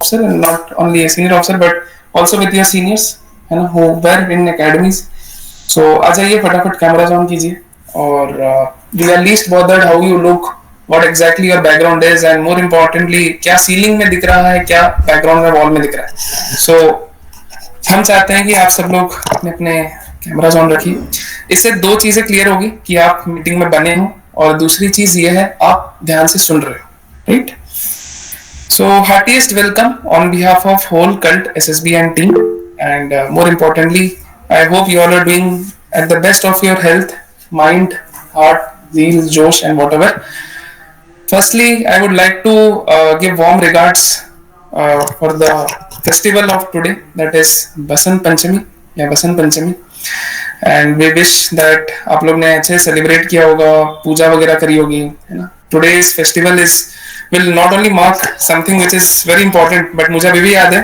officer, and not only a senior officer but also with your seniors, है ना, who were in academies. So आ जाइए फटाफट cameras on कीजिए और we are least bothered how you look, what exactly your background is, and more importantly क्या ceiling में दिख रहा है, क्या बैकग्राउंड में वॉल में दिख रहा है. So हम चाहते हैं कि आप सब लोग अपने अपने कैमराज ऑन रखिए. इससे दो चीजें क्लियर होगी कि आप मीटिंग में बने हो, और दूसरी चीज ये है आप ध्यान से सुन रहे हो. Right. So heartiest welcome on behalf of whole Cult SSB and team, and more importantly I hope you all are doing at the best of your health, mind, heart, zeal, josh and whatever. Firstly I would like to give warm regards for the festival of today, that is Basant Panchami या Basant Panchami, and we wish that आप लोग ने अच्छे celebrate किया होगा, पूजा वगैरह करी होगी, है ना. Today's festival will not only mark something which is very important, but मुझे अभी भी याद है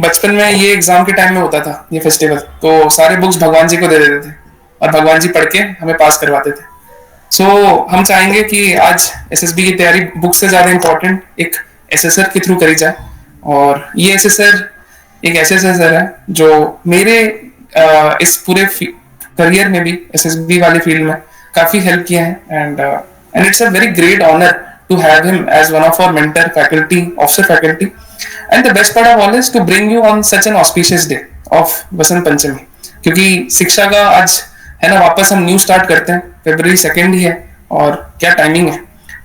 बचपन में ये एग्जाम के टाइम में होता था ये फेस्टिवल, तो सारे बुक्स भगवान जी को दे देते थे और भगवान जी पढ़ के हमें पास करवाते थे. सो हम चाहेंगे कि आज एसएसबी की तैयारी बुक से ज्यादा इम्पोर्टेंट एक एसेसर के थ्रू करी जाए, और ये एसेसर एक ऐसे एसेसर है जो मेरे इस पूरे करियर में भी एसएसबी वाली फील्ड में काफी हेल्प किया है, and it's a very great honour to have him as one of our mentor faculty, officer faculty, and the best part of all is to bring you on such an auspicious day of Basant Panchami, क्योंकि शिक्षा का आज है ना वापस हम new start करते हैं. February 2 ही है और क्या टाइमिंग है.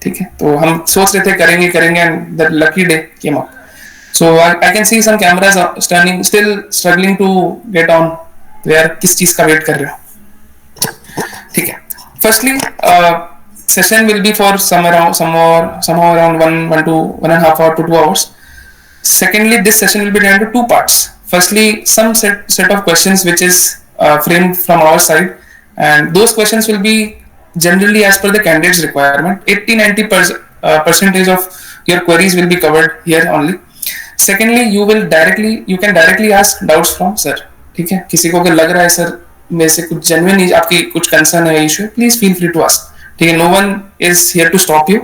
ठीक है, तो हम सोच रहे थे करेंगे and the lucky day came up. So I can see some cameras still struggling to get on. तो यार किस चीज का वेट कर रहे हो. ठीक है. Firstly session will be for somehow around 1.5 hour to 2 hours. Secondly, this session will be divided into two parts. Firstly, some set of questions which is framed from our side, and those questions will be generally as per the candidate's requirement. 80-90% of your queries will be covered here only. Secondly, you can directly ask doubts from sir. ठीक है, किसी को अगर लग रहा है sir मेरे से कुछ genuine आपकी कुछ concern है issue, please feel free to ask. ठीक है, no one is here to stop you,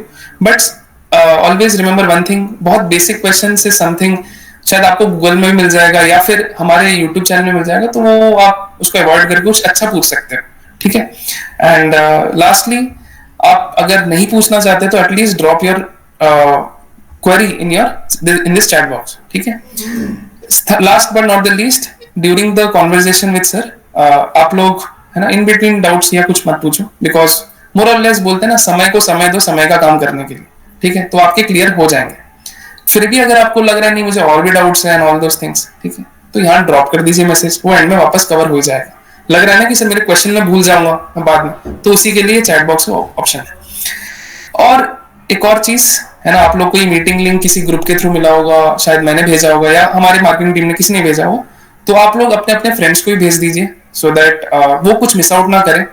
but always remember one thing, बहुत basic questions is something शायद आपको गूगल में भी मिल जाएगा या फिर हमारे यूट्यूब चैनल में मिल जाएगा, तो वो आप उसको अवॉइड करके कुछ अच्छा पूछ सकते हो. ठीक है. एंड लास्टली आप अगर नहीं पूछना चाहते तो at least drop your query in this chat box. ठीक है. Last but not the least, during the conversation with sir आप लोग है ना इन बिटवीन डाउट्स या कुछ मत पूछो, बिकॉज मोर और लेस बोलते हैं ना समय को समय दो समय का काम करने के लिए. ठीक है, तो आपके क्लियर हो जाएंगे. फिर भी अगर आपको लग रहा है नहीं मुझे और भी डाउट्स हैं एंड ऑल दोस थिंग्स, ठीक है, तो यहाँ ड्रॉप कर दीजिए मैसेज, वो एंड में वापस कवर हो जाएगा. लग रहा है ना कि सर मेरे क्वेश्चन में भूल जाऊंगा बाद में, तो उसी के लिए चैट बॉक्स में ऑप्शन है. और एक और चीज है ना, आप लोग को ये मीटिंग लिंक किसी ग्रुप के थ्रू मिला होगा, शायद मैंने भेजा होगा या हमारे मार्केटिंग टीम ने किसी ने भेजा हो, तो आप लोग अपने अपने फ्रेंड्स को भी भेज दीजिए सो दैट वो कुछ मिस आउट ना करें.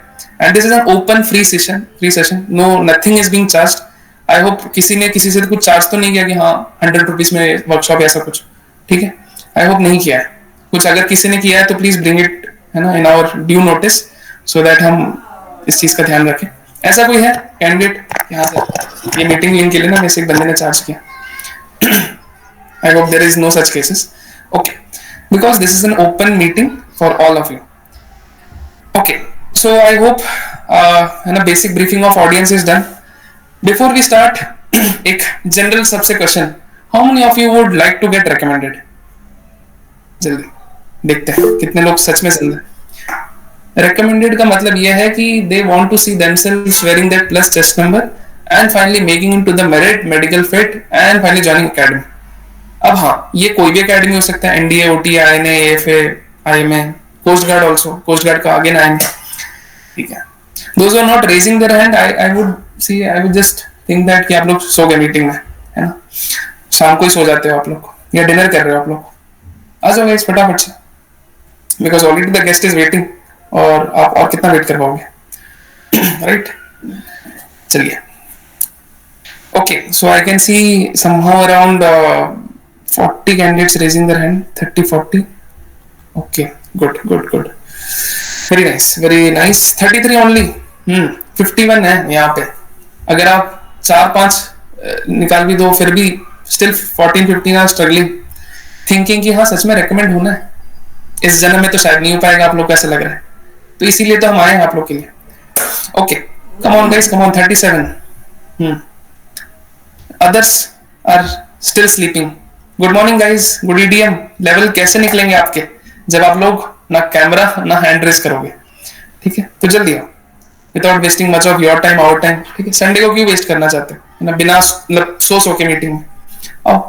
And this is an open free session. No, nothing is being charged. I hope किसी ने किसी से कुछ चार्ज तो नहीं किया कि हाँ 100 रुपीज में वर्कशॉप ऐसा कुछ. ठीक है, I hope नहीं किया है कुछ. अगर किसी ने किया है तो प्लीज ब्रिंग इट है ना in our due notice, so that हम इस चीज का ध्यान रखें. ऐसा कोई है कैंडिडेट यहाँ से ये मीटिंग लिंक के लिए ना वैसे एक बंदे ने चार्ज किया? I hope there is no such cases. Okay, because this is an open meeting for all of you. Okay. So I hope है ना basic briefing of audience is done. Before we start, एक general सबसे question. How many of you would like to get recommended? जल्दी देखते हैं कितने लोग सच में समझे. Recommended का मतलब यह है कि they want to see themselves wearing that plus test number and finally making into the merit, medical fit and finally joining academy. अब हाँ, ये कोई भी academy हो सकता है, NDA, OT, INA, AFA, IMA, Coast Guard also. Coast Guard का आगे 9. ठीक है. Those who are not raising their hand, I would just think that कि आप लोग सो गए मीटिंग में, है ना, शाम को ही सो जाते हो आप लोग या डिनर कर रहे हो आप लोग. आ जाओ गाइस फटाफट से, because already the guest is waiting, और आप और कितना वेट कर पाओगे. राइट, चलिए. Okay, so I can see somehow around 40 candidates raising their hand. 30-40. Okay, good. Very nice. 33 only. 51 है यहाँ पे. अगर आप 4-5 निकाल भी दो फिर भी still 14-15 are struggling थिंकिंग कि हाँ सच में रेकमेंड होना है, इस जन्म में तो शायद नहीं हो पाएगा, आप लोग को ऐसा लग रहा है, तो इसीलिए तो हम आए हैं आप लोग के लिए. Okay, come on guys, come on. 37. Others are still sleeping. Good morning guys, good EDM. Level कैसे निकलेंगे आपके जब आप लोग ना कैमरा ना हैंड रेस करोगे? ठीक है, तो जल्दी आओ, without wasting much of your time, our time. ठीक है, संडे को क्यों वेस्ट करना चाहते हो ना, बिना मतलब सो के मीटिंग में आओ.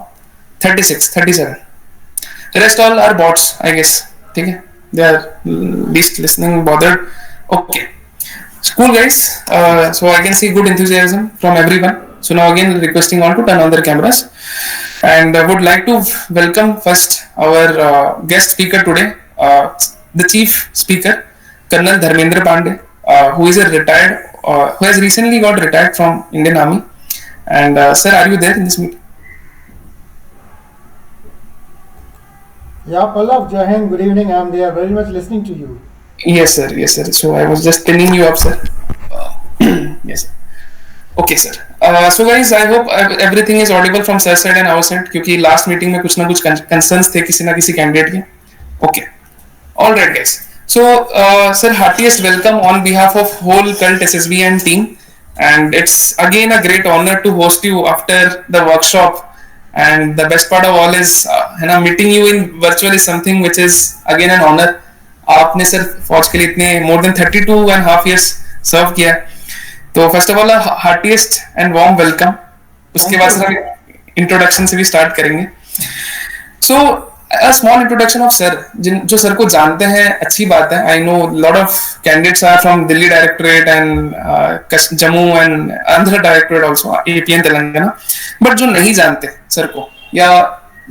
36, 37. Rest all are bots I guess. ठीक है, they are least listening bothered. Okay, cool guys. So I can see good enthusiasm from everyone. So now again requesting all to turn on their cameras, and I would like to welcome first our guest speaker today, the chief speaker, Colonel Dharmendra Pandey, who is a retired, who has recently got retired from Indian Army. And sir, are you there in this meeting? Yeah, Pallav, Jai Hind, good evening. I am there, very much listening to you. Yes sir, yes sir. So I was just pinning you up sir. Yes sir. Okay sir. So guys, I hope everything is audible from sir side and our side, क्योंकि last meeting में कुछ ना कुछ concerns थे किसी ना किसी candidate के. Okay. All right guys. So sir, heartiest welcome on behalf of whole CultSSB and team, and it's again a great honor to host you after the workshop. And the best part of all is meeting you in virtual is something which is again an honor. आपने sir फौज के लिए इतने more than 32.5 years serve किया, तो first of all heartiest and warm welcome. उसके बाद sir introduction से भी स्टार्ट करेंगे. So a small introduction of sir. जो सर को जानते हैं अच्छी बात है. I know lot of candidates are from Delhi directorate and Jammu and Andhra directorate also, AP and Telangana. But जो नहीं जानते सर को, या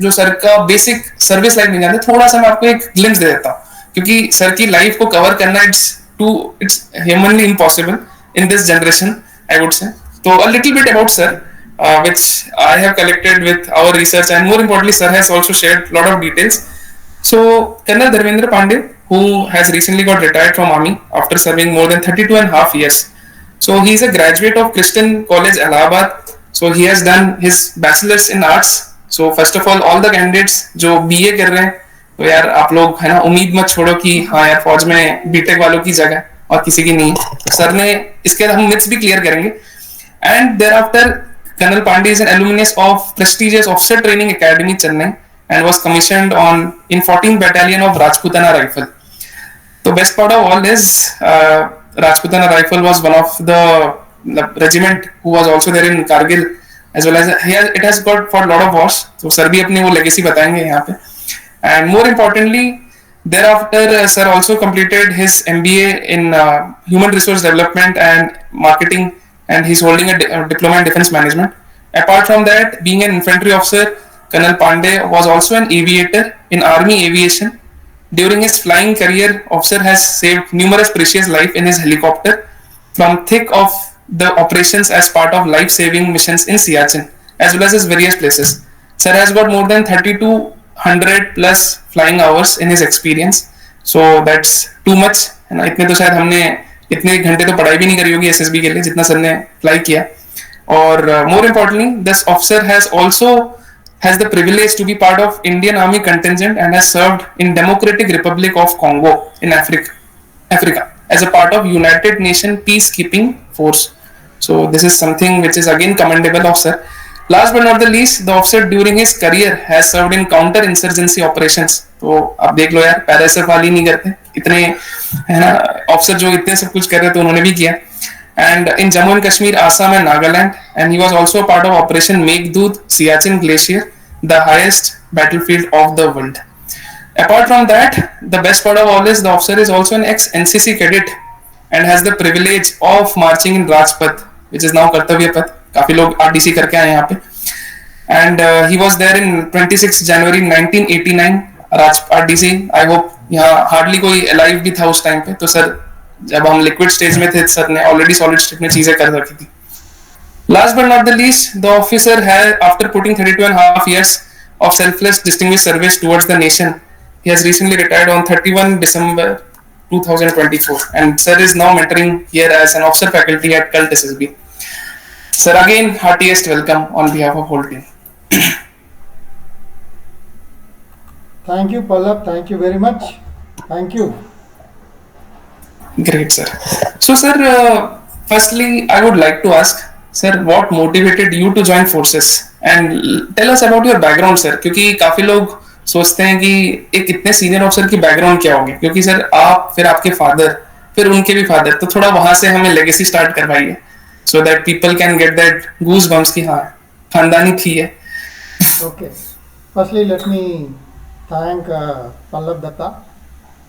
जो सर का बेसिक सर्विस लाइफ नहीं जानते, थोड़ा सा मैं आपको एक ग्लिम्स दे देता हूँ, क्योंकि सर की लाइफ को कवर करना it's humanly impossible in this generation I would say. तो a little bit about sir which I have collected with our research, and more importantly sir has also shared a lot of details. So Colonel Dharmendra Pandey, who has recently got retired from army after serving more than 32.5 years. So he is a graduate of Christian College Allahabad. So he has done his bachelor's in arts. So first of all the candidates जो BA कर रहे हैं, तो यार आप लोग है ना उम्मीद मत छोड़ो कि हाँ यार फौज में बीटेक वालों की जगह और किसी की नहीं. सर ने इसके हम मिथ्स भी क्लियर करेंगे. And thereafter Colonel Pandey is an alumnus of prestigious Officer Training Academy Chennai and was commissioned in 14th Battalion of Rajputana Rifle. The best part of all is Rajputana Rifle was one of the regiment who was also there in Kargil, as well as it has got for a lot of wars. So sir भी अपनी वो legacy बताएंगे यहाँ पे. And more importantly, thereafter sir also completed his MBA in Human Resource Development and Marketing, and he's holding a diploma in defense management. Apart from that, being an infantry officer, Colonel Pandey was also an aviator in army aviation. During his flying career, officer has saved numerous precious lives in his helicopter from thick of the operations as part of life-saving missions in Siachen, as well as his various places. Sir has got more than 3200 plus flying hours in his experience, so that's too much. है ना, इतने तो शायद हमने इतने घंटे तो पढ़ाई भी नहीं करी होगी एसएसबी के लिए जितना सर ने फ्लाई किया. और more importantly this officer has the privilege to be part of Indian Army contingent and has served in Democratic Republic of Congo in Africa as a part of United Nations Peacekeeping Force. So this is something which is again commendable of sir. Last but not the least, the officer during his career has served in counter insurgency operations. तो आप देख लो यार, पैरासर वाली नहीं करते इतने, है ना, ऑफिसर जो इतने सब कुछ कर रहे थे उन्होंने भी किया. And in Jammu and Kashmir, Assam and Nagaland, and he was also a part of Operation Meghdoot, Siachen Glacier, the highest battlefield of the world. Apart from that, the best part of all is the officer is also an ex-NCC cadet and has the privilege of marching in Rajpath, which is now Kartavya Path. काफी लोग RDC करके आए यहाँ पे. And he was there in 26 January 1989 RDC. I hope यहाँ hardly कोई alive भी था उस टाइम पे. तो सर जब हम लिक्विड स्टेज में थे सर ने ऑलरेडी सॉलिड स्टेट में चीजें कर रखी थी. Last but not the least, the officer had, after putting 32.5 years of selfless distinguished service towards the nation, he has recently retired on 31 December 2024, and sir is now mentoring here as an officer faculty at CultSSB. Sir, again heartiest welcome on behalf of whole team. Thank you, Pallab. Thank you very much. Thank you. Great, sir. So, sir, firstly, I would like to ask, sir, what motivated you to join forces? And tell us about your background, sir. क्योंकि काफी लोग सोचते हैं कि एक इतने senior officer की background क्या होगी, क्योंकि सर आप फिर आपके फादर फिर उनके भी फादर, तो थोड़ा वहां से हमें लेगेसी स्टार्ट करवाइए, so that people can get that goosebumps की हाँ खानदानी थी है. Okay. Firstly, let me thank Pallab Datta,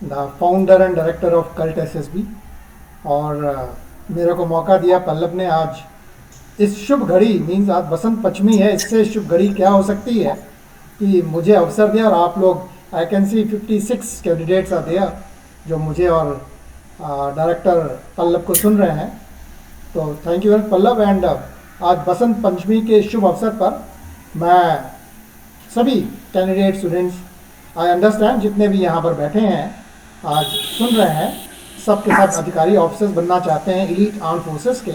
the founder and director of CultSSB. और मेरे को मौका दिया पल्लव ने आज इस शुभ घड़ी मीन्स आज बसंत पंचमी है, इससे शुभ घड़ी क्या हो सकती है कि मुझे अवसर दिया. और आप लोग I can see 56 candidates are there जो मुझे और डायरेक्टर पल्लव को सुन रहे हैं. तो थैंक यू पल्लव. एंड आज बसंत पंचमी के शुभ अवसर पर मैं सभी कैंडिडेट स्टूडेंट्स आई अंडरस्टैंड जितने भी यहाँ पर बैठे हैं आज सुन रहे हैं, सबके साथ अधिकारी ऑफिसर्स बनना चाहते हैं एलीट आर्म फोर्सेस के.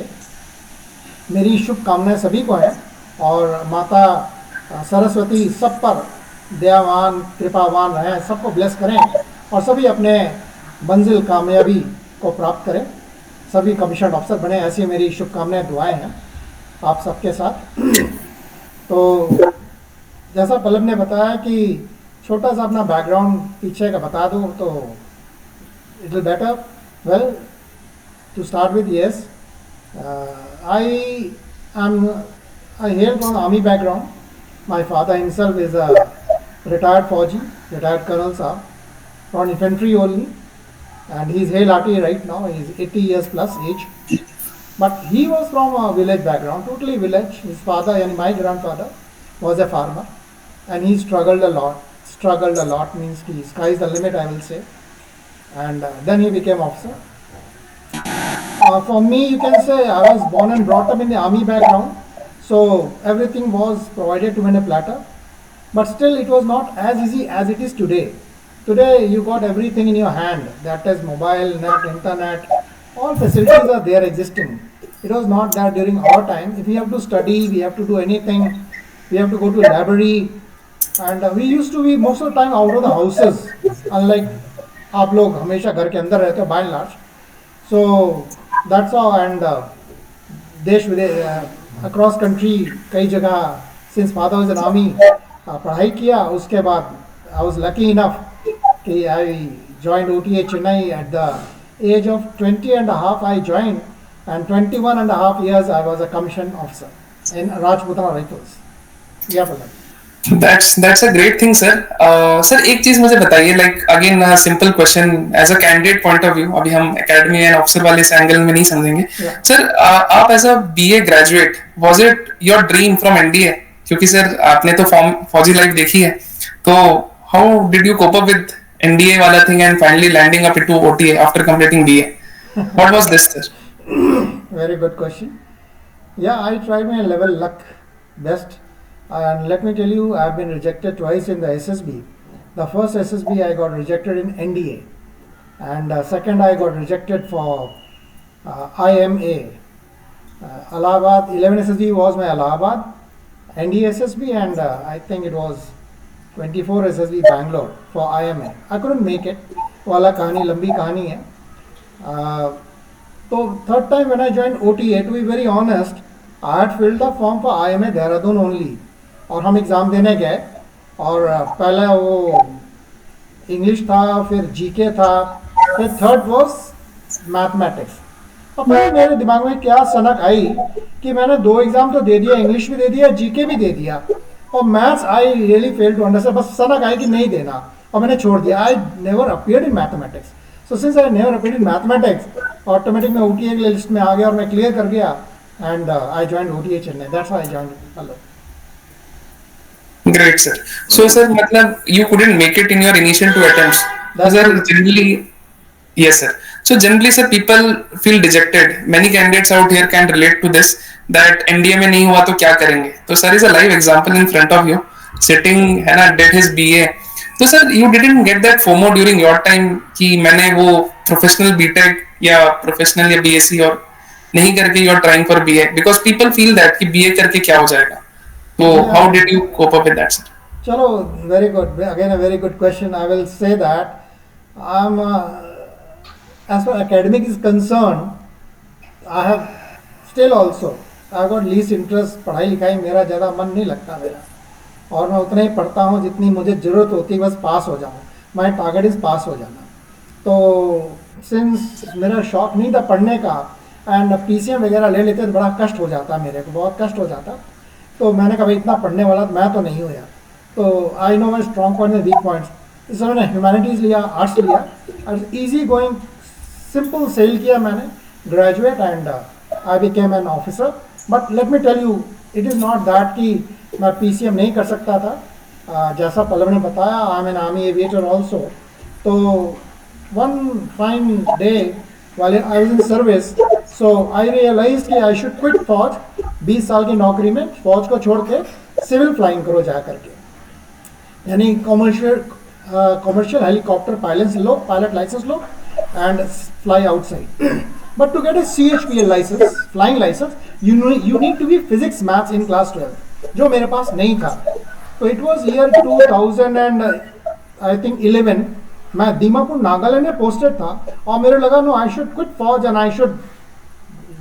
मेरी शुभकामनाएं सभी को हैं और माता सरस्वती सब पर दयावान कृपावान रहें, सबको ब्लेस करें और सभी अपने मंजिल कामयाबी को प्राप्त करें, सभी कमीशन ऑफिसर बने. ऐसी मेरी शुभकामनाएं दुआएं हैं आप सबके साथ. तो जैसा पल्लव ने बताया कि छोटा सा अपना बैकग्राउंड पीछे का बता दूं तो it will better. Well, to start with, yes, I hail from army background. My father himself is a retired फौजी, रिटायर्ड कर्नल साहब, from infantry only, and he is hale hearty right now. He is 80 years plus age, but he was from a village background, totally village. His father and my grandfather was a farmer, and he struggled a lot. Struggled a lot means ki sky is the limit, I will say. And then he became officer. For me, you can say I was born and brought up in the army background, so everything was provided to me in a platter. But still, it was not as easy as it is today. Today, you got everything in your hand. That is mobile, net, internet, all facilities are there existing. It was not that during our time. If we have to study, we have to do anything, we have to go to library, and we used to be most of the time out of the houses. Unlike आप लोग हमेशा घर के अंदर रहते हो by and large. So that's all. And देश विदेश across country कई जगह since father was in army पढ़ाई किया. उसके बाद I was lucky enough कि I joined OTA Chennai at the age of 20 and a half. I joined, and 21 and a half years I was a commissioned officer in Rajputana Rifles. Yeah, brother. That's a great thing, sir. Sir, एक चीज मुझे बताइए, like again a simple question as a candidate point of view. अभी हम academy and officer वाले इस angle में नहीं समझेंगे. Sir, आप as a BA graduate, was it your dream from NDA? क्योंकि सर आपने तो फौजी लाइफ देखी है, तो how did you cope up with NDA वाला thing and finally landing up into OTA after completing BA? What was this, sir? Very good question. Yeah, I tried my level luck best. And let me tell you, I have been rejected twice in the SSB. The first SSB I got rejected in NDA, and second I got rejected for IMA. Allahabad 11 SSB was my Allahabad NDA SSB, and I think it was 24 SSB Bangalore for IMA. I couldn't make it. वो अलग कहानी, लंबी कहानी है. तो third time when I joined OTA, to be very honest, I had filled the form for IMA Dehradun only. और हम exam देने गए, और पहले वो इंग्लिश था, फिर जीके था, फिर थर्ड वॉज मैथमेटिक्स. और फिर मेरे दिमाग में क्या सनक आई कि मैंने 2 एग्ज़ाम तो दे दिया, इंग्लिश भी दे दिया, जीके भी दे दिया, और maths I really fail to understand. बस सनक आई कि नहीं देना, और मैंने छोड़ दिया. I never appeared in mathematics. So since I never appeared in mathematics, automatic मैं OTA की लिस्ट में आ गया और मैं क्लियर कर गया, and I joined OTA Chennai. That's why I joined. Great, sir. So, sir, मतलब you couldn't make it in your initial 2 attempts. Sir, generally, yes, sir. So generally, sir, people feel dejected. Many candidates out here can relate to this. That NDA में नहीं हुआ तो क्या करेंगे? तो sir is a live example in front of you, sitting है ना, did his BA. तो sir, you didn't get that FOMO during your time कि मैंने वो professional BTech या professional या BSc और नहीं करके you are trying for BA, because people feel that कि BA करके क्या हो जाएगा. So how did you cope up with that, sir? Chalo, very good. Again, a very good question. I will say that I'm, as far academic is concerned, I have still also I got least interest. पढ़ाई लिखाई मेरा ज़्यादा मन नहीं लगता मेरा, और मैं उतना ही पढ़ता हूँ जितनी मुझे ज़रूरत होती है, बस पास हो जाऊँ. माई टारगेट इज़ पास हो जाना. तो सिंस मेरा शौक नहीं था पढ़ने का, एंड पीसीएम वगैरह ले लेते तो बड़ा कष्ट हो जाता, मेरे को बहुत कष्ट हो जाता. तो मैंने कहा भाई इतना पढ़ने वाला तो मैं तो नहीं हूँ यार. तो I know my strong point and weak points. इस मैंने ह्यूमैनिटीज़ लिया, आर्ट्स लिया, और ईजी गोइंग सिंपल सेल किया मैंने, graduate, and I became an officer. But let me tell you, it is not that कि मैं पीसीएम नहीं कर सकता था. जैसा पल्लव ने बताया, I am an army aviator also. तो one fine day while I was in service, so I realized कि I should quit फौज. 20 साल की नौकरी में फौज को छोड़ के सिविल फ्लाइंग करो जा करके, यानी कॉमर्शियल हेलीकॉप्टर पायलट लाइसेंस लो and fly outside. But to get a CHPL licence, flying licence, you need to be physics maths in class 12, जो मेरे पास नहीं था. तो it was year 2000 and I think 11. मैं दीमापुर नागालैंड में पोस्टेड था, और मेरे लगा नो आई शुड क्विट फौज and I should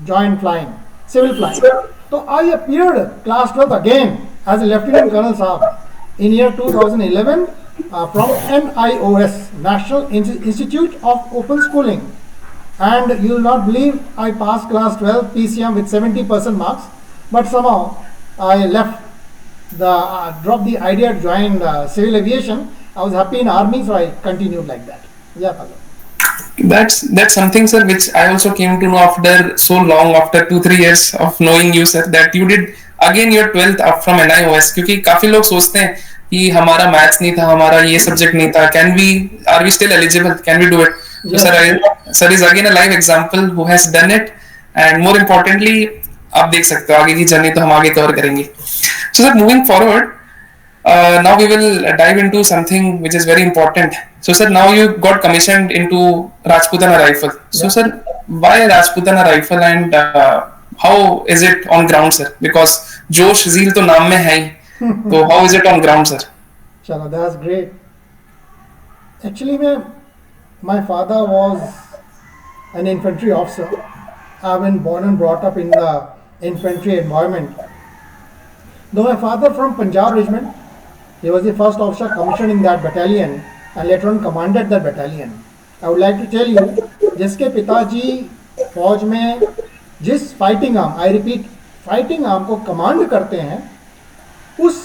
join flying, civil flying. तो I appeared class 12 again as a lieutenant colonel साहब in year 2011 from NIOS, National Institute of Open Schooling. And you will not believe, I passed class 12 PCM with 70% marks, but somehow I dropped the idea to join civil aviation. I was happy in army, so I continued like that. Yeah, Pallab. That's something, sir, which I also came to know after so long, after 2-3 years of knowing you, sir, that you did again your 12th up from NIOS. क्योंकि काफी लोग सोचते हैं कि हमारा maths नहीं था, हमारा ये सब्जेक्ट नहीं था, are we still eligible, can we do it? Sir is again a live example who has done it, and more importantly आप देख सकते हो आगे की जर्नी तो हम आगे कवर करेंगे. So sir, moving forward, now we will dive into something which is very important. So sir, now you got commissioned into Rajputana Rifle. So Yeah. sir, why Rajputana Rifle, and how is it on ground, sir? Because जोश zeal तो नाम में है ही, तो how is it on ground, sir? Chalo, that's great. Actually, my father was an infantry officer. I've been born and brought up in the infantry environment. Though my father from Punjab regiment, he was the first officer commissioned in that battalion and later on commanded that battalion. I would like to tell you, जिसके पिताजी फौज में जिस fighting arm, I repeat, fighting arm को command करते हैं, उस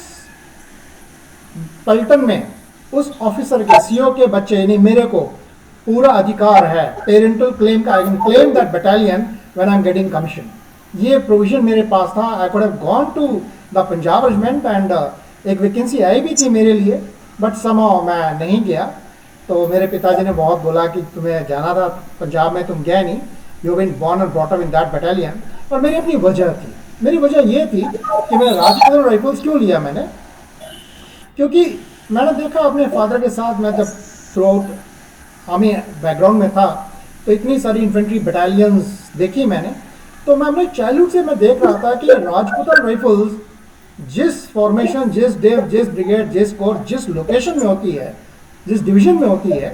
पलटन में उस ऑफिसर के सीओ के बच्चे यानी मेरे को पूरा अधिकार है पेरेंटल क्लेम का. I can claim that battalion when I am getting commission. ये प्रोविजन मेरे पास था. I could have gone to the Punjab regiment and एक वैकेंसी आई भी थी मेरे लिए, बट समहाउ मैं नहीं गया. तो मेरे पिताजी ने बहुत बोला कि तुम्हें जाना था पंजाब में, तुम गए नहीं. You been born and brought up in that battalion. और मेरी अपनी वजह थी. मेरी वजह ये थी कि मैंने राजपुताना राइफल्स क्यों लिया मैंने, क्योंकि मैंने देखा अपने फादर के साथ, मैं जब थ्रू आउट आर्मी बैकग्राउंड में था तो इतनी सारी इन्फेंट्री बटालियंस देखी मैंने. तो मैं अपने चाइल्डहुड से मैं देख रहा था कि राजपुताना राइफल्स जिस फॉर्मेशन, जिस डेव, जिस ब्रिगेड, जिस कोर, जिस लोकेशन में होती है, जिस डिवीजन में होती है,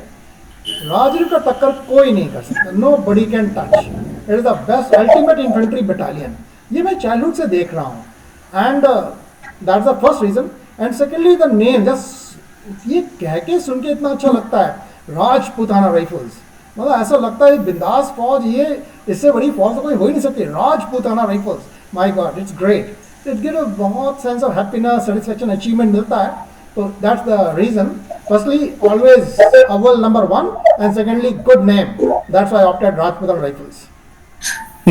राजरी का टक्कर कोई नहीं कर सकता. Nobody can touch. It is the best ultimate infantry battalion. ये मैं चाइल्डहुड से देख रहा हूँ, and that's the first reason. And secondly the name, just ये कह के सुन के इतना अच्छा लगता है, राजपुताना राइफल्स. मतलब ऐसा लगता है बिंदास फौज, ये इससे बड़ी फौज तो कोई हो ही नहीं सकती. Rajputana rifles, my god, it's great. It give a बहुत sense of happiness, satisfaction, achievement मिलता है. तो that's the reason. Firstly always अव्वल number one, and secondly good name. That's why I opted Rajputana rifles.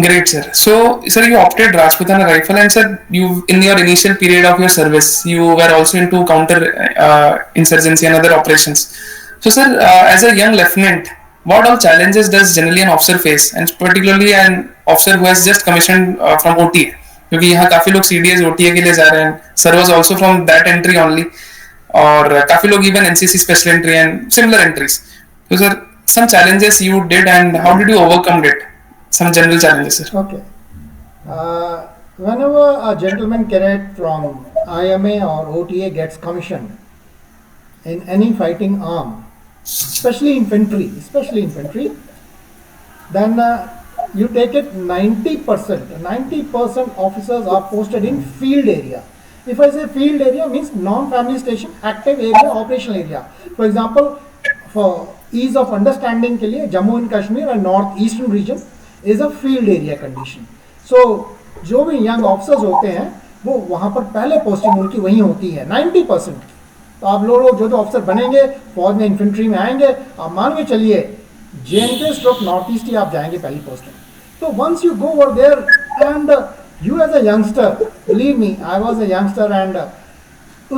Great, sir. So, sir, you opted Rajputana Rifle, and sir, you in your initial period of your service, you were also into counter insurgency and other operations. So, sir, as a young lieutenant, what all challenges does generally an officer face, and particularly an officer who has just commissioned from OTA? क्योंकि यहाँ काफी लोग CDS OTA के लिए जा रहे हैं. Sir was also from that entry only, और काफी लोग even NCC special entry and similar entries. So, sir, some challenges you did, and how did you overcome it? Some general challenges, sir. Okay. whenever a gentleman cadet from IMA or OTA gets commissioned in any fighting arm, especially infantry, then you take it 90% officers are posted in field area. If I say field area, means non-family station, active area, operational area. For example, for ease of understanding के लिए Jammu and Kashmir and North Eastern region is a field area condition. So जो भी young officers होते हैं वो वहाँ पर पहले पोस्टिंग उनकी वहीं होती है 90%. तो आप लोग जो ऑफिसर बनेंगे फौज में इन्फेंट्री में आएंगे, आप मान के चलिए JNK स्ट्रोक नॉर्थ ईस्ट ही आप जाएंगे पहली पोस्टिंग. तो once you go over there and you as a youngster, believe me I was a youngster, and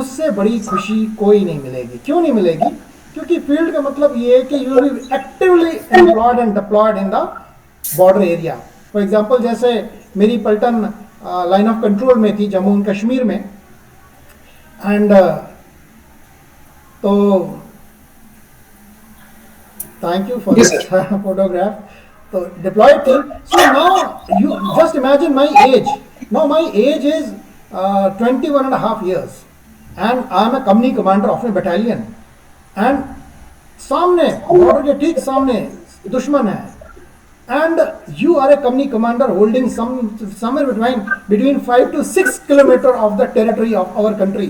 उससे बड़ी खुशी कोई नहीं मिलेगी. क्यों नहीं मिलेगी? क्योंकि फील्ड का मतलब ये है कि you will be actively employed and deployed in the border area. For example जैसे मेरी पलटन लाइन ऑफ कंट्रोल में थी जम्मू एंड कश्मीर में, एंड तो thank you for this photograph. तो डिप्लॉयड थी. So now you just imagine my age. Now my age is 21.5 years and I am a company commander of A battalion, and सामने border के ठीक सामने दुश्मन है, and you are a company commander holding somewhere between 5 to 6 kilometer of the territory of our country.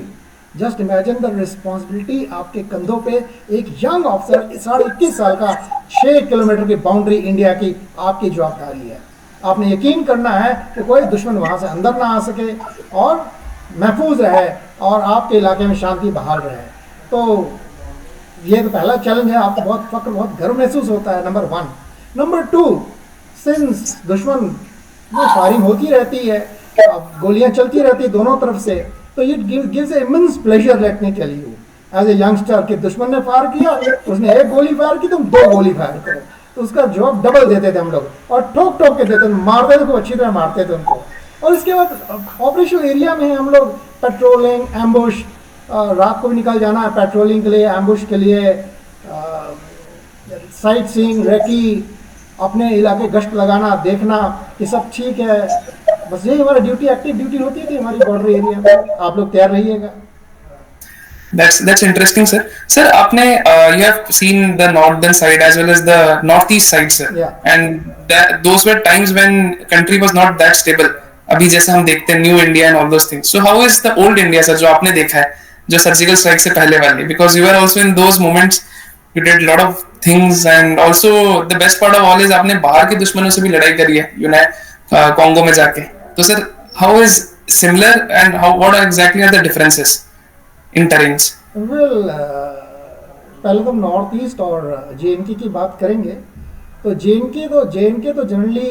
Just imagine the responsibility आपके कंधों पे एक यंग ऑफिसर 21 साल का 6 किलोमीटर की बाउंड्री इंडिया की आपकी जवाबदारी है. आपने यकीन करना है कि कोई दुश्मन वहाँ से अंदर ना आ सके और महफूज रहे और आपके इलाके में शांति बहाल रहे. तो ये तो पहला चैलेंज है. आपको बहुत फक्र, बहुत गर्व महसूस होता है, नंबर 1. नंबर 2, सिंस दुश्मन में फायरिंग होती रहती है, अब गोलियां चलती रहती है दोनों तरफ से, तो it gives immense pleasure, let me tell you, as a youngster, कि दुश्मन ने फायर किया, उसने एक गोली फायर की, तुम 2 गोली फायर करो. तो उसका जवाब डबल देते थे हम लोग, और ठोक ठोक के देते थे, मारते थे, अच्छी तरह मारते थे उनको. और इसके बाद ऑपरेशनल एरिया में हम लोग पेट्रोलिंग, एम्बुश, रात को भी निकल जाना है पेट्रोलिंग के लिए, एम्बुश के लिए, साइट सीइंग, रेकी, अपने इलाके गश्त लगाना, देखना कि सब ठीक है. बस यही हमारी ड्यूटी, एक्टिव ड्यूटी होती थी हमारी बॉर्डर एरिया में. आप लोग तैयार रहिएगा. That's interesting, sir. Sir, आपने you have seen the northern side as well as the northeast side, sir. Yeah. And those were times when country was not that stable. अभी जैसे हम देखते हैं new India and all those things. So how is the old India, sir, जो आपने देखा है, जो सर्जिकल स्ट्राइक से पहले वाली? Because you were also in those moments, you did lot of things, and also the best part of all is आपने बाहर के दुश्मनों से भी लड़ाई करी है, कॉन्गो में जाके. तो sir, how is similar and what exactly are the differences in terrains? Well, पहले तो नॉर्थ ईस्ट और JNK की बात करेंगे. तो JNK तो जनरली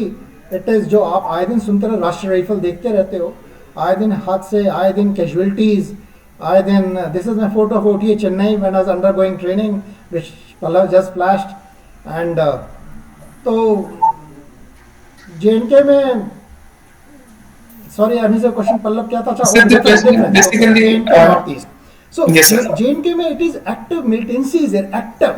इट इज़, जो आप आए दिन सुनते रहे, राष्ट्रीय राइफल देखते रहते हो, आए दिन हादसे, आए दिन कैजुअलिटीज़, आए दिन. This is my photo of OTA Chennai when I was undergoing training which Pallav just flashed. And तो JNK में, सॉरी अभी से क्वेश्चन पल्लव क्या था? बेसिकली so JNK में it is active militancy is active.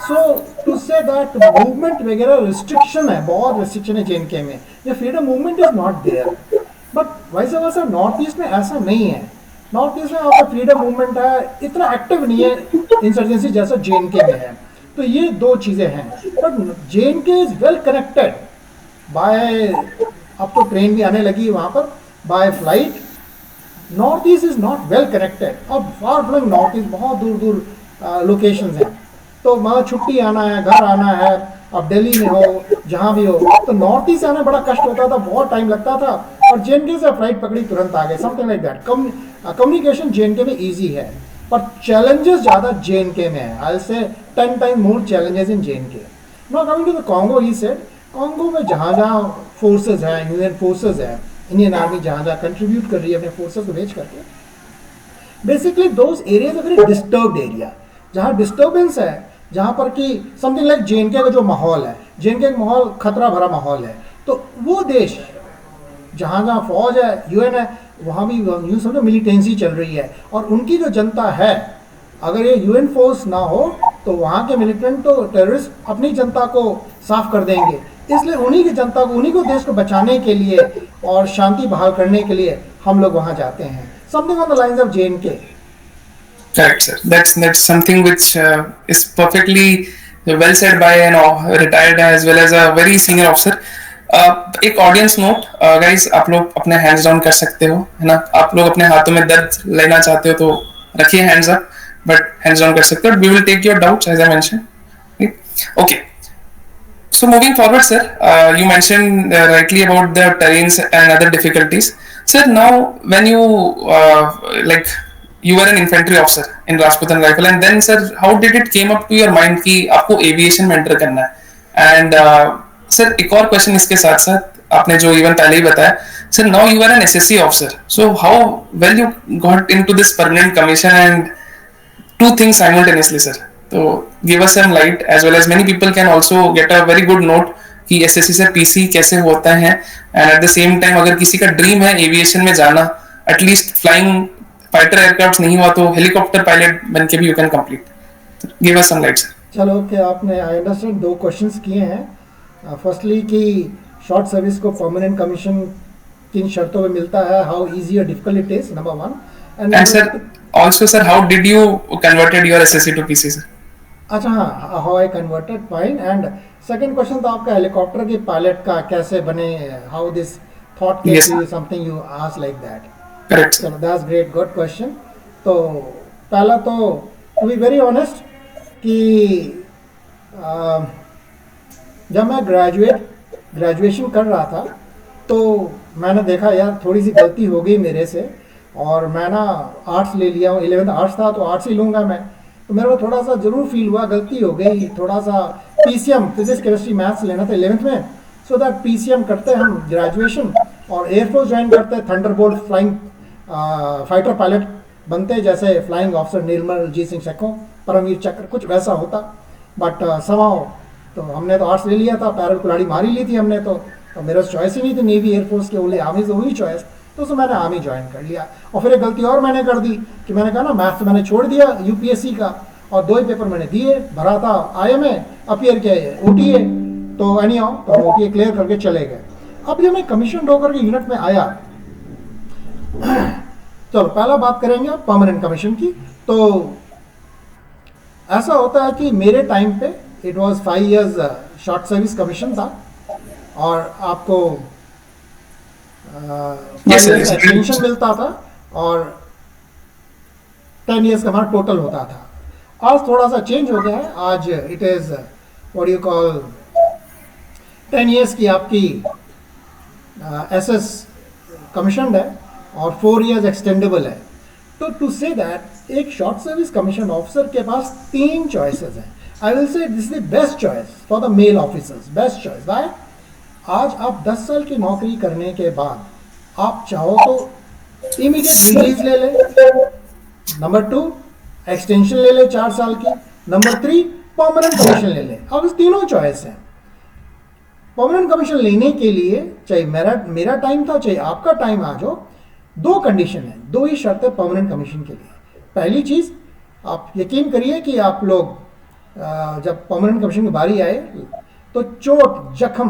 So to say that movement वगैरह restriction है, बहुत restriction है JNK में. ये freedom movement is not there. But vice versa north east में ऐसा नहीं है. नॉर्थ ईस्ट में आपका फ्रीडम मूवमेंट है, इतना एक्टिव नहीं है इंसर्जेंसी जैसा JNK में है. तो ये 2 चीज़ें हैं. But JNK is well connected by, अब तो ट्रेन भी आने लगी वहाँ पर, by flight. North east is not well connected. अब फार फ्लंग नॉर्थ ईस्ट, बहुत दूर दूर लोकेशंस हैं. तो वहाँ छुट्टी आना है, घर आना है, अब दिल्ली में हो, जहाँ भी हो, तो नॉर्थ ईस्ट आना बड़ा कष्ट होता था, बहुत टाइम लगता था. और JNK से फ्लाइट पकड़ी, तुरंत आ गए, something like that. Communication JNK में ईजी है, पर चैलेंजेस ज़्यादा JNK में है. आई से 10 times more challenges in JNK. Now coming to the Congo, he said, Congo में जहाँ जहाँ फोर्सेज हैं, यूनियन फोर्सेज है, इंडियन आर्मी जहाँ जहाँ कंट्रीब्यूट कर रही है अपने फोर्सेज को भेज करके, basically those areas very disturbed area, जहाँ डिस्टर्बेंस है, जहाँ पर कि समथिंग लाइक JNK का जो माहौल है, JNK का माहौल खतरा भरा माहौल है. तो वो देश जहाँ जहाँ फौज है, UN है, वहाँ भी यूँ समझो मिलिटेंसी चल रही है. और उनकी जो जनता है, अगर ये UN फोर्स ना हो तो वहाँ के मिलिटेंट तो टेररिस्ट अपनी जनता को साफ कर देंगे. इसलिए उन्हीं की जनता को, उन्हीं को देश को बचाने के लिए और शांति बहाल करने के लिए हम लोग वहाँ जाते हैं. Something on the lines of JNK. Correct, sir. That's something which is perfectly well said by an retired as well as a very senior officer. एक ऑडियंस नोट गाइस, आप लोग अपने हैंड्स डाउन कर सकते हो, है ना. आप लोग अपने हाथों में दर्द लेना चाहते हो तो रखिए hands up, but hands down कर सकते हो. We will take your doubts as I mention. Okay. So moving forward, sir, you mentioned rightly about the terrains and other difficulties. Sir, now when you like you were an infantry officer in Rajputan Rifle, and then sir, how did it came up to your mind कि आपको aviation में enter करना है? And sir, एक और question इसके साथ साथ आपने जो even पहले ही बताया, sir, now you are an SSC officer. So how well you got into this permanent commission and two things simultaneously, sir? So give us some light as well as many people can also get a very good note कि SSC से PC कैसे होता है. And at the same time अगर किसी का dream है aviation में जाना, एटलीस्ट फ्लाइंग फाइटर एयरक्राफ्ट नहीं हुआ तो हेलीकॉप्टर पायलट बन के भी you can complete. Give us some light sir. चलो ओके, आपने आई अंडरस्टैंड 2 क्वेश्चंस किए हैं. फर्स्टली कि शॉर्ट सर्विस को परमानेंट कमीशन किन शर्तों में मिलता है, हाउ इजी और difficult it is, number 1. And sir also sir, how did you converted your SSC to PC sir? अच्छा हाँ, how I converted, fine. And second question तो आपका हेलीकॉप्टर के पायलट का कैसे बने, how this thought came to you, something you ask like that. Correct. चलो that's great, good question. तो पहला तो टू बी वेरी ऑनेस्ट कि जब मैं ग्रेजुएशन कर रहा था तो मैंने देखा यार थोड़ी सी गलती हो गई मेरे से, और मैं ना आर्ट्स ले लिया हूँ, 11th आर्ट्स था तो आर्ट्स ही लूँगा मैं. तो मेरे को थोड़ा सा ज़रूर फील हुआ गलती हो गई, थोड़ा सा PCM फिजिक्स केमिस्ट्री मैथ्स लेना था 11th में, सो दैट PCM करते हम ग्रेजुएशन और एयरफोर्स ज्वाइन करते, थंडरबोल्ट फ्लाइंग फाइटर पायलट बनते, जैसे फ्लाइंग ऑफिसर निर्मल जीत सिंह सेखों, परमवीर चक्र, कुछ वैसा होता. बट समाओ तो हमने तो आर्ट्स ले लिया था, पैरल कुल्हाड़ी मारी ली थी हमने तो मेरा चॉइस ही नहीं थी नेवी एयरफोर्स के, ओनली आर्मी से हुई चॉइस, तो उसमें मैंने आर्मी ज्वाइन कर लिया. और फिर एक गलती और मैंने कर दी कि मैंने कहा ना मैथ्स मैंने छोड़ दिया UPSC का, और 2 ही पेपर मैंने दिए, भरा था IMA, अपियर के OTA, तो एनी हाउ तो OTA क्लियर करके चले गए. अब जब मैं कमीशन होकर के यूनिट में आया, चलो पहला बात करेंगे परमानेंट कमीशन की. तो ऐसा होता है कि मेरे टाइम पे it was 5 years short service commission था, और आपको 5 इयर्स एक्सटेंशन मिलता था, और 10 इयर्स का हमारा टोटल होता था. आज थोड़ा सा चेंज हो गया है, आज it is what you call 10 years की आपकी SS कमीशन है और 4 इयर्स एक्सटेंडेबल है. तो टू से दैट एक शॉर्ट सर्विस कमीशन ऑफिसर के पास 3 चॉइसेस हैं. I will say this is the best choice for the male officers, best choice. Why? आज आप 10 साल की नौकरी करने के बाद आप चाहो तो इमीडिएट रिलीज ले लें, नंबर 2 एक्सटेंशन ले ले 4 साल की, नंबर 3 परमानेंट कमीशन ले लें. अब इस तीनों चॉइस हैं. परमानेंट कमीशन लेने के लिए चाहे मेरा टाइम था चाहे आपका टाइम आ जाओ, 2 कंडीशन है, 2 ही शर्त है परमानेंट कमीशन के लिए. पहली चीज़, आप यकीन करिए कि आप लोग जब परमानेंट कमीशन की बारी आए तो चोट जख्म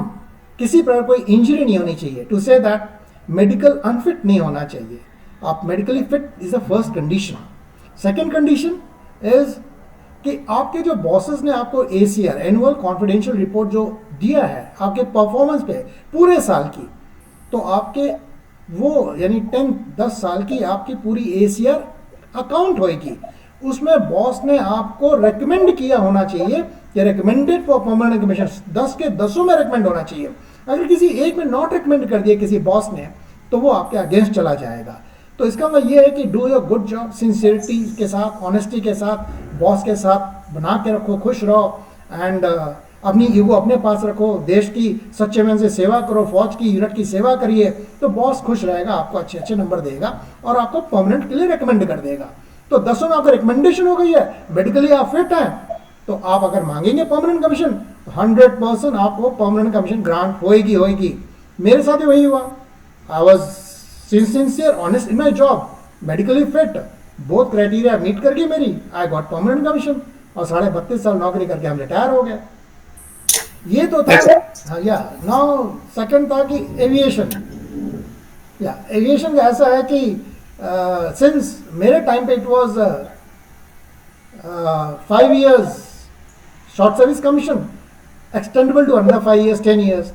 किसी प्रकार कोई इंजरी नहीं होनी चाहिए. To say that medical unfit नहीं होना चाहिए. आप medically fit is the first condition. Second condition is कि आपके जो बॉसेस ने आपको ACR एनुअल कॉन्फिडेंशियल रिपोर्ट जो दिया है आपके परफॉर्मेंस पे पूरे साल की, तो आपके वो यानी 10 साल की आपकी पूरी ACR अकाउंट होएगी. उसमें बॉस ने आपको रेकमेंड किया होना चाहिए कि रेकमेंडेड फॉर परमानेंट कमीशन, 10 के 10 में रेकमेंड होना चाहिए. अगर किसी एक में नॉट रेकमेंड कर दिया किसी बॉस ने तो वो आपके अगेंस्ट चला जाएगा. तो इसका मतलब ये है कि do your good job sincerity के साथ, ऑनेस्टी के साथ, बॉस के साथ बना के रखो, खुश रहो, एंड अपनी ईगो अपने पास रखो, देश की सच्चे मन से सेवा करो, फौज की यूनिट की सेवा करिए, तो बॉस खुश रहेगा, आपको अच्छे अच्छे नंबर देगा और आपको परमानेंट के लिए रिकमेंड कर देगा. तो 10 में आपका रिकमेंडेशन हो गई है, मेडिकली आप फिट हैं, तो आप अगर मांगेंगे परमानेंट कमीशन तो 100% आपको परमानेंट कमीशन ग्रांट होएगी. मेरे साथ ही वही हुआ. I was sincere honest in my job, medically fit, both criteria meet कर गई मेरी, आई गॉट परमानेंट कमीशन, और 32.5 साल नौकरी करके हम रिटायर हो गए. ये तो था। हाँ या नाउ सेकंड था कि एविएशन, या एविएशन का ऐसा है कि सिंस मेरे टाइम पे it was 5 years short service commission, extendable to under 5 years 10 years।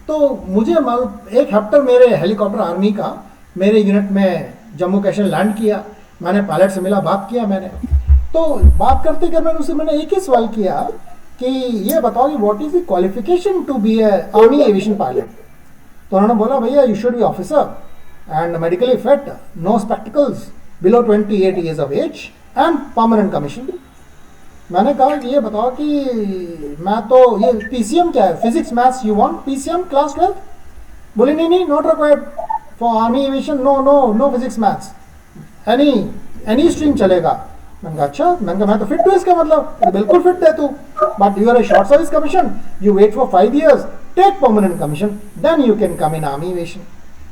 तो मुझे मालूम एक हफ्ता मेरे हेलीकॉप्टर आर्मी का मेरे यूनिट में जम्मू कश्मीर लैंड किया, मैंने पायलट से मिला, बात किया मैंने। तो बात करते कर मैंने उससे मैंने एक ही सवाल किया कि ये बताओ कि what is the qualification to be a army aviation pilot. तो उन्होंने बोला भैया you should be officer and medically fit, no spectacles, below 28 years of age and permanent commission. मैंने कहा कि ये बताओ कि मैं तो ये पीसीएम क्या है, physics maths you want PCM class 12? बोले नहीं नहीं, not required for army aviation, no no no physics maths, any stream चलेगा। मैंने कहा अच्छा, मैंने कहा मैं तो फिट हूँ, इसका मतलब तो बिल्कुल फिट है तू, but you are a short service commission, you wait for 5 years, take permanent commission, then you can come in army aviation.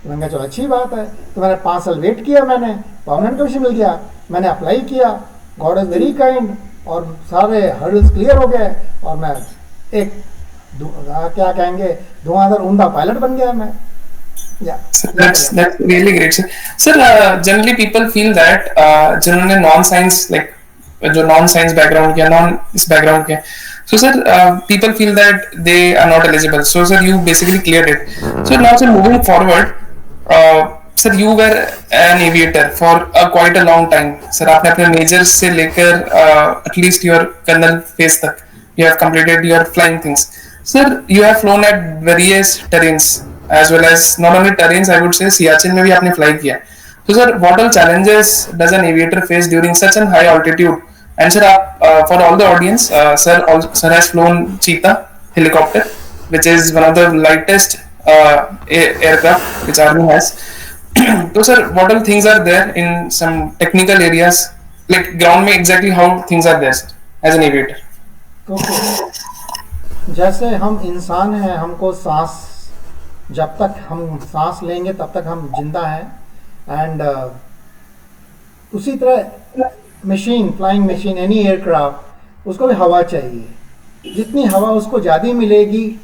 मैंने कहा चलो अच्छी बात है। तो मैंने 5 साल वेट किया, मैंने परमानेंट कमीशन मिल गया, मैंने अप्लाई किया, गॉड इज वेरी काइंड, और सारे हर्डल्स क्लियर हो गए और मैं एक क्या कहेंगे धुआंधार उमदा पायलट बन गया मैं। That's really great, sir. Sir, generally people feel that जिन्होंने non-science like जो non-science background के non इस background के, so sir people feel that they are not eligible. So sir you basically cleared it. So now sir moving forward, sir you were an aviator for quite a long time. Sir आपने अपने majors से लेकर at least your colonel phase तक you have completed your flying things. Sir you have flown at various terrains. As well as not only terrains, I would say Siachen में भी आपने fly किया। So sir, what all challenges does an aviator face during such a high altitude? And sir, for all the audience, sir has flown Cheetah helicopter, which is one of the lightest aircraft which army has. So sir, what all things are there in some technical areas, like ground में exactly how things are there, sir, as an aviator? Okay. जैसे हम इंसान हैं, हमको सांस, जब तक हम सांस लेंगे तब तक हम जिंदा हैं, एंड उसी तरह machine, flying machine, any aircraft, उसको भी हवा चाहिए। जितनी हवा उसको ज़्यादा मिलेगी,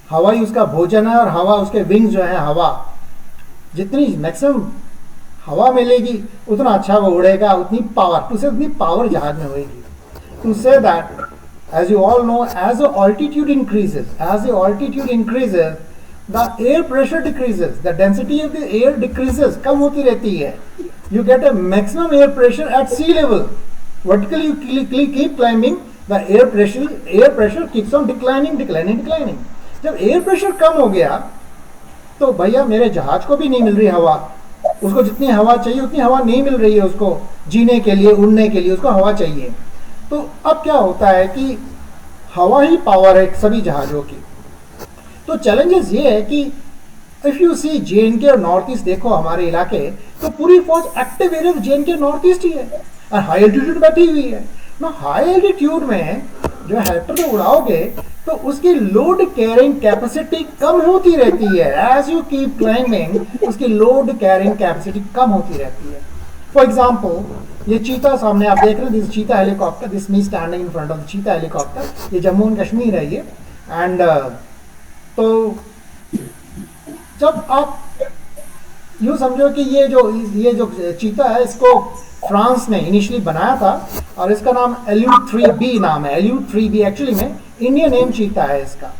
हवा ही उसका भोजन है, और हवा उसके विंग्स जो है, हवा जितनी मैक्सिमम हवा मिलेगी उतना अच्छा वो उड़ेगा, उतनी पावर जहाज में होगी। To say that as you all know, as the altitude increases, the air pressure decreases, the density of the air decreases, कम होती रहती है। You get a maximum air pressure at sea level. Vertically you keep climbing, the air pressure keeps on declining. जब air pressure कम हो गया तो भैया मेरे जहाज को भी नहीं मिल रही हवा, उसको जितनी हवा चाहिए उतनी हवा नहीं मिल रही है, उसको जीने के लिए, उड़ने के लिए उसको हवा चाहिए। तो अब क्या होता है कि हवा ही पावर है सभी जहाज़ों की। तो चैलेंजेस ये है कि इफ़ यू सी JNK और नॉर्थ ईस्ट देखो हमारे इलाके, तो पूरी फौज active area JNK north east ही है, और हाई एल्टीट्यूड बैठी हुई है ना। हाई एल्टीट्यूड में जो हेलीकॉप्टर उड़ाओगे तो उसकी लोड कैरिंग कैपेसिटी कम होती रहती है। एज यू कीप क्लाइंबिंग उसकी लोड कैरिंग कैपेसिटी कम होती रहती है। फॉर एग्जाम्पल, ये चीता सामने आप देख रहे हैं, this Cheetah helicopter, this me standing in front of the Cheetah helicopter. ये जम्मू एंड कश्मीर है ये। एंड तो जब आप यूँ समझो कि ये जो चीता है, इसको फ्रांस ने इनिशियली बनाया था, और इसका नाम LU-3B नाम है। LU-3B एक्चुअली में इंडियन नेम चीता है इसका।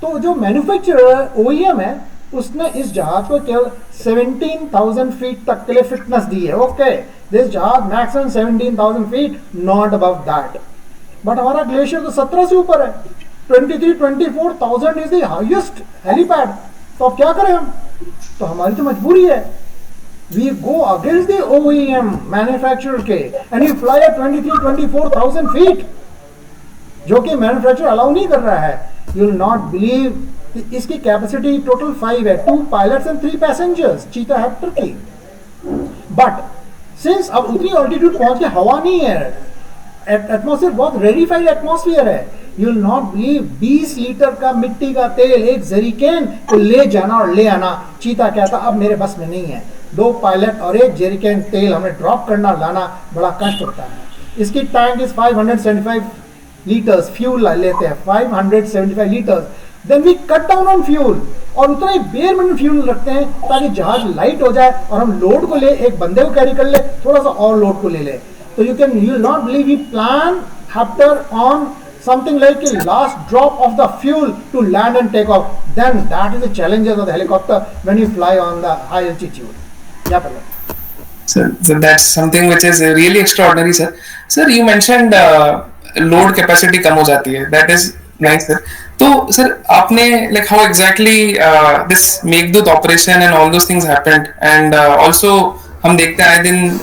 तो जो मैन्युफैक्चरर OEM है उसने इस जहाज को केवल 17,000 फीट तक के लिए फिटनेस दी है। ओके, दिस जहाज maximum 17,000 feet, not above that. But हमारा ग्लेशियर तो 17 से ऊपर है, 23-24,000 इज द हाईएस्ट हेलीपैड। तो अब क्या करें हम? तो हमारी तो मजबूरी है, we go against the OEM manufacturer के, and you fly at 23-24,000 feet, जो कि मैन्युफैक्चरर अलाउ नहीं कर रहा है। यू विल नॉट बिलीव, इसकी कैपेसिटी टोटल 5 है, 2 pilots and 3 passengers Cheetah helicopter की। बट सिंस अब उतनी ऑल्टीट्यूड पहुंच के हवा नहीं है, एटमॉस्फेयर बहुत रेडिफाइड एटमॉस्फेयर है। You will not believe 20 litre का मिट्टी का तेल एक जेरिकेन को ले जाना और ले आना, चीता कहता अब मेरे बस में नहीं है। 2 पायलट और 1 जेरिकेन तेल हमें ड्रॉप करना लाना बड़ा कष्ट होता है। इसकी टैंक इज 575 लीटर्स फ्यूल लेते हैं, 575 litres, then we cut down on fuel और उतना ही बेयर मिनिमम फ्यूल रखते हैं ताकि जहाज लाइट हो जाए और हम लोड को ले, एक बंदे को कैरी कर ले, थोड़ा सा और लोड को ले ले. तो you will not believe, we plan after on something like a last drop of the fuel to land and take off. Then that is the challenges of the helicopter when you fly on the high altitude. Yeah, Palak. So that's something which is really extraordinary, sir. Sir, you mentioned load capacity कम हो जाती है. That is nice, sir. तो sir आपने like how exactly this Meghdoot operation and all those things happened, and also हम देखते हैं आए दिन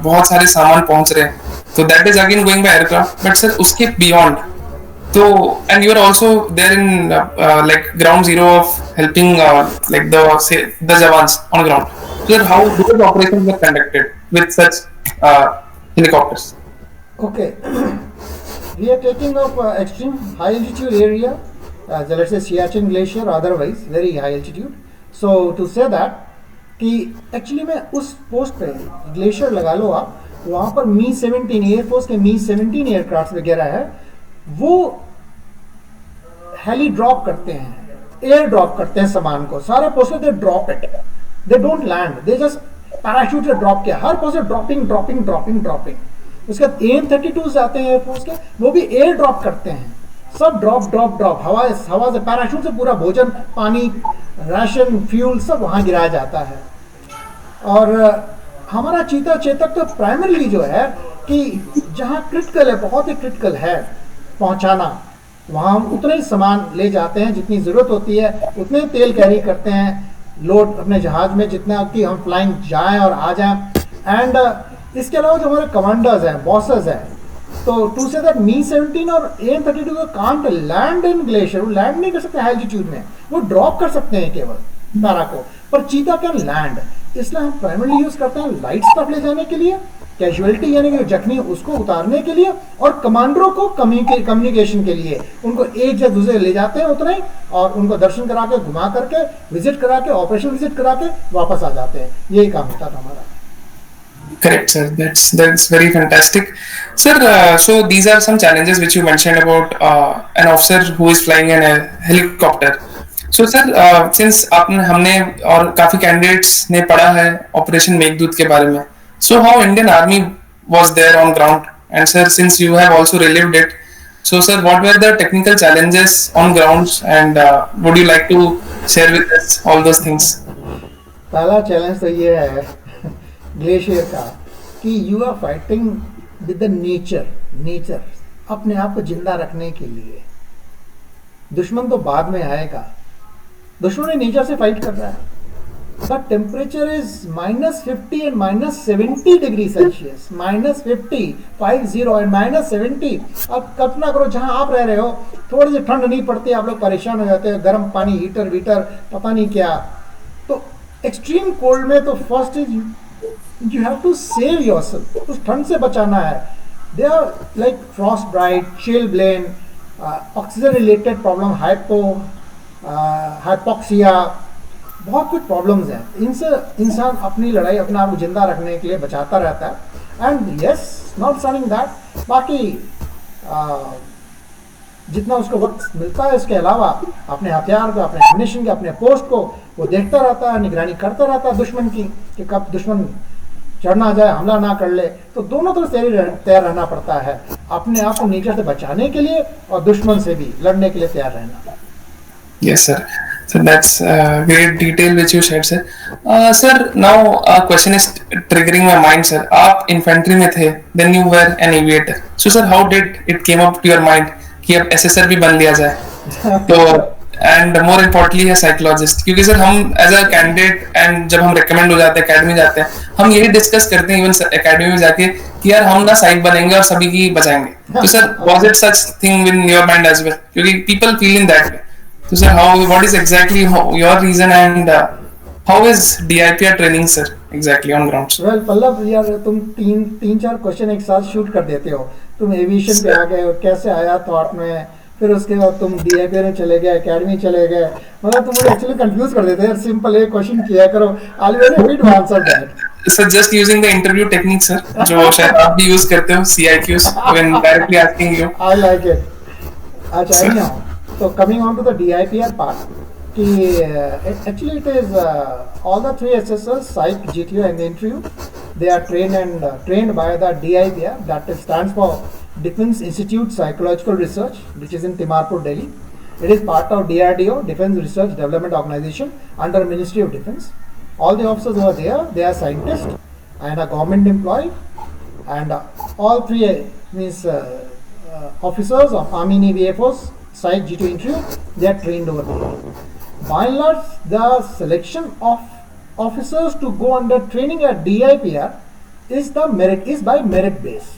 बहुत सारे सामान पहुंच रहे हैं. So that is again going by aircraft. But sir उसके beyond, so and you are also there in like ground zero of helping like the Javans on ground. So how those operations were conducted with such helicopters? Okay, we are taking off extreme high altitude area, so let's say Siachen Glacier or otherwise very high altitude. So to say that कि actually मैं उस post पे glacier लगा लो आप, वहाँ पर मी-17 air force के मी-17 aircraft वगैरह है, वो हेली ड्रॉप करते हैं, एयर ड्रॉप करते हैं सामान को, सारे post they drop it, they don't land, they just parachute से ड्रॉप किया, हर post dropping dropping dropping dropping. उसके बाद AN-32 आते हैं एयरफोर्स के, वो भी एयर ड्रॉप करते हैं, सब ड्रॉप ड्रॉप ड्रॉप, हवा से पैराशूट से पूरा भोजन, पानी, राशन, फ्यूल सब वहाँ गिराया जाता है. और हमारा चीता चेतक तो प्राइमरीली जो है कि जहाँ क्रिटिकल है, बहुत ही क्रिटिकल है पहुँचाना, वहाँ हम उतना ही सामान ले जाते हैं जितनी ज़रूरत होती है, उतने तेल कैरी करते हैं लोड अपने जहाज़ में जितना कि हम फ्लाइंग जाएं और आ जाएं. एंड इसके अलावा जो हमारे कमांडर्स हैं, बॉसेस हैं, तो टू से दैट मी-17 और AN-32 को कांट लैंड इन ग्लेशियर, वो लैंड नहीं कर सकते हाई एल्टीट्यूड में, वो ड्रॉप कर सकते हैं केवल पैरा को, पर चीता कैन लैंड. इसलिए हम प्राइमरली यूज करते हैं लाइट स्टफ ले जाने के लिए, कैजुअलिटी यानी कि जख्मी उसको उतारने के लिए, और कमांडरों को कम्युनिकेशन के लिए, उनको एक जगह दूसरे ले जाते हैं उतना ही, और उनको दर्शन करा के, घुमा करके, विजिट करा के, ऑपरेशन विजिट करा के वापस आ जाते हैं. यही काम होता था हमारा. Correct, sir. That's very fantastic, sir. So these are some challenges which you mentioned about an officer who is flying in a helicopter. So sir, since हमने और काफी candidates ने पढ़ा है ऑपरेशन मेघदूत के बारे में, so how Indian Army was there on ground, and sir, since you have also relived it, so sir, what were the technical challenges on grounds, and would you like to share with us all those things? पहला challenge तो ये है glacier का कि you are fighting with the nature अपने आप को जिंदा रखने के लिए. दुश्मन तो बाद में आएगा, दुश्मन नेचर से फाइट कर रहा है. The temperature is -50 and -70 degree Celsius, -50 and -70. अब कल्पना करो जहां आप रह रहे हो थोड़ी सी ठंड नहीं पड़ती, आप लोग परेशान हो जाते हैं, गर्म पानी, हीटर वीटर पता नहीं क्या. तो एक्सट्रीम कोल्ड में तो first is you have to save yourself, उस ठंड से बचाना है. They are like frost bite, chilblain, oxygen related problem, hypoxia, बहुत कुछ प्रॉब्लम्स हैं. इनसे इंसान अपनी लड़ाई अपने आप को जिंदा रखने के लिए बचाता रहता है. एंड यस, नॉट सनिंग दैट, बाकी जितना उसको वक्त मिलता है इसके अलावा अपने हथियार को, अपने एमिनेशन के, अपने पोस्ट को वो देखता रहता है, निगरानी करता रहता है दुश्मन की कि कब दुश्मन चढ़ना जाए, हमला ना कर ले. तो दोनों तरफ तैयार रहना पड़ता है, अपने आप को नेचर से बचाने के लिए और दुश्मन से भी लड़ने के लिए तैयार रहना. Yes, sir. So that's great detail which you shared, sir. Sir, now a question is triggering my mind, sir. आप infantry में थे, then you were an aviator. So sir, how did it came up to your mind कि अब SSR भी बन लिया जाए? तो and more importantly a psychologist, क्योंकि सर हम as a candidate and जब हम recommend हो जाते हैं academy जाते हैं, हम यही discuss करते हैं even academy में जाके कि यार हम ना psych बनेंगे और सभी की बचाएंगे. तो sir, was it such thing in your mind as well? क्योंकि people feel in that way. So sir, what is exactly your reason, and how is DIPR training, sir, exactly on ground? Well, Pallav यार तुम तीन चार question एक साथ shoot कर देते हो. तुम एविएशन पे आ गए हो, कैसे आया थॉट में, फिर उसके बाद तुम DIPR में चले गए, एकेडमी चले गए, मतलब तुम मुझे एक्चुअली कंफ्यूज कर देते हैं. सिंपल एक क्वेश्चन किया करो, I will very happy to answer that. Sir just using the interview technique sir, जो शायद आप भी यूज करते हो, CIQs when directly asking you. I like it. अच्छा, sir anyhow, so coming on to the DIPR part, actually it is all the three assessors, psych, GTO, and the interview. They are trained by the DIPR, that stands for Defense Institute Psychological Research, which is in Timarpur, Delhi. It is part of DRDO, Defense Research Development Organization, under Ministry of Defense. All the officers who are there, they are scientists and a government employee, and all three means officers of Army, Navy, Air Force, Psych, G2 interview, they are trained over there. By and large, the selection of officers to go under training at DIPR is by merit base.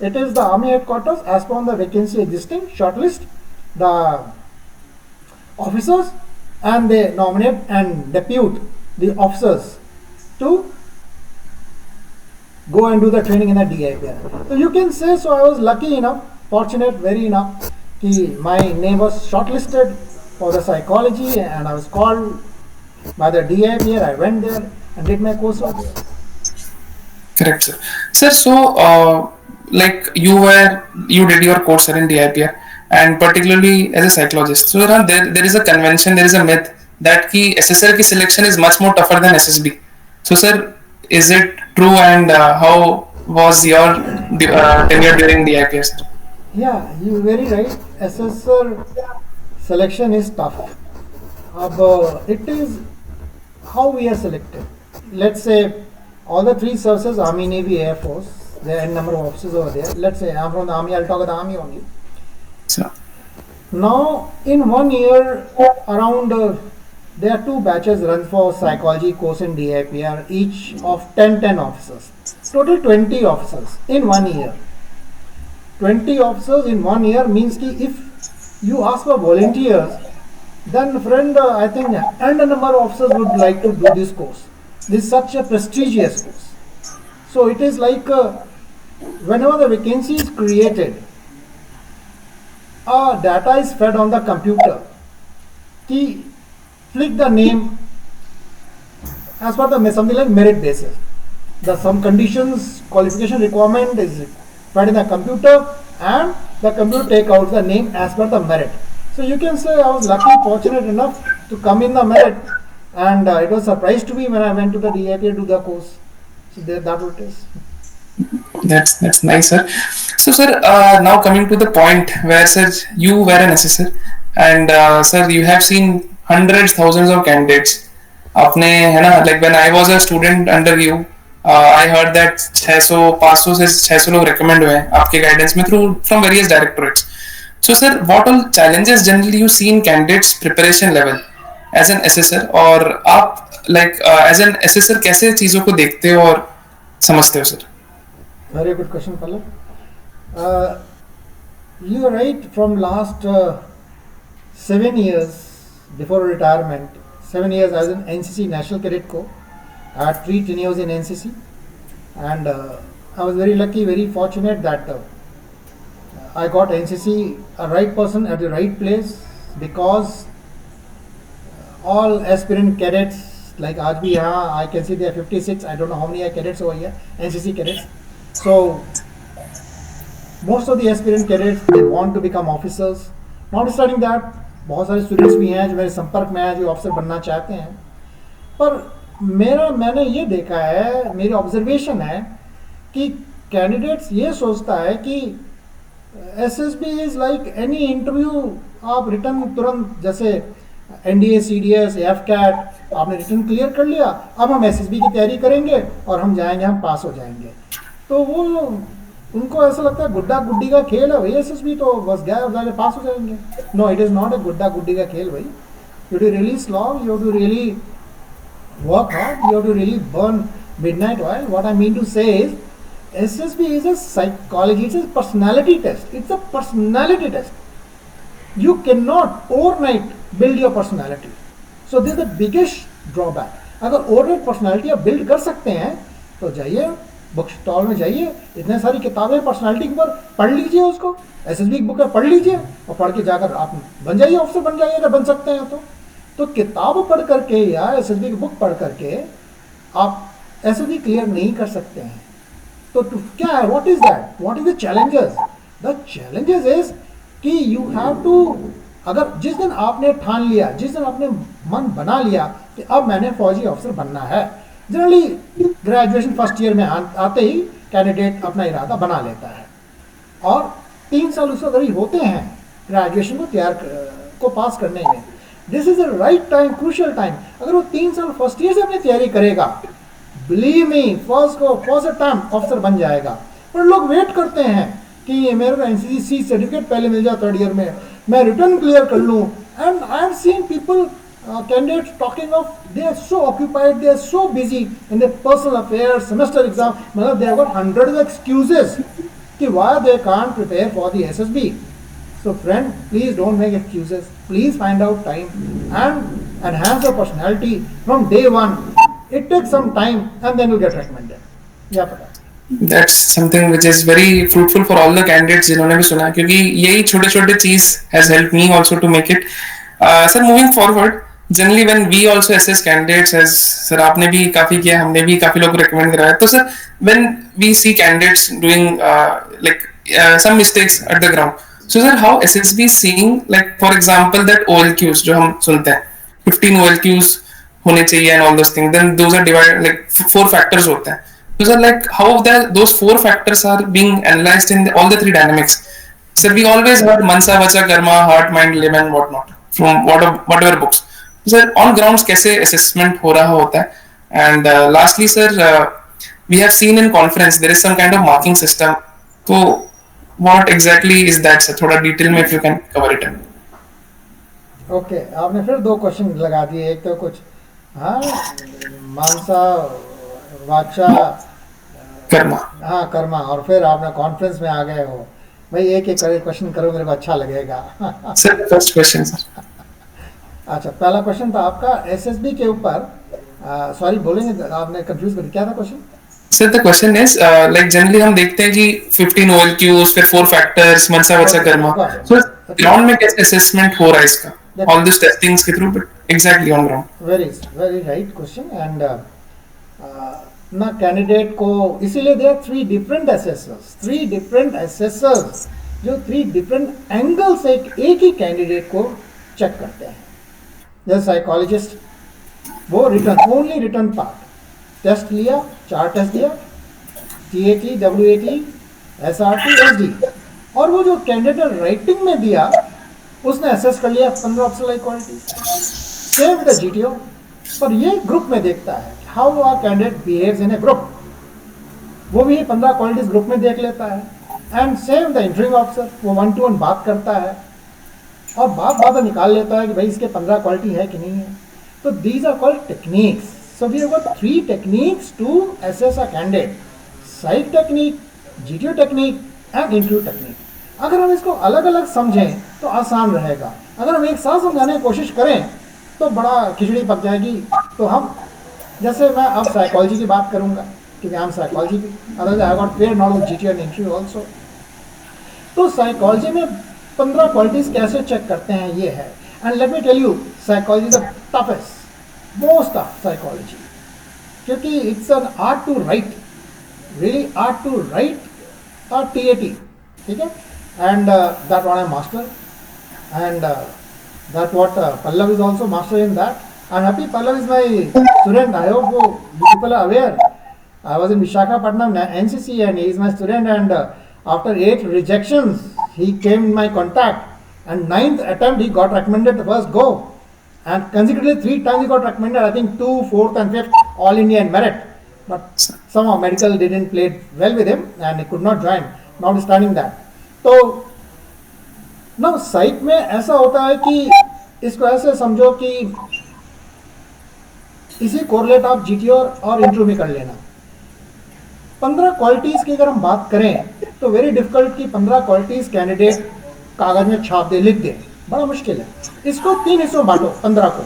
It is the Army headquarters, as per the vacancy existing, shortlist the officers, and they nominate and depute the officers to go and do the training in the DIPR. So you can say, so I was lucky enough, fortunate, very enough, my name was shortlisted for the psychology, and I was called by the DIPR. I went there and did my course over there. correct sir. Sir, so like you did your course sir in DIPR, and particularly as a psychologist. So there is a convention, there is a myth that ki assessor ki selection is much more tougher than SSB. So sir, is it true, and how was your tenure during DIPR sir? Yeah, you're very right. Assessor selection is tough. It is how we are selected. Let's say all the three services, Army, Navy, Air Force, there are a number of officers over there. Let's say I'm from the Army, I'll talk about the Army only. Sir. Now, in 1 year, around there are two batches run for psychology course in DIPR, each of 10 officers. Total 20 officers in 1 year. 20 officers in 1 year means ki if you ask for volunteers, then friend, I think and a number of officers would like to do this course. This is such a prestigious course. So it is like whenever the vacancy is created, data is fed on the computer. Ki click the name as per the something like merit basis. Some conditions, qualification requirement is fed in the computer, and the computer take out the name as per the merit. So you can say I was lucky, fortunate enough to come in the merit, and it was a surprise to me when I went to the DIP to do the course. So that what it is. That's nice, sir. So, sir, now coming to the point where, sir, you were an assessor, and sir, you have seen hundreds, thousands of candidates. आपने है ना, like when I was a student under you, I heard that 600, 500 से 600 लोग recommend हुए हैं आपके guidance में through from various directorates. So, sir, what all challenges generally you see in candidates preparation level as an assessor, और आप like as an assessor कैसे चीजों को देखते हो और समझते हो, sir? Very good question, Pallab. You are right. From last 7 years before retirement, 7 years I was in NCC National Cadet Corps. I had 3 tenures in NCC, and I was very lucky, very fortunate that I got NCC a right person at the right place, because all aspirant cadets, like aaj bhi yahan, I can see there are 56. I don't know how many are cadets over here, NCC cadets. So most of the aspirant cadets, they want to become officers. Notwithstanding that, बहुत सारे students भी हैं जो मेरे संपर्क में हैं जो ऑफिसर बनना चाहते हैं, पर मैंने ये देखा है, मेरी ऑब्जर्वेशन है कि कैंडिडेट्स ये सोचता है कि SSB is like any interview, आप रिटर्न तुरंत, जैसे एनडीए, सीडीएस, एफकैट, आपने रिटर्न क्लियर कर लिया, अब हम एसएसबी की तैयारी करेंगे और हम जाएंगे, हम पास हो जाएंगे. तो वो उनको ऐसा लगता है गुड्डा गुड्डी का खेल है भाई, एसएसबी तो बस गए पास हो जाएंगे. No, it is not a गुड्डा गुड्डी का खेल भाई. You to really slog, you to really work hard, you have to really burn midnight oil. What I mean to say is, SSB is a psychology, it's a personality test. It's a personality test. You cannot overnight build your personality. So this is the biggest drawback. अगर overnight personality आप build कर सकते हैं तो जाइए book stall में, जाइए, इतने सारी किताबें पर्सनालिटी के ऊपर पढ़ लीजिए, उसको SSB की बुक पढ़ लीजिए और पढ़ के जाकर आप बन जाइए, ऑफिसर बन जाइए अगर बन सकते हैं तो किताब पढ़ करके या एसएसबी की बुक पढ़ करके आप एसएसबी क्लियर नहीं कर सकते हैं। तो क्या है, what is that, what is the challenges? The challenges is कि यू हैव टू, अगर जिस दिन आपने ठान लिया, जिस दिन आपने मन बना लिया कि अब मैंने फौजी ऑफिसर बनना है, जनरली ग्रेजुएशन फर्स्ट ईयर में आते ही कैंडिडेट अपना इरादा बना लेता है और 3 साल उससे अगर होते हैं ग्रेजुएशन को को पास करने में। This is the right time, crucial time. अगर वो 3 साल फर्स्ट ईयर से अपनी तैयारी करेगा, believe me, first time officer बन जाएगा। पर लोग वेट करते हैं कि मेरे को एनसीसी सर्टिफिकेट पहले मिल जाए थर्ड ईयर में, मैं रिटर्न क्लियर कर लूँ। And I have seen people, candidates talking of, they are so occupied, they are so busy in their personal affairs, semester exam, they have got hundreds of excuses कि why they can't prepare for the SSB. So friend, please don't make excuses. Please find out time and enhance your personality from day one. It takes some time and then you get recommended. Yeah, Pata. That's something which is very fruitful for all the candidates जिन्होंने भी सुना, क्योंकि यही छोटे छोटे चीज has helped me also to make it. Sir, moving forward, generally when we also assess candidates, as sir आपने भी काफी किया, हमने भी काफी लोग रिकमेंड कराया, तो sir when we see candidates doing like some mistakes at the ground, so sir how SSB is seeing, like for example that OLQs जो हम सुनते हैं 15 ओएलक्यूज होने चाहिए and all those thing, then those are divided like 4 factors होते हैं, तो sir like how those 4 factors are being analysed in all the 3 dynamics. Sir, we always heard Mansa, Vacha, Karma, Heart, Mind, Limb and whatnot from whatever books. Sir, on grounds कैसे assessment हो रहा होता है? And lastly, sir, we have seen in conference there is some kind of marking system. So, what exactly is that, sir? थोड़ा detail में if you can cover it. Okay, आपने फिर 2 question लगा दिए। एक तो कुछ हाँ मानसा, वाचा, कर्मा, हाँ कर्मा, और फिर आपने कॉन्फ्रेंस में आ गए हो। भाई एक एक करके क्वेश्चन करो, मेरे को अच्छा लगेगा। Sir first question sir. अच्छा, पहला क्वेश्चन था आपका एसएसबी के ऊपर, सॉरी बोलेंगे, आपने कंफ्यूज कर, क्या था question? Sir the question is like generally हम देखते हैं कि 15 ओएलक्यूज, फिर 4 फैक्टर्स, मनसा वचा कर्मा, सो ग्राउंड में कैसे असेसमेंट हो रहा है इसका, ऑल दिस टेस्टिंग्स के through, but exactly on ground. Very right question. And ना कैंडिडेट को, इसीलिए they are 3 different assessors, 3 different assessors जो 3 डिफरेंट एंगल से एक ही कैंडिडेट को चेक करते हैं। जैसे साइकोलॉजिस्ट, वो written, only written part test लिया, 4 टेस्ट दिया, TAT, WAT, SRT, SD, और वो जो कैंडिडेट राइटिंग में दिया उसने असेस कर लिया 15 optional quality. Same the GTO, पर ये ग्रुप में देखता है how are candidate behaves in a group, वो भी 15 क्वालिटीज ग्रुप में देख लेता है। And same the interview officer, वो 1 to 1 बात करता है और बात निकाल लेता है कि भाई इसके 15 क्वालिटी है कि नहीं है। तो these are called techniques. So we have got 3 techniques to assess a candidate, psych technique, GTO technique and interview technique. अगर हम इसको अलग अलग समझें तो आसान रहेगा, अगर हम एक साथ समझाने की कोशिश करें तो बड़ा खिचड़ी पक जाएगी। तो हम, जैसे मैं अब साइकोलॉजी की बात करूंगा क्योंकि हम साइकोलॉजी भी, otherwise I got fair knowledge GTO and interview also. तो साइकोलॉजी में 15 क्वालिटीज कैसे चेक करते हैं ये है। And let me tell you, psychology the toughest, most tough psychology, क्योंकि it's an art to write, really art to write और TAT, ठीक है। And that one I master, and that what Pallav is also master in that. I'm happy Pallav is my student. I hope people are aware. I was in Visakhapatnam NCC and he is my student, and after 8 rejections he came in my contact, and 9th attempt he got recommended the first go, and consecutively 3 times he got recommended, I think 2, 4th and 5th all India in merit, but somehow medical didn't play well with him and he could not join, notwithstanding that. So now psych में ऐसा होता है कि इसको ऐसे समझो कि इसी कोरिलेट आप GTO और इंटरव्यू में कर लेना। 15 क्वालिटीज की अगर हम बात करें तो वेरी डिफिकल्ट कि 15 क्वालिटीज कैंडिडेट कागज में छाप दे, लिख दे, बड़ा मुश्किल है। इसको 3 हिस्सों बांटो, 15 को।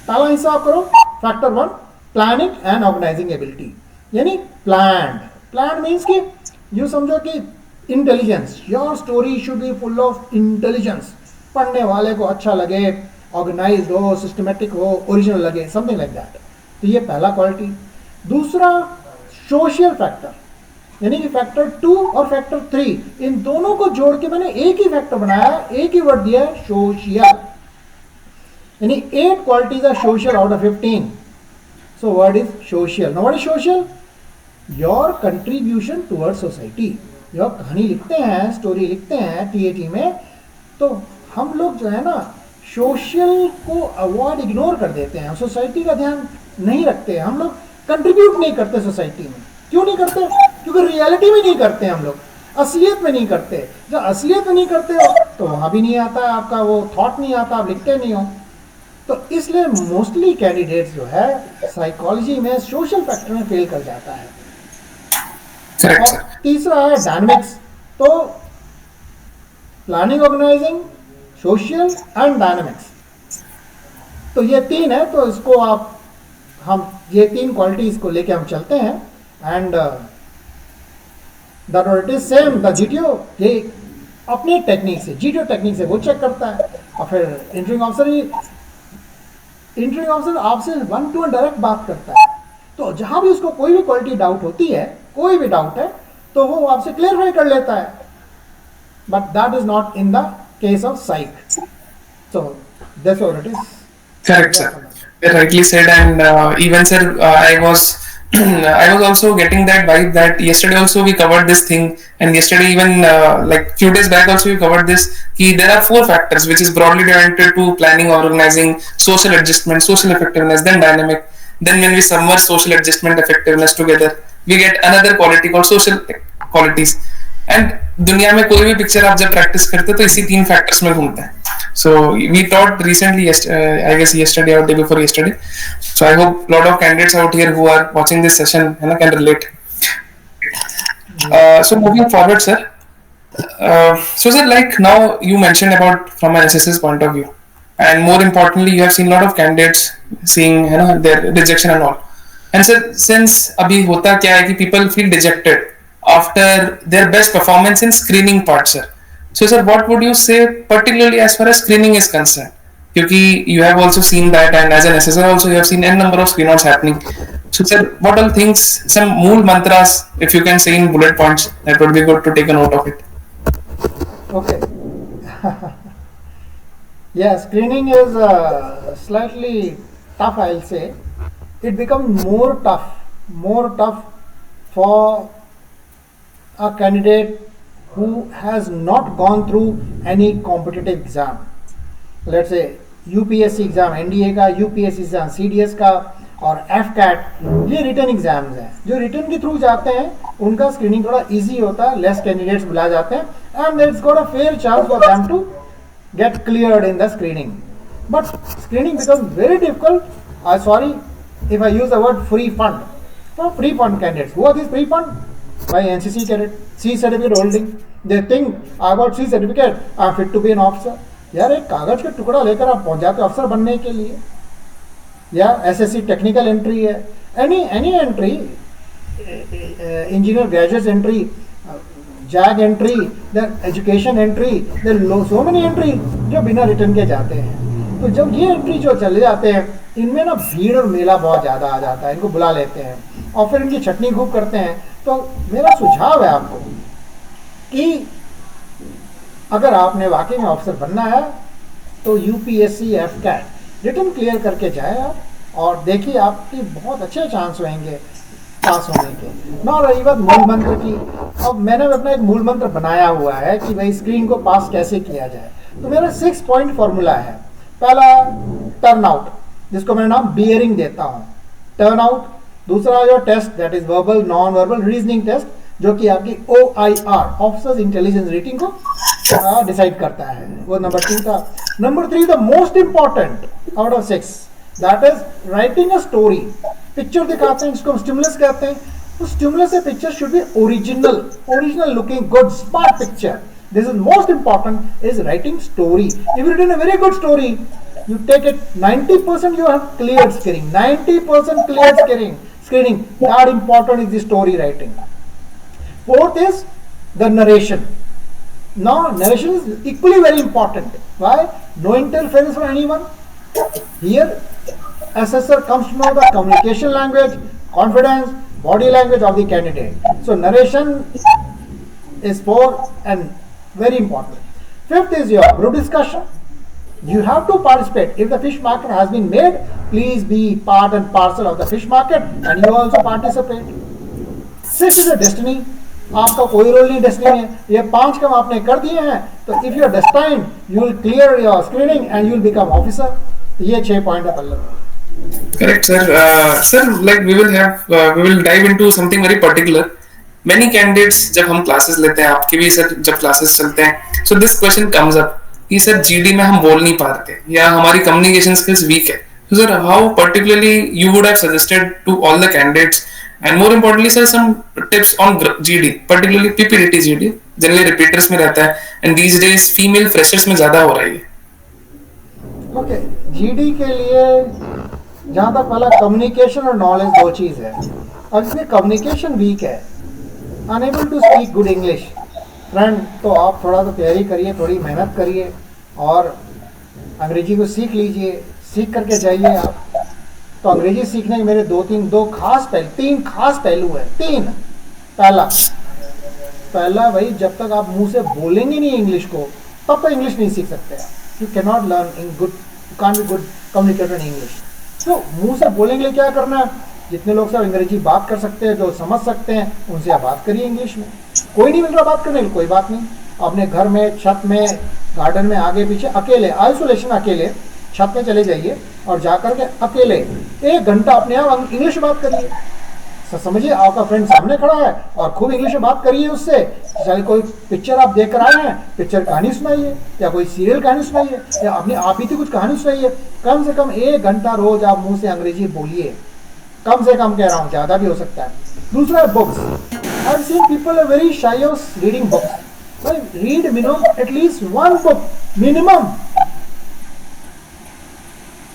पहला हिस्सा आप करो factor 1, planning and organising ability, यानी प्लान मीन्स कि यू समझो कि intelligence, your story should be full of intelligence, पढ़ने वाले को अच्छा लगे, ऑर्गेनाइज्ड हो, सिस्टमेटिक हो, ओरिजिनल लगे, समथिंग लाइक दैट। तो ये पहला क्वालिटी। दूसरा सोशल फैक्टर, यानी कि फैक्टर 2 और फैक्टर 3, इन दोनों को जोड़ के मैंने एक ही फैक्टर बनाया, एक ही वर्ड दिया है, सोशल। यानी 8 qualities are social out of 15. So what is social? Now what is social? Your contribution towards society. जब आप कहानी लिखते हैं, स्टोरी लिखते हैं टीएटी में, तो हम लोग जो है ना सोशल को अवॉइड, इग्नोर कर देते हैं, सोसाइटी का ध्यान नहीं रखते हैं, हम लोग कंट्रीब्यूट नहीं करते सोसाइटी में. क्यों नहीं करते? क्योंकि रियलिटी में नहीं करते हम लोग, असलियत में नहीं करते. जब असलियत में नहीं करते हो तो वहाँ भी नहीं आता है आपका वो थॉट, नहीं आता, आप लिखते नहीं हो. तो इसलिए मोस्टली कैंडिडेट्स जो है साइकोलॉजी में सोशल फैक्टर में फेल कर जाता है. और तीसरा है डायनामिक्स. तो planning, organising, social and dynamics, तो ये 3 है. तो इसको हम ये 3 क्वालिटीज को लेके हम चलते हैं. And that it is same the GTO, ये अपने टेक्निक से, जीटीओ टेक्निक से वो चेक करता है. और फिर इंटरव्यूइंग ऑफिसर आपसे 1-to-1 डायरेक्ट बात करता है. तो जहां भी उसको कोई भी क्वालिटी डाउट होती है, कोई भी डाउट है, तो वो आपसे क्लियरफाई कर लेता है. But that is not in the case of psych. So that's what it is. Correct, sir. Rightly said, and even sir, I was also getting that vibe that yesterday also we covered this thing, and yesterday even like few days back also we covered this. There are 4 factors which is broadly divided to planning, organizing, social adjustment, social effectiveness, then dynamic. Then when we submerge social adjustment, effectiveness together, we get another quality called social qualities. And दुनिया में कोई भी picture आप जब practice करते हो तो इसी 3 फैक्टर्स में घूमता है. So we taught recently, I guess yesterday or day before yesterday. So I hope lot of candidates out here who are watching this session can relate. So moving forward, sir. So sir, like now you mentioned about from an SSS point of view, and more importantly, you have seen a lot of candidates seeing their rejection and all. And sir, since abhi hota kya hai ki people feel dejected after their best performance in screening part, sir. So sir, what would you say particularly as far as screening is concerned? Because you have also seen that, and as an assessor also you have seen n number of screenouts happening. So sir, what all things, some mool mantras, if you can say in bullet points, that would be good to take a note of it. Okay. Yeah, screening is slightly tough, I'll say. It becomes more tough for a candidate who has not gone through any competitive exam. Let's say UPSC exam, NDA का, UPSC exam, CDS का और FCAT, ये return exams हैं. जो return के through जाते हैं उनका स्क्रीनिंग थोड़ा इजी होता है, लेस कैंडिडेट्स बुलाए जाते हैं, and it's got a fair chance for them to get cleared in the screening. But screening becomes very difficult. Sorry if I use the word free fund. For free fund candidates, who are these free fund? By NCC cadet, C certificate holding. They think I got C certificate, I am fit to be an officer. यार एक कागज का टुकड़ा लेकर आप पहुंच जाते अफसर बनने के लिए. या SSC टेक्निकल एंट्री है, any entry, engineer graduate entry, zag entry, education entry, so many entry जो बिना रिटर्न के जाते हैं. तो जब ये एंट्री जो चले जाते हैं, इनमें ना भीड़ और मेला बहुत ज़्यादा आ जाता है, इनको बुला लेते हैं और फिर इनकी छटनी खूब करते हैं. तो मेरा सुझाव है आपको कि अगर आपने वाकई में ऑफिसर बनना है तो UPSC FCAT रिटर्न क्लियर करके जाए आप, और देखिए आपके बहुत अच्छे चांस होंगे पास होने के. ना रही बात मूल मंत्र की, अब मैंने अपना एक मूल मंत्र बनाया हुआ है कि भाई स्क्रीन को पास कैसे किया जाए. तो मेरा 6 पॉइंट फॉर्मूला है. पहला टर्न आउट, जिसको मैं नाम बियरिंग देता हूँ, टर्न आउट. दूसरा जो test, that is verbal non verbal reasoning test, जो कि आपकी OIR, ऑफिसर्स इंटेलिजेंस रेटिंग को डिसाइड करता है, वो नंबर 2 था. Number 3, the most important out of 6, that is writing a story. Picture दिखाते हैं, जिसको हम स्टिमुलस कहते हैं. तो स्टिमुलस से picture should be original looking good smart picture. This is most important, is writing story. If you written a very good story, you take it 90% you have cleared screening. 90% cleared screening. That important is the story writing. Fourth is the narration. Now narration is equally very important. Why? No interference from anyone. Here assessor comes to know the communication language, confidence, body language of the candidate. So narration is 4 and very important. Fifth is your group discussion. You have to participate. If the fish market has been made, please be part and parcel of the fish market and you also participate. Sixth is a destiny. आपका कोई role नहीं destiny में. ये 5 काम आपने कर दिए हैं, तो if you are destined you will clear your screening and you will become officer. ये 6 पॉइंट है Pallav. Correct, sir. Sir, like we will dive into something very particular. Many candidates जब हम classes लेते हैं, आपके भी सर जब classes चलते हैं, so this question comes up कि सर GD में हम बोल नहीं पाते या हमारी communication skills weak है. So sir, how particularly you would have suggested to all the candidates and more importantly sir some tips on GD, particularly PPDT GD, generally repeaters में रहता है and these days female freshers में ज़्यादा हो रही है. Okay, GD के लिए जहाँ तक पहला कम्युनिकेशन और नॉलेज 2 चीज़ है. अब इसमें कम्युनिकेशन वीक है, unable to speak good English friend, तो आप थोड़ा तो तैयारी करिए, थोड़ी मेहनत करिए और अंग्रेजी को सीख लीजिए. सीख करके जाइए आप. तो अंग्रेजी सीखने के मेरे 3 खास पहलू है. 3. पहला भाई, जब तक आप मुंह से बोलेंगे नहीं इंग्लिश को, तब तक इंग्लिश नहीं सीख सकते आप. You can not learn in good, you can't be good communicator in English. तो मुंह से बोलने के लिए क्या करना है? जितने लोग सब अंग्रेजी बात कर सकते हैं, जो समझ सकते हैं, उनसे आप बात करिए इंग्लिश में. कोई नहीं मिल रहा बात करने के लिए, कोई बात नहीं. अपने घर में, छत में, गार्डन में, आगे पीछे अकेले, आइसोलेशन अकेले छत में चले जाइए और जाकर के अकेले 1 घंटा अपने आप इंग्लिश में बात करिए. समझिए आपका फ्रेंड सामने खड़ा है और खूब इंग्लिश में बात करिए उससे. चाहे कोई पिक्चर आप देख कर आए हैं, पिक्चर कहानी सुनाइए, या कोई सीरियल कहानी सुनाइए, या अपनी आप ही थी कुछ कहानी सुनाइए. कम से कम 1 घंटा रोज आप मुंह से अंग्रेजी बोलिए. कम से कम कह रहा हूँ, ज़्यादा भी हो सकता है. दूसरा है books. I have seen people are very shy of reading books. Read minimum at least 1 book minimum.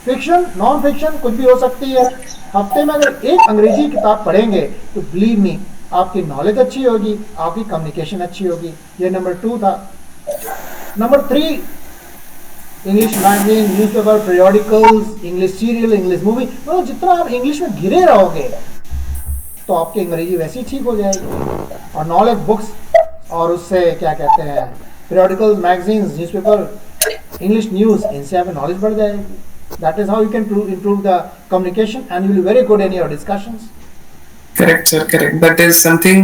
Fiction, non fiction कुछ भी हो सकती है. हफ्ते में अगर 1 अंग्रेजी किताब पढ़ेंगे तो बिलीव मी आपकी नॉलेज अच्छी होगी, आपकी कम्युनिकेशन अच्छी होगी. ये नंबर 2 था. Number 3, English magazine, newspaper, periodicals, English serial, English movie. मतलब जितना आप इंग्लिश में घिरे रहोगे तो आपकी अंग्रेजी वैसी ठीक हो जाएगी. और नॉलेज बुक्स, और उससे क्या कहते हैं, periodicals, magazines, newspaper, English news, इनसे आपकी नॉलेज बढ़ जाएगी. That is how you can improve the communication and you will be very good in your discussions. Correct sir, correct. That is something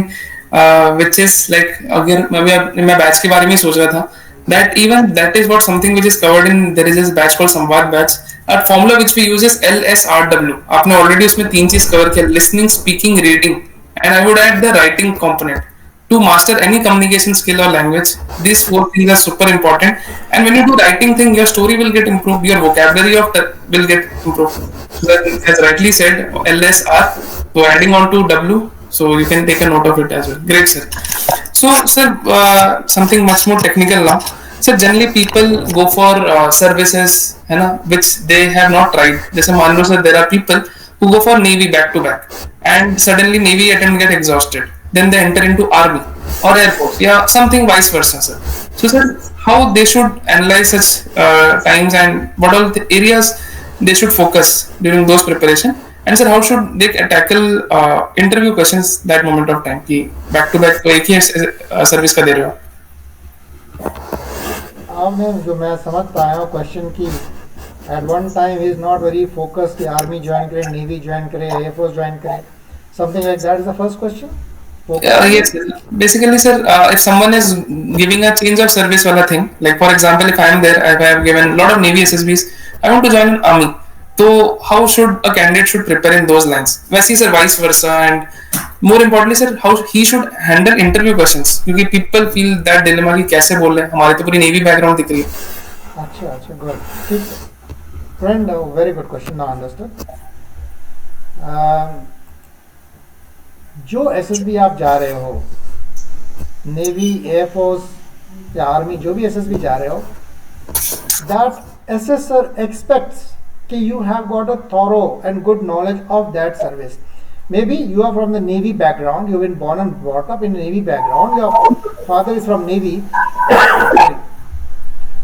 which is like, अगर मैं batch के बारे में सोच रहा था, that even that is what something which is covered in, there is this batch called संवाद batch. Our formula which we use is LSRW. आपने already उसमें 3 चीज cover किया, listening, speaking, reading, and I would add the writing component. To master any communication skill or language, these 4 things are super important. And when you do writing thing, your story will get improved, your vocabulary will get improved. So as rightly said, LSR, so adding on to W, so you can take a note of it as well. Great sir. So sir, something much more technical now. So generally people go for services, है ना, which they have not tried. जैसे मान लो sir, there are people who go for Navy back to back, and suddenly Navy attempt get exhausted. Then they enter into Army or Air Force, yeah, something vice versa, sir. So, sir, how they should analyze such times and what all the areas they should focus during those preparation, and sir, how should they tackle interview questions that moment of time कि back to back तो एक ही service का दे रहे हो. आपने जो मैं समझ पाया हूँ क्वेश्चन की, at one time he is not very focused कि आर्मी ज्वाइन करे, नेवी ज्वाइन करे, एयरफोर्स ज्वाइन करे, something like that is the first question. Yes, basically sir, if someone is giving a change of service wala thing, like for example if I am there, if I have given a lot of Navy SSBs, I want to join an army, so how should a candidate should prepare in those lines? वैसे sir vice versa, and more importantly sir, how he should handle interview questions, क्योंकि people feel that dilemma कि कैसे बोल रहे हैं, हमारी तो पूरी Navy background दिख रही है. अच्छा good, ठीक है friend, very good question, now understood. जो एसएसबी आप जा रहे हो, नेवी, एयरफोर्स या आर्मी, जो भी एसएसबी जा रहे हो, दैट एसेसर एक्सपेक्ट्स कि you have got a thorough and good knowledge of that service. Maybe you are from the navy background, you been born and brought up in navy background, your father is from navy,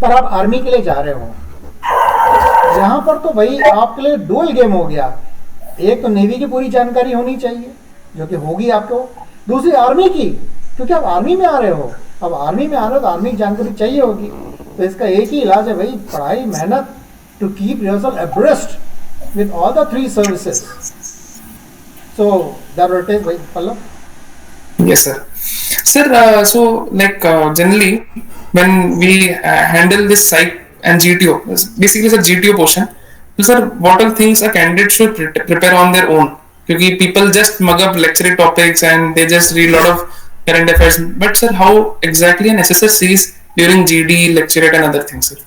पर आप army के लिए जा रहे हो. यहाँ पर तो भाई आपके लिए डुअल गेम हो गया. एक तो नेवी की पूरी जानकारी होनी चाहिए, जो कि होगी आपको, दूसरी आर्मी की, क्योंकि आप आर्मी में आ रहे हो, अब आर्मी में आ रहे हो तो आर्मी की जानकारी चाहिए होगी। तो इसका एक ही इलाज है भाई, पढ़ाई, मेहनत, to keep yourself abreast with all the 3 services. So that it is भाई Pallav. Yes, sir. Sir, so like generally when we handle this site and GTO, basically the GTO portion. So, sir, what are things a candidate should prepare on their own? Because people just mug up lecture topics and they just read a lot of current affairs. But sir, how exactly an assessor sees during GD, lecturate and other things, sir?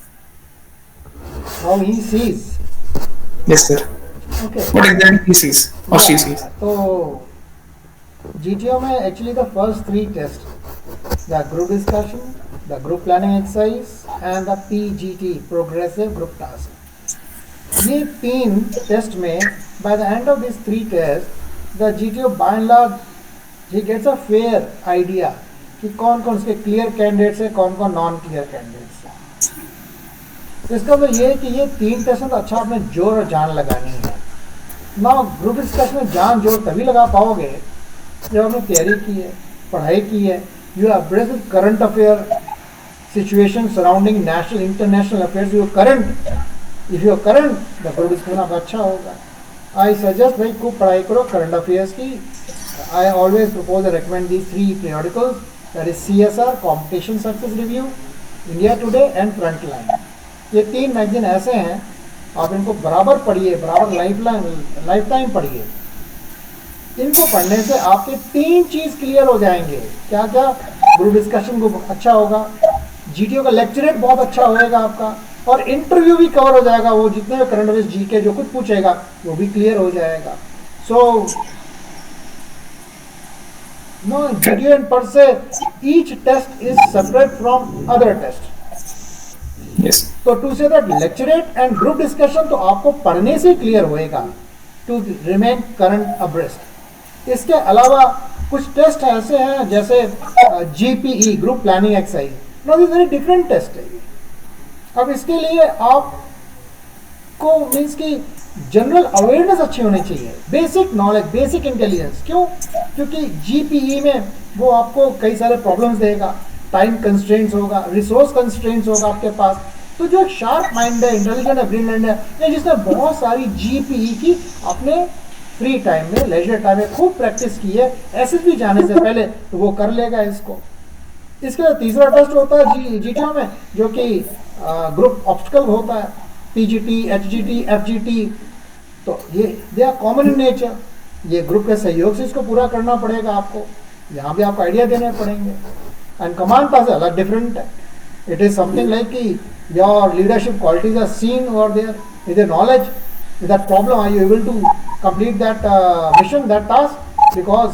How he sees? Yes, sir. Okay. What exactly he sees or she sees? तो GTO में actually the first 3 test, the group discussion, the group planning exercise and the PGT, progressive group task, ये 3 test में by the end of this 3 test the GTO by and large he gets a fair idea कि कौन कौन से clear candidates है, कौन कौन non clear candidates है। तो इसका मतलब ये है कि ये 3 टेस्ट में तो अच्छा आपने जोर और जान लगानी है ना। ग्रुप डिस्कशन में जान जोर तभी लगा पाओगे जब आपने तैयारी की है, पढ़ाई की है, you are abreast with current affair situation surrounding national international affairs, you current, if you current the group discussion आपका अच्छा होगा। आई सजेस्ट भाई खूब पढ़ाई करो करंट अफेयर्स की। I always propose recommend the 3 periodicals, that is CSR, competition success review, India today and front line. ये 3 magazine ऐसे हैं, आप इनको बराबर पढ़िए, बराबर लाइफ टाइम पढ़िए। इनको पढ़ने से आपके 3 चीज़ क्लियर हो जाएंगे। क्या क्या? ग्रुप डिस्कशन को अच्छा होगा, GTO का लेक्चरेट बहुत अच्छा होएगा आपका, और इंटरव्यू भी कवर हो जाएगा, वो जितने भी करंट अफेयर्स GK जो कुछ पूछेगा वो भी क्लियर हो जाएगा। सो नो GTO एंड पर से each test is separate from other test. Yes. तो to say that lecturette and group discussion तो आपको पढ़ने से क्लियर होएगा टू रिमेन करंट अब्रेस्ट। इसके अलावा कुछ टेस्ट ऐसे हैं जैसे GPE, group planning exercise, no this very different test है। अब इसके लिए आपको मीन्स की जनरल अवेयरनेस अच्छी होनी चाहिए, बेसिक नॉलेज, बेसिक इंटेलिजेंस। क्यों? क्योंकि GPE में वो आपको कई सारे प्रॉब्लम्स देगा, टाइम कंस्ट्रेंट्स होगा, रिसोर्स कंस्ट्रेंट्स होगा आपके पास। तो जो एक शार्प माइंड है, इंटेलिजेंट है, ब्रिलियंट है, या जिसने बहुत सारी GPE की अपने फ्री टाइम में, लेजर टाइम में खूब प्रैक्टिस की है SSB जाने से पहले, तो वो कर लेगा इसको। इसके बाद तीसरा टेस्ट होता है GTO में, जो कि ग्रुप ऑब्स्टिकल होता है, PGT, HGT, FGT। तो ये they are common in nature, ये ग्रुप के सहयोग से इसको पूरा करना पड़ेगा आपको। यहाँ भी आपको आइडिया देने पड़ेंगे। एंड कमांड टास्क अलग डिफरेंट है। इट इज समथिंग लाइक कि your leadership qualities are seen over there with your knowledge, with that problem are you able to complete that mission, that task, because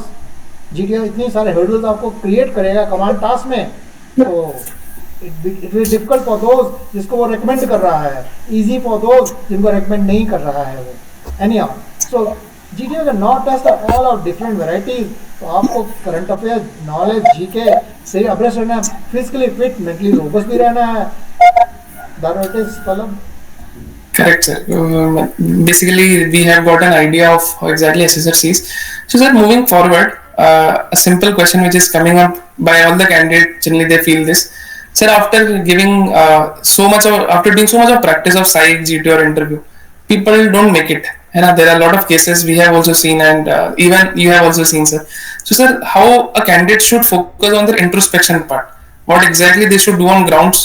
GTO इतनी सारे hurdles आपको create करेगा command task में। तो it will difficult for those जिसको वो recommend कर रहा है, इजी फॉर दोज जिनको रिकमेंड नहीं कर रहा है वो। एनी हाउ, सो GTO के 9 test are all of different varieties. तो आपको करंट अफेयर नॉलेज, GK से अब्रेस्ट रहना है, फिजिकली फिट, मेंटली रोबस्ट भी रहना है। That it is Pallav. Correct, sir. Basically, we have got an idea of how exactly assessor sees. So, sir, moving forward, a simple question which is coming up by all the candidates, generally they feel this. Sir, after giving after doing so much of practice of psych, GT or interview, people don't make it. And there are a lot of cases we have also seen, and even you have also seen, sir. So, sir, how a candidate should focus on their introspection part? What exactly they should do on grounds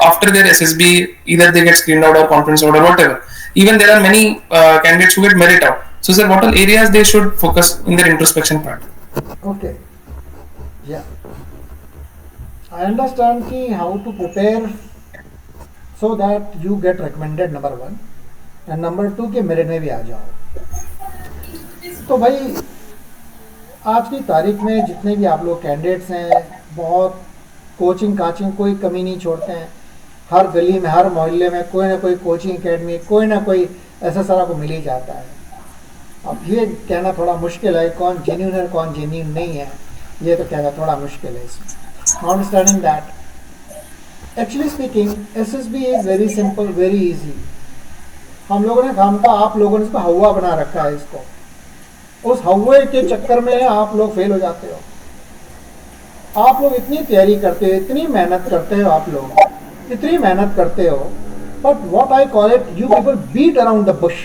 after their SSB, either they get screened out or conference out or whatever. Even there are many candidates who get merit out. So, sir, what all areas they should focus in their introspection part? Okay, yeah, I understand ki how to prepare so that you get recommended, number 1, and number 2 के merit में भी आ जाओ। तो भाई आज की तारीख में जितने भी आप लोग कैंडिडेट्स हैं, बहुत कोचिंग काचिंग कोई कमी नहीं छोड़ते हैं। हर गली में, हर मोहल्ले में कोई ना कोई कोचिंग एकेडमी, कोई ना कोई SSR आपको मिल ही जाता है। अब ये कहना थोड़ा मुश्किल है कौन जेन्यून है कौन जेन्यून नहीं है, ये तो कहना थोड़ा मुश्किल है इसमें। Understanding that actually speaking SSB is very simple, very easy. हम लोगों ने काम का, आप लोगों ने इसको हवा बना रखा है इसको। उस हवा के चक्कर में आप लोग फेल हो जाते हो। आप लोग इतनी तैयारी करते हो, इतनी मेहनत करते हो, आप लोग इतनी मेहनत करते हो, but what I call it, you people beat around the bush.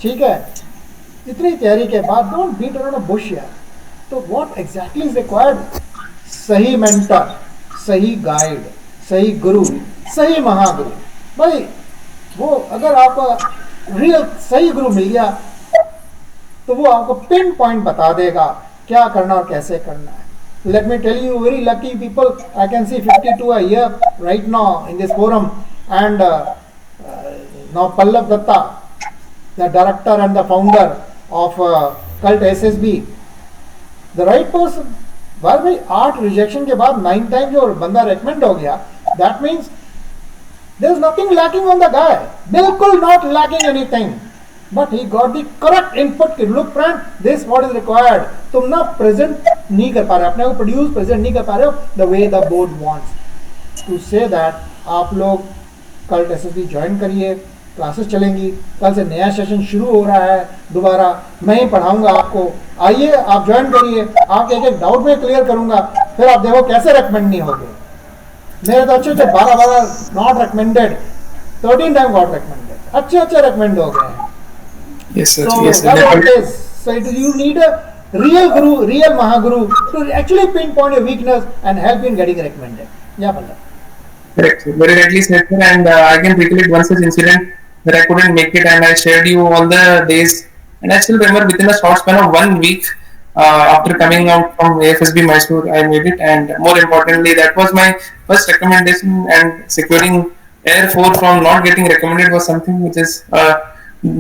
ठीक है, इतनी तैयारी के बाद don't beat around the bush यार। तो व्हाट एग्जैक्टली इज रिक्वायर्ड? सही मेंटर, सही गाइड, सही गुरु, सही महागुरु। भाई वो अगर आपका रियल सही गुरु मिल गया तो वो आपको पिन पॉइंट बता देगा क्या करना और कैसे करना है। Let me tell you, very lucky people, I can see 52 are here right now in this forum, and now Pallav Datta, the director and the founder of CultSSB, the right person. भाई 8 rejection के बाद 9 time जो बंदा recommend हो गया, that means there is nothing lacking on the guy, बिल्कुल not lacking anything, but he got the correct input कि look friend, this what is required. तुम ना प्रेजेंट नहीं कर पा रहे, अपने को प्रोड्यूस प्रेजेंट नहीं कर पा रहे हो the way the board wants. To say that आप लोग कल एसएसबी ज्वाइन करिए, क्लासेस चलेंगी, कल से नया सेशन शुरू हो रहा है, दोबारा मैं ही पढ़ाऊंगा आपको। आइए आप ज्वाइन करिए, आपके एक एक डाउट में क्लियर करूंगा, फिर आप देखो कैसे रिकमेंड नहीं होगे। मेरे तो अच्छे 12 not recommended, 13 time got recommended, अच्छे रिकमेंड हो गए हैं। Yes sir, So yes sir, that's what it is. So you need a real guru, real mahaguru to actually pinpoint your weakness and help you in getting recommended. Yeah, Pandey. correct, very rightly said sir. And I can recollect one such incident where I couldn't make it, and I shared you all the days, and I still remember within a short span of 1 week after coming out from AFSB Mysore, I made it, and more importantly, that was my first recommendation, and securing Air 4 from not getting recommended was something which is a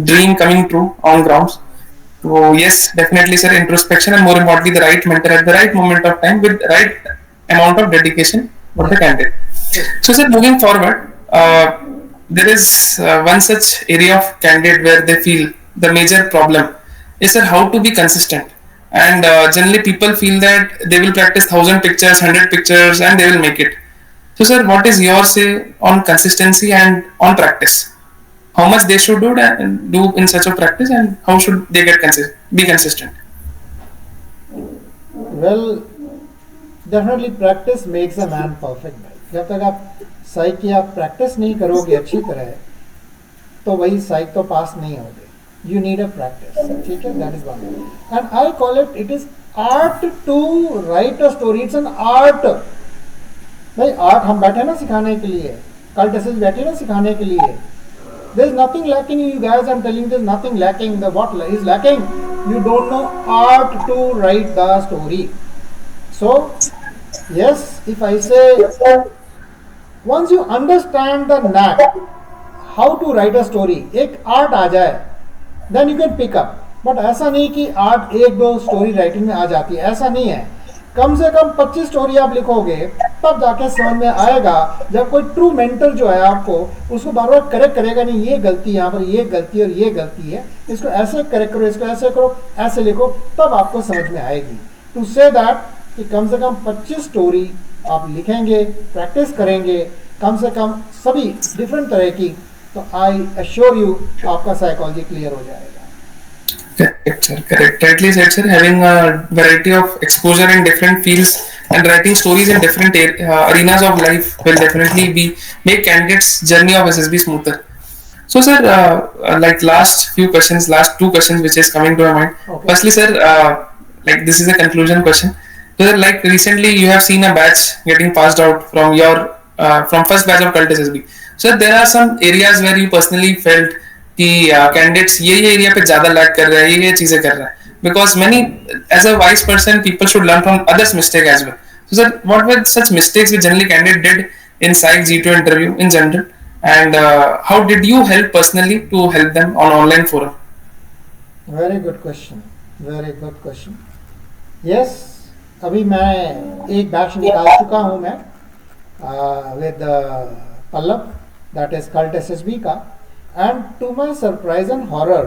dream coming true on grounds. So yes, definitely sir, introspection and more importantly the right mentor at the right moment of time with right amount of dedication for the candidate. So sir, moving forward, there is one such area of candidate where they feel the major problem is sir how to be consistent. And generally people feel that they will practice 1000 pictures, 100 pictures and they will make it. So sir, what is your say on consistency and on practice? How much they should do in such a practice, and how should they be consistent? Well, definitely practice makes a man perfect. जब तक आप साइक की आप practice नहीं करोगे अच्छी तरह, तो वही साइक तो पास नहीं होगे। यू नीड अ प्रैक्टिस, ठीक है, that is one. And I call it is art to write a story. It's an art. भाई आर्ट हम बैठे ना सिखाने के लिए, कल टेस्ट बैठे ना सिखाने के लिए। There is nothing lacking in you guys. I'm telling you, there is nothing lacking. The what is lacking? You don't know art to write the story. So, yes, if I say, once you understand the knack, how to write a story, एक art आ जाए, then you can pick up. But ऐसा नहीं कि art एक दो story writing में आ जाती है, ऐसा नहीं है। कम से कम 25 स्टोरी आप लिखोगे तब जाके समझ में आएगा, जब कोई ट्रू मेंटर जो है आपको उसको बार बार करेक्ट करेगा, नहीं ये गलती यहाँ पर, ये गलती और ये गलती है, इसको ऐसे करेक्ट करो, इसको ऐसे करो, ऐसे लिखो, तब आपको समझ में आएगी। टू से दैट कि कम से कम 25 स्टोरी आप लिखेंगे, प्रैक्टिस करेंगे कम से कम सभी डिफरेंट तरह की, तो आई एश्योर यू आपका साइकोलॉजी क्लियर हो जाएगा। Correct, sir. Correct. Rightly said, sir. Having a variety of exposure in different fields and writing stories in different arenas of life will definitely make candidates' journey of SSB smoother. So, sir, like last two questions which is coming to my mind. Okay. Firstly, sir, like this is a conclusion question. So, sir, like recently you have seen a batch getting passed out from your from first batch of Cult SSB. So, there are some areas where you personally felt कि candidates ये area पे ज्यादा lag कर रहा है, ये चीजें कर रहा है, because many as a wise person people should learn from others mistake as well. So sir, what were such mistakes which generally candidate did in psych G2 interview in general, and how did you help personally to help them on online forum? Very good question, very good question. Yes, अभी मैं एक batch निकाल चुका हूँ मैं with Pallav, that is cult SSB का। And to my surprise and horror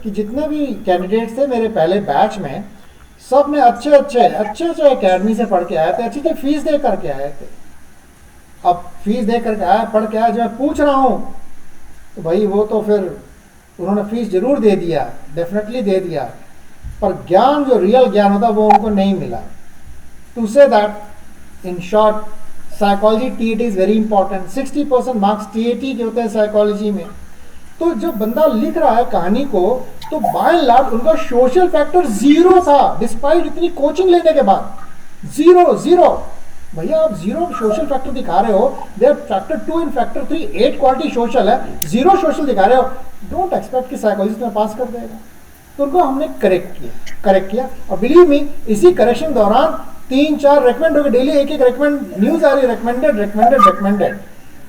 कि जितने भी कैंडिडेट्स थे मेरे पहले बैच में, सब ने अच्छे एकेडमी से पढ़ के आए थे, अच्छी फीस दे करके आए थे। अब फीस दे करके आया, पढ़ के आया, जो मैं पूछ रहा हूँ तो भाई वो तो फिर उन्होंने फीस जरूर दे दिया, डेफिनेटली दे दिया, पर ज्ञान जो रियल ज्ञान होता वो उनको नहीं मिला. To say that in short, psychology TAT is very important. 60% marks TAT के होते हैं साइकोलॉजी में. तो जब बंदा लिख रहा है कहानी को, तो बाय एंड लार्ज उनका सोशल फैक्टर जीरो था, डिस्पाइट इतनी कोचिंग लेने के बाद. जीरो. भैया आप जीरो सोशल फैक्टर दिखा रहे हो, there factor 2 in factor 3, 8 quality social है, जीरो सोशल दिखा रहे हो. डोंट एक्सपेक्ट कि साइकोलॉजिस्ट में पास कर देगा. तो उनको हमने करेक्ट किया. और बिलीव मी, इसी करेक्शन दौरान 3-4 रेकमेंड हो गए. डेली एक रेकमेंड न्यूज आ रही, रेकमेंडेड.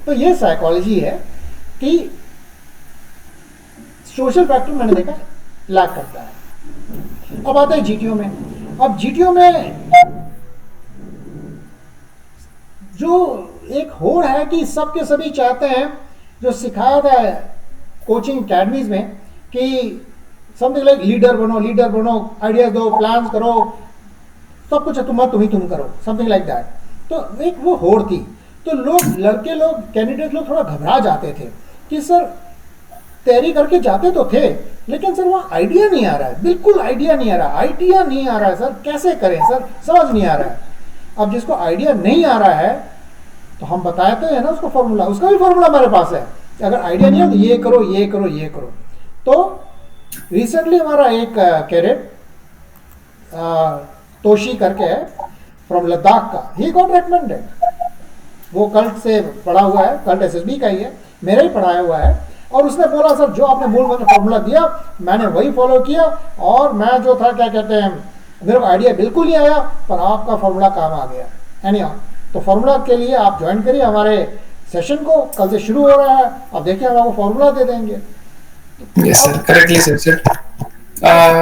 तो ये साइकोलॉजी है कि सोशल फैक्टर मैंने देखा लैक करता है. अब आते हैं जीटीओ में. अब जीटीओ में जो एक होड़ है कि सबके सभी चाहते हैं, जो सिखाया था कोचिंग अकेडमीज में कि समथिंग लाइक लीडर बनो, आइडियाज दो, प्लान्स करो, सब कुछ तुम करो, समथिंग लाइक दैट. तो एक वो होड़ थी. तो लड़के लोग कैंडिडेट लोग थोड़ा घबरा जाते थे कि सर तैयारी करके जाते तो थे, लेकिन सर वहाँ आइडिया नहीं आ रहा है, बिल्कुल आइडिया नहीं आ रहा है सर, कैसे करें सर, समझ नहीं आ रहा है. अब जिसको आइडिया नहीं आ रहा है तो हम बताते हैं ना उसको फॉर्मूला, उसका भी फॉर्मूला हमारे पास है. अगर आइडिया नहीं है तो ये करो. तो रिसेंटली हमारा एक कैडेट तोशी करके है फ्रॉम लद्दाख का, ही गॉट रेकमेंडेड. वो कल्ट से पढ़ा हुआ है, कल्ट एसएसबी का ही है, मेरा ही पढ़ाया हुआ है. और उसने बोला सर जो आपने मूल मंत्र फॉर्मूला दिया मैंने वही फॉलो किया, और मैं जो था क्या कहते हैं, मेरे को आइडिया बिल्कुल नहीं आया, पर आपका फॉर्मूला काम आ गया. एनीहाउ, तो फॉर्मूला के लिए आप ज्वाइन करिए हमारे सेशन को, कल से शुरू हो रहा है. अब देखिए हम आपको फॉर्मूला दे देंगे. Yes, sir. Correctly said, sir.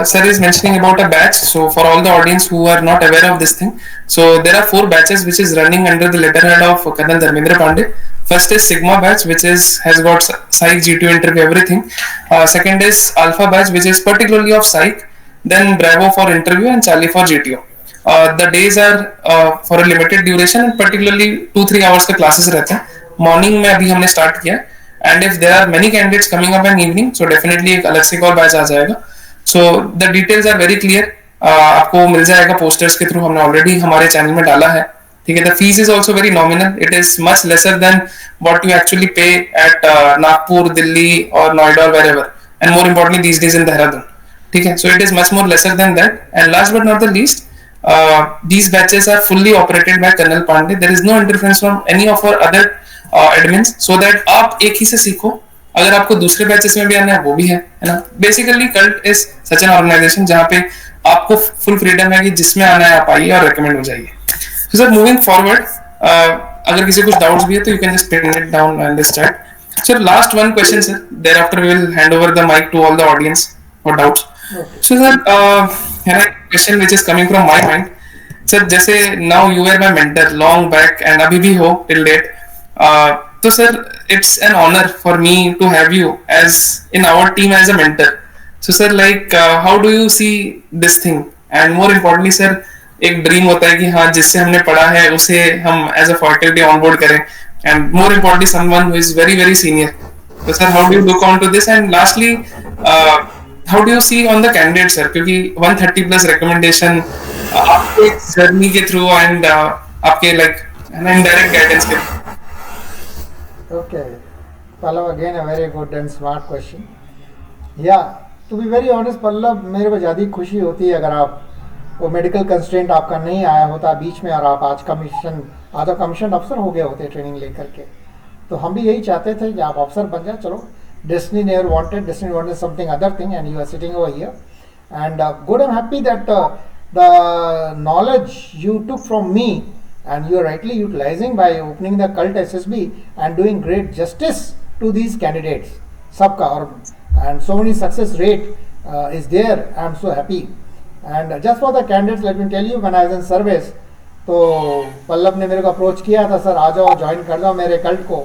Sir is mentioning about a batch. So for all the audience who are not aware of this thing, so there are 4 batches which is running under the letterhead of Colonel Dharmendra Pandey. First is Sigma batch, which has got Psych, GTO interview, everything. Second is Alpha batch, which is particularly of Psych. Then Bravo for interview and Charlie for GTO. The days are for a limited duration and particularly 2-3 hours का classes रहते हैं. Morning में अभी हमने start किया. And if there are many candidates coming up in evening, so definitely एक अलग से और बैच आ जाएगा. So the details are very clear. आपको मिल जाएगा पोस्टर्स के थ्रू, हमने ऑलरेडी हमारे चैनल में डाला है. ठीक है. The fees is also very nominal. It is much lesser than what you actually pay at Nagpur, Delhi or Noida or wherever. And more importantly these days in Dehradun. ठीक है. So it is much more lesser than that. And last but not the least, these batches are fully operated by Colonel Pandey. There is no interference from any of our other admins, so that आप एक ही से सीखो. अगर आपको दूसरे batches में भी आना है वो भी है ना. Basically cult is such an organization जहाँ पे आपको फुल फ्रीडम है कि जिसमें आना है आप आइए और रेकमेंड हो जाइए. सो सर मूविंग फॉरवर्ड, अगर किसी कुछ डाउट्स भी है तो you can just pin it down in this chat. Sir last one question sir, there after we will hand over the mic to all the audience for doubts. So sir है ना question which is coming from my mind. Sir जैसे now you are my mentor long back and अभी भी हो till date. So sir, it's an honor for me to have you as in our team as a mentor. So sir, like how do you see this thing? And more importantly sir, एक dream होता है कि हाँ जिससे हमने पढ़ा है उसे हम as a faculty onboard करें. And more importantly, someone who is very very senior. So sir, how do you look on to this? And lastly, how do you see on the candidate sir? क्योंकि 130 plus recommendation आपके journey के through and आपके like indirect guidance के. Okay, Pallav, again a very good and smart question. Yeah, to be very honest, Pallav, मेरे को ज़्यादा खुशी होती है अगर आप वो मेडिकल कंस्ट्रेंट आपका नहीं आया होता बीच में और आप आज कमीशन अफसर हो गए होते ट्रेनिंग लेकर के. तो हम भी यही चाहते थे कि आप अफसर बन जाए. चलो, destiny never wanted something other thing and you are sitting over here. And good, I am happy that the knowledge you took from me and you are rightly utilizing by opening the cult SSB and doing great justice to these candidates sabka, and so many success rate is there. I am so happy. And just for the candidates, let me tell you, when I was in service, तो पल्लव ने मेरे को approach किया था, sir आ जाओ join कर जाओ मेरे कल्ट को,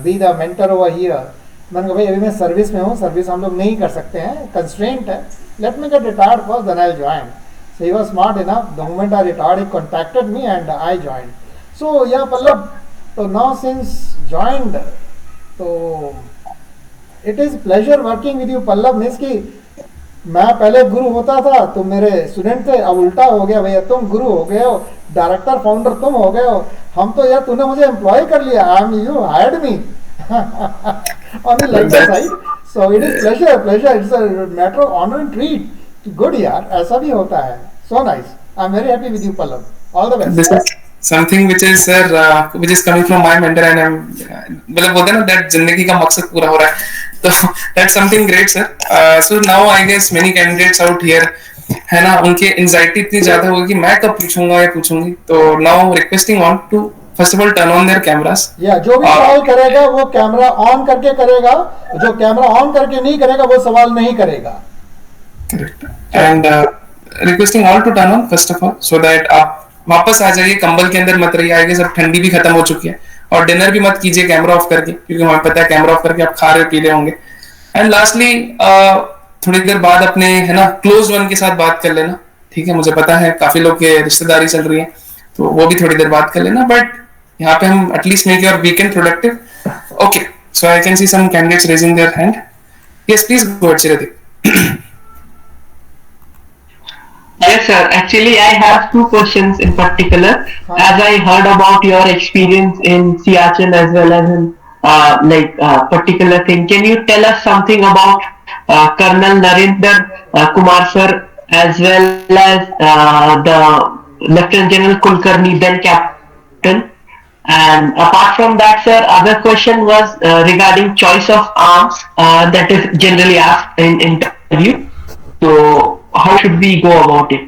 be the mentor over here. मैंने कहा भाई अभी मैं सर्विस में हूँ, सर्विस हम लोग नहीं कर सकते हैं, कंस्ट्रेंट है, let me get retired first then I will join. So he was smart enough. The moment I retired, he contacted me and I joined. So yeah, Pallav. So now since joined, so it is pleasure working with you, Pallav. Means कि मैं पहले गुरु होता था, तुम मेरे student थे, अब उल्टा हो गया भैया, तुम गुरु हो गए हो, डायरेक्टर फाउंडर तुम हो गए हो। हम तो यार तूने मुझे एम्प्लॉय कर लिया, I am you hired me on the lighter side. So it is pleasure it's a matter of honour and treat. Good यार, ऐसा भी होता है। So nice, I am very happy with you Pallav, all the This best. is something which is sir, which is coming from my mentor, and I'm मतलब बोलते हैं ना that जिंदगी का मकसद पूरा हो रहा है, तो that's something great sir. So now I guess many candidates out here है ना, उनके एंजाइटी इतनी ज्यादा होगी कि मैं कब पूछूंगा या पूछूंगी, तो now requesting on to first of all turn on their cameras. या जो भी सवाल करेगा वो कैमरा ऑन करके करेगा, जो कैमरा ऑन करके नहीं करेगा वो सवाल नहीं करेगा। Correct. And requesting all to turn on first of all, so that आप वापस आ जाइए, कंबल के अंदर मत रहिए। आगे सब ठंडी भी खत्म हो चुकी है, और डिनर भी मत कीजिए कैमरा ऑफ करके, क्योंकि हमें पता है कैमरा ऑफ करके आप खा रहे पी रहे होंगे। एंड लास्टली थोड़ी देर बाद अपने है ना क्लोज वन के साथ बात कर लेना, ठीक है। मुझे पता है काफी लोग के रिश्तेदारी चल रही है, तो वो भी थोड़ी देर बात कर लेना, बट यहाँ पे हम at least make your weekend productive. Okay, so I can see some candidates raising their hand. Yes please go ahead Chirdeep. Yes, sir. Actually, I have two questions in particular. As I heard about your experience in Siachen as well as in particular thing, can you tell us something about Colonel Narendra Kumar sir as well as the Lieutenant General Kulkarni, then Captain? And apart from that, sir, other question was regarding choice of arms that is generally asked in interview. So how should we go about it?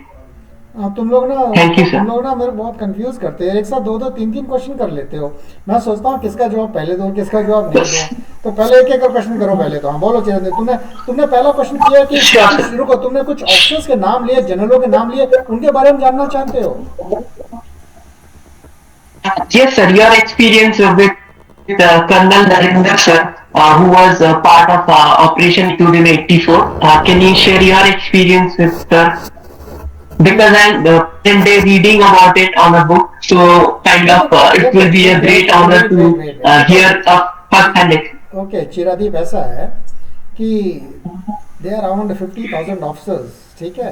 तुम लोग ना Thank you, sir. तुम लोग ना मेरे बहुत confuse करते हैं, एक साथ दो दो तीन तीन क्वेश्चन कर लेते हो। मैं सोचता हूँ किसका जवाब पहले दो, किसका जवाब नहीं दो। तो पहले एक एक क्वेश्चन करो पहले। तो हाँ बोलो चिरंजीव, तुमने तुमने पहला क्वेश्चन किया कि शुरू को तुमने कुछ ऑफिसर्स के नाम लिए, जनरलों के नाम लिए, उनके बारे में जानना चाहते हो? Yes, sir. Your experience with Colonel Dharmendra sir, who was part of Operation 84. Can you share your experience with sir? Because I'm Pandey reading about it on a book, so kind of it will be a great honor to hear first-hand experience. Okay Chiradeep, ऐसा है कि they are around 50,000 officers, ठीक है।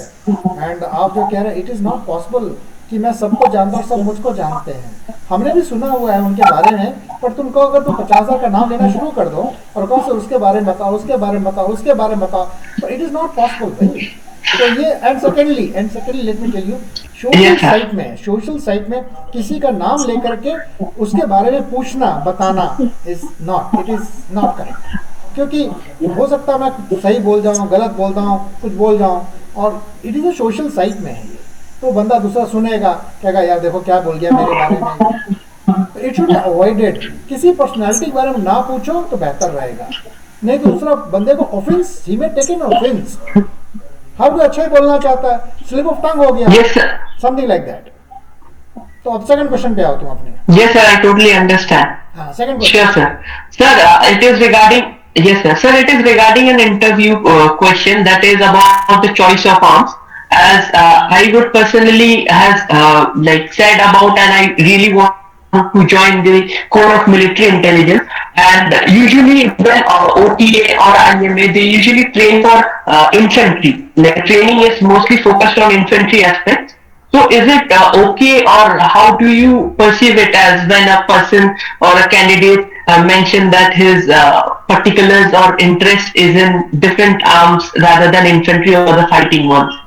And आप जो कह रहे हैं, इट इज़ नॉट पॉसिबल कि मैं सबको जानता हूँ और सब मुझको जानते हैं। हमने भी सुना हुआ है उनके बारे में, पर तुम कहो अगर तुम 50,000 का नाम लेना शुरू कर दो और कहो सर उसके बारे में बताओ, उसके बारे में बताओ, उसके बारे में बताओ, तो इट इज़ नॉट पॉसिबल भाई। तो ये and secondly let me tell you, social site में किसी का नाम लेकर के उसके बारे में पूछना बताना इट इज नॉट करेक्ट। क्योंकि हो सकता है मैं सही बोल जाऊँ, गलत बोल जाऊँ, कुछ बोल जाऊँ, और it is a social site में है ये। तो बंदा दूसरा सुनेगा, कहेगा यार देखो क्या बोल गया मेरे बारे में। It should be avoided. किसी पर्सनैलिटी के बारे में ना पूछो तो बेहतर रहेगा, नहीं तो दूसरा बंदे को offence, he may take an offence. हर कोई अच्छा ही बोलना चाहता है, स्लिप ऑफ टंग हो गया, समथिंग लाइक दैट। तो अब सेकंड क्वेश्चन पे आओ तुम अपने। Yes, sir. I totally understand. हाँ, second question. Sure, sir. Sir, it is regarding. Yes, sir. Sir, it is regarding an interview question that is about the choice of arms. As I would personally has said about, and I really want to join the Corps of Military Intelligence. And usually when OTA or IMA, they usually train for infantry. Like training is mostly focused on infantry aspects. So is it okay, or how do you perceive it as when a person or a candidate mention that his particulars or interest is in different arms rather than infantry or the fighting ones?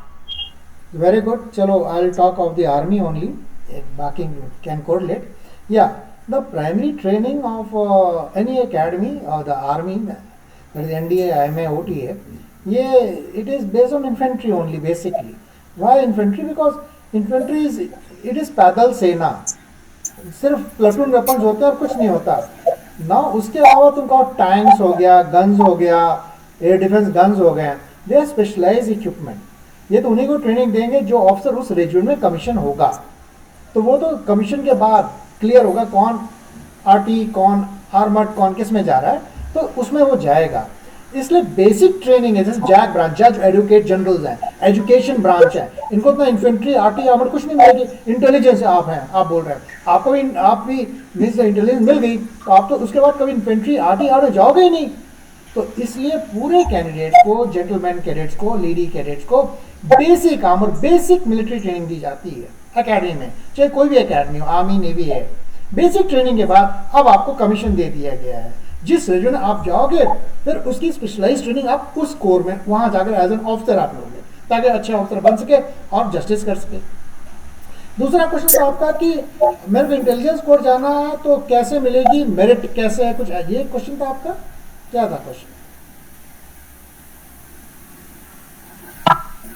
Very good. चलो, I'll talk of the army only. बाकी can correlate. Yeah, the primary training of any academy or the army, that is NDA, IMA, OTA, it is based on infantry only basically. Why infantry? Because infantry is पैदल सेना, सिर्फ platoon weapons होते हैं और कुछ नहीं होता ना। उसके अलावा तुम कहो टैंक्स हो गया, गन्स हो गया, एयर डिफेंस गन्स हो गए, दे आर स्पेशलाइज इक्विपमेंट। ये तो उन्हीं को ट्रेनिंग देंगे जो ऑफिसर उस रेजिमेंट में कमीशन होगा। तो वो तो कमीशन के बाद क्लियर होगा कौन आरटी, कौन आर्मर्ड, कौन किस में जा रहा है, तो उसमें वो जाएगा। इसलिए बेसिक ट्रेनिंग है, जैसे जैक ब्रांच, जज एडवोकेट जनरल्स हैं, एजुकेशन ब्रांच है, इनको इतना इन्फेंट्री, आरटी, आर्मर्ड कुछ नहीं मिलेगी। इंटेलिजेंस आप हैं, आप बोल रहे हैं, आपको भी मीन्स इंटेलिजेंस मिल गई, तो आप तो उसके बाद कभी इन्फेंट्री, आरटी, आर्मर्ड जाओगे ही नहीं। तो इसलिए पूरे कैंडिडेट्स को, जेंटलमैन कैडेट्स को, लेडी कैडेट्स को बेसिक आर्म और बेसिक मिलिट्री ट्रेनिंग दी जाती है एकेडमी में, चाहे कोई भी एकेडमी हो, आर्मी, नेवी है। बेसिक ट्रेनिंग के बाद अब आपको कमीशन दे दिया गया है। जिस रीजन आप जाओगे फिर उसकी स्पेशलाइज ट्रेनिंग आप उस कोर में वहां जाकर एज एन ऑफिसर आप लोगे, ताकि अच्छे ऑफिसर बन सके और जस्टिस कर सके। दूसरा क्वेश्चन था आपका कि मेरे को इंटेलिजेंस कोर जाना है तो कैसे मिलेगी, मेरिट कैसे है, कुछ ये क्वेश्चन था आपका, क्या था question?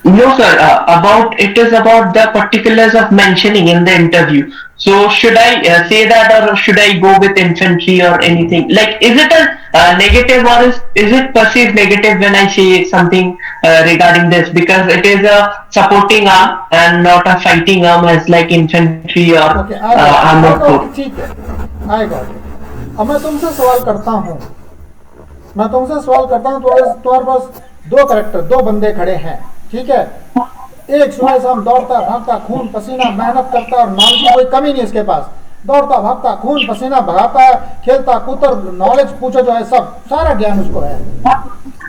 No, sir. About it is about the particulars of mentioning in the interview. So should I say that, or should I go with infantry or anything? Like, is it a negative, or is it perceived negative when I say something regarding this? Because it is a supporting arm and not a fighting arm as like infantry or armored corps. ठीक है, I got it. अब मैं तुमसे सवाल करता हूँ, तुम्हारे पास दो कैरेक्टर, दो बंदे खड़े हैं, ठीक है। एक सुबह शाम दौड़ता भागता, खून पसीना मेहनत करता और नॉलेज की कोई कमी नहीं इसके पास, दौड़ता भागता, खून पसीना भगाता है, खेलता कूदता, नॉलेज पूछो जो है सब, सारा ज्ञान उसको है।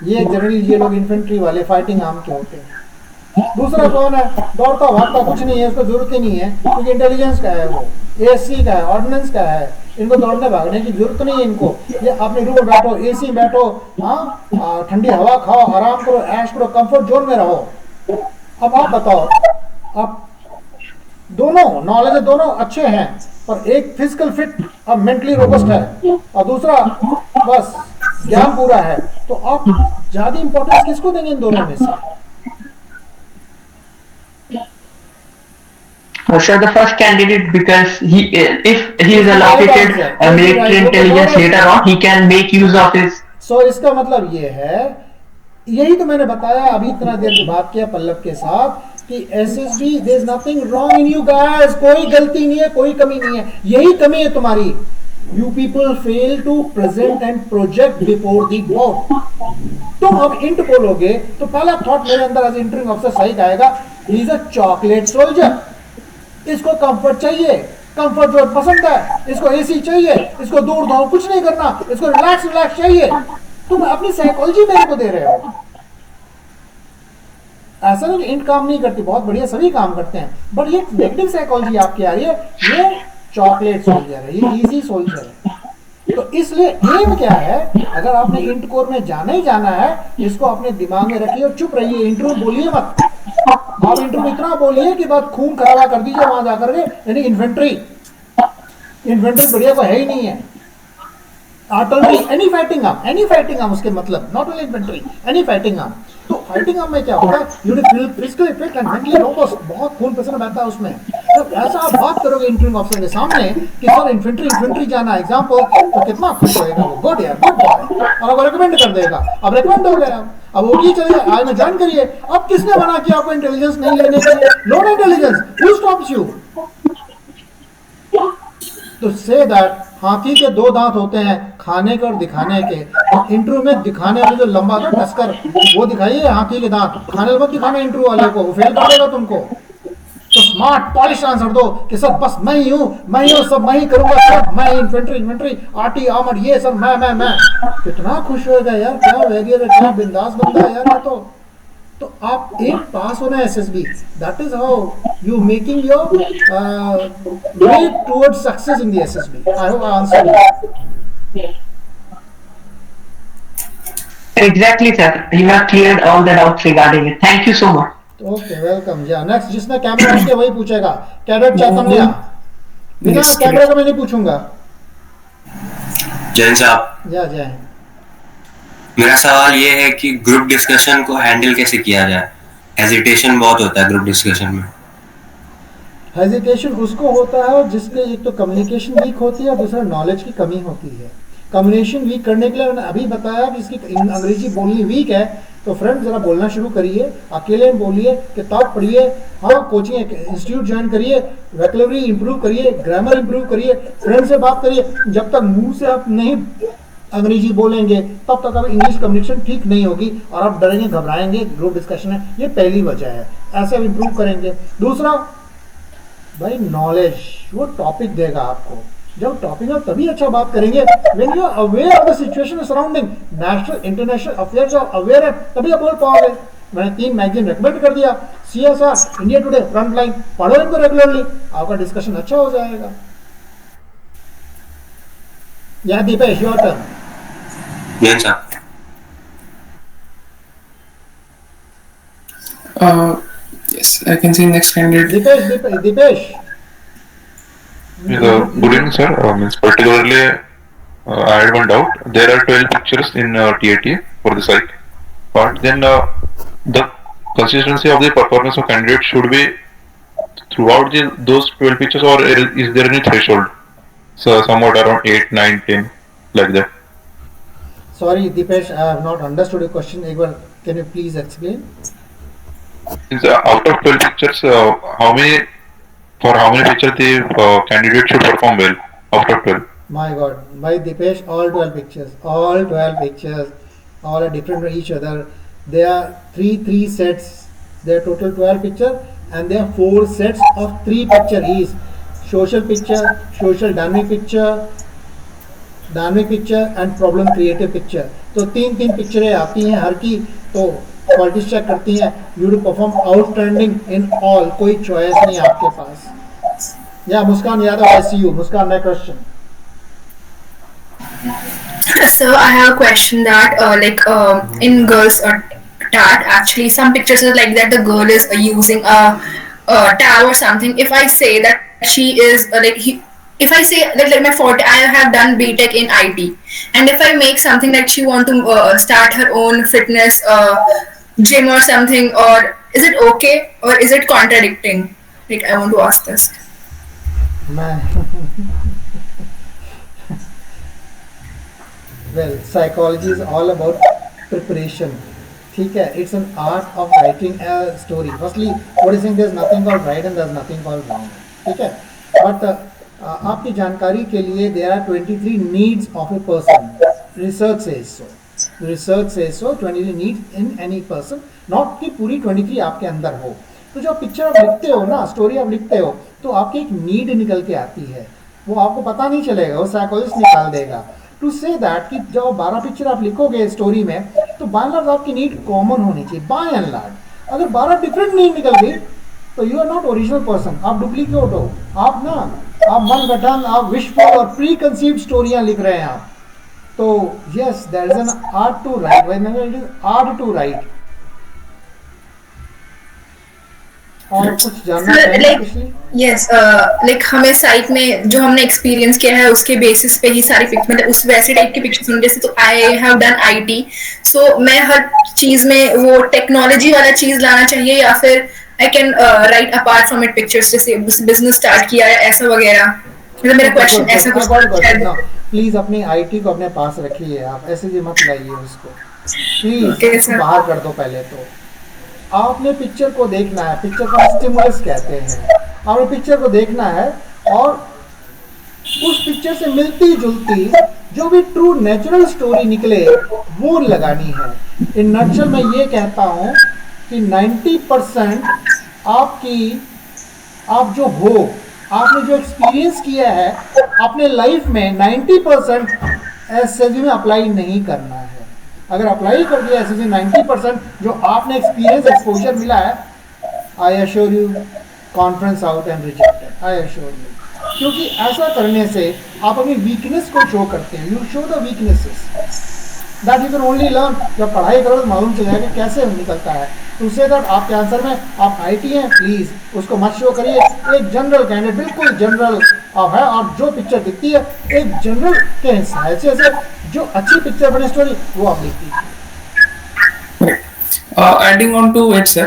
ये जनरली ये लोग इन्फेंट्री वाले फाइटिंग आर्म के होते हैं। दूसरा कौन है? दौड़ता भागता, कुछ नहीं है, उसको जरूरत ही नहीं है, क्योंकि इंटेलिजेंस का है, वो एसी का है, ऑर्डिनेंस का है, इनको दौड़ने भागने की जरूरत नहीं है इनको। ये अपने रूम में बैठो, एसी में बैठो, हाँ, ठंडी हवा खाओ, आराम करो, ऐश करो, कंफर्ट जोन में रहो। अब आप बताओ, आप दोनों नॉलेज दोनों अच्छे हैं, पर एक फिजिकल फिट और मेंटली रोबस्ट है और दूसरा बस ज्ञान पूरा है, तो आप ज्यादा इंपॉर्टेंस किसको देंगे इन दोनों में से? So the first candidate, because if he is allocated military intelligence later on, he can make use of his. So इसका मतलब ये है, यही तो मैंने बताया अभी इतना देर की बात किया पल्लव के साथ कि SSB there is nothing wrong in you guys, कोई गलती नहीं है, कोई कमी नहीं है, यही कमी है तुम्हारी। You people fail to present and project before the board। तुम अब इंट बोलोगे तो पहला थॉट मेरे अंदर एज इंटरिंग ऑफिसर सही आएगा, he is a chocolate soldier, इसको कंफर्ट चाहिए, कंफर्ट जोन पसंद है, इसको एसी चाहिए, इसको दूर दौड़ कुछ नहीं करना, इसको रिलैक्स रिलैक्स चाहिए। तुम अपनी साइकोलॉजी मेरे को दे रहे हो। ऐसा नहीं कि इंट काम नहीं करती, बहुत बढ़िया, सभी काम करते हैं, बट ये नेगेटिव साइकोलॉजी आपकी आ रही है, ये चॉकलेट सोल्जर है, ये इजी सोल्जर है। तो इसलिए एम क्या है, अगर आपने इंट कोर में जाना ही जाना है, इसको अपने दिमाग में रखिए और चुप रहिए, इंटरव्यू बोलिए मत। आप इंटरव्यू इतना बोलिए कि बात खून खराबा कर दीजिए वहां जाकर के, यानी इन्फेंट्री बढ़िया को है ही नहीं है। आर्टिलरी, एनी फाइटिंग आर्म उसके मतलब, not only infantry, any fighting arm. तो फाइटिंग आर्म में क्या होता है, you feel physically fit and mentally robust, बहुत खून पसीना बहता है उसमें। तो ऐसा आप बात करोगे इंटरव्यू ऑफिसर के सामने कि सर इन्फेंट्री जाना एग्जाम्पल, तो कितना खुश होएगा वो, गुड यार, गुड बॉय, और आपको रिकमेंड कर देगा। अब रिकमेंड हो गया, अब होगी, चलिए आज में ज्वाइन करिए। अब किसने मना किया आपको इंटेलिजेंस नहीं लेने के लिए? लो इंटेलिजेंस, हु स्टॉप्स यू? तो से दैट हाथी के दो दांत होते हैं, खाने के और दिखाने के। इंटरव्यू में दिखाने वाले जो लंबा था टस्कर, वो दिखाइए हाथी के दांत, खाने मत दिखाना इंटरव्यू वाले को, वो फेल कर देगा तुमको। तो स्मार्ट पॉलिश आंसर दो कि सर बस मैं ही हूँ, सब मैं ही करूंगा, सब मैं, इन्फेंट्री आर्टी आर्मर, ये सर मैं। कितना खुश होगा यार, क्या वैरियर है, क्या बिंदास बंदा है यार। तो आप एक पास होना है SSB, that is how you making your way towards success in the SSB। I hope I answered. Exactly, sir. You have cleared all the doubts regarding it. Thank you so much. Okay, welcome. या next जिसने camera on किया वही पूछेगा। Cadet चैतन्य, बिना कैमरे का मैं नहीं पूछूंगा। जैन साहब, जय। मेरा सवाल ये है कि ग्रुप डिस्कशन को हैंडल कैसे किया जाए? हेजिटेशन बहुत होता है ग्रुप डिस्कशन में। हेजिटेशन उसको होता है जिसके एक तो कम्युनिकेशन वीक होती है और दूसरा नॉलेज की कमी होती है। कम्युनिकेशन वीक करने के लिए मैंने अभी बताया कि इसकी अंग्रेजी बोलनी वीक है, तो फ्रेंड जरा बोलना शुरू करिए, अकेले में बोलिए, किताब पढ़िए, हाँ कोचिंग इंस्टीट्यूट ज्वाइन करिए, वोकैबुलरी इंप्रूव करिए, ग्रामर इंप्रूव करिए, फ्रेंड से बात करिए। जब तक मुंह से आप नहीं अंग्रेजी बोलेंगे तब तक आप इंग्लिश कम्युनिकेशन ठीक नहीं होगी और आप डरेंगे, घबराएंगे ग्रुप डिस्कशन है। ये पहली वजह है, ऐसे आप इंप्रूव करेंगे। दूसरा भाई नॉलेज, वो टॉपिक देगा आपको, जब टॉपिक में तभी अच्छा बात करेंगे when you are aware of the situation surrounding, national international affairs आप अवेयर है तभी आप बोल पाओगे। मैंने 3 मैगजीन रेकमेंड कर दिया, CSR, India today, front line, पढ़ो इनको रेगुलरली, आपका डिस्कशन अच्छा हो जाएगा। या Dipesh, your turn. Yes, sir. Yes, I can see next candidate. Dipesh Good evening, sir. Means particularly, I had one doubt. There are 12 pictures in TAT for the site, but then the consistency of the performance of candidate should be throughout those 12 pictures, or is there any threshold? So somewhat around 8, 9, 10, like that. Sorry Dipesh, I have not understood your question. एक बार can you please explain? Means, out of 12 pictures, for how many pictures the candidate should perform well out of 12? My God, by Dipesh, all 12 pictures, all are different from each other. There are three sets. There are total 12 pictures, and there are 4 sets of 3 picture each. Social picture, social dynamic picture and problem creative picture. तो 3 पिक्चरें आती हैं हर की, तो quality check करती हैं। You to perform outstanding in all, कोई choice नहीं आपके पास। या Muskan Yadav, ICU, Muskan, next question. So I have a question that in girls tat, actually some pictures are like that the girl is using a tab or something. If I say that she is if I say that like my forte, I have done BTech in IT, and if I make something that she want to start her own fitness gym or something, or is it okay or is it contradicting? Like I want to ask this. Well, psychology is all about preparation. ठीक है, it's an art of writing a story. Firstly, what is saying, there's nothing called right and there's nothing called wrong. ठीक है, but आपकी जानकारी के लिए there are 23 needs of a person. Research says so. 23 needs in any person. Not कि पूरी 23 आपके अंदर हो। तो जो पिक्चर आप लिखते हो ना, स्टोरी आप लिखते हो, तो आपकी एक नीड निकल के आती है, वो आपको पता नहीं चलेगा, वो साइकोलॉजिस्ट निकाल देगा। टू से दैट कि जब 12 पिक्चर आप लिखोगे स्टोरी में, तो बाय एंड लार्ज आपकी नीड कॉमन होनी चाहिए। बाय एंड लार्ज अगर 12 डिफरेंट नीड निकल गई तो you are not original person, आप डुप्लीकेट हो। आप मन गठन, आप विशफुल और प्री कंसीव्ड स्टोरियां लिख रहे हैं आप। तो yes, there is an art to write, it is art to write. और कुछ जानना चाहिए? यस, लाइक हमें साइट में जो हमने एक्सपीरियंस किया है उसके बेसिस पे ही सारी पिक्चर, मतलब उस वैसे टाइप की पिक्चर्स होंगे। जैसे तो आई हैव डन IT, सो मैं हर चीज में वो टेक्नोलॉजी वाला चीज लाना चाहिए, या फिर I can write apart from it pictures, जैसे बिजनेस स्टार्ट किया है ऐसा वगैरह। मतलब मेरा क्वेश्चन ऐसा कुछ है। प्लीज अपनी IT को अपने पास रखिए, आप ऐसे भी मत लाइए उसको प्लीज, बाहर कर दो। पहले तो आपने पिक्चर को देखना है, पिक्चर को स्टिमुलस कहते हैं। आपने पिक्चर को देखना है और उस पिक्चर से मिलती जुलती जो भी ट्रू नेचुरल स्टोरी निकले वो लगानी है। इन नटशल मैं ये कहता हूँ कि 90% आप जो हो, आपने जो एक्सपीरियंस किया है अपने लाइफ में, 90% SSB में अप्लाई नहीं करना है। अगर अप्लाई कर दिया SSB 90% जो आपने एक्सपीरियंस एक्सपोजर मिला है, I assure you conference out and rejected, I assure you. क्योंकि ऐसा करने से आप अपनी वीकनेस को शो करते हैं, you show the weaknesses that you can only learn. जब पढ़ाई करो तो मालूम चल जाएगा कैसे निकलता है। टू से दैट आपके आंसर में आप IT हैं, प्लीज़ उसको मत शो करिए। एक जनरल कैंडिडेट, बिल्कुल जनरल आप है, और जो पिक्चर दिखती है एक जनरल के हिसाब से जो अच्छी पिक्चर बने स्टोरी वो आप लिखती है। Adding on to it, sir,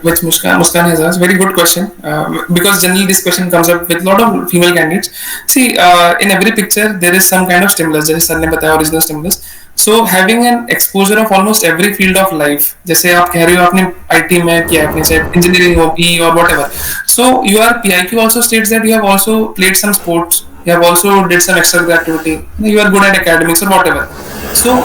which Muskan has asked, very good question, because generally this question comes up with a lot of female candidates. See, in every picture there is some kind of stimulus, जैसे sir ने बताया original stimulus. So having an exposure of almost every field of life, जैसे आप कह रहे हो आपने IT में किया, आपने चाहे engineering हो, PE or whatever. So your PIQ also states that you have also played some sports, you have also did some extra activity, you are good at academics or whatever. So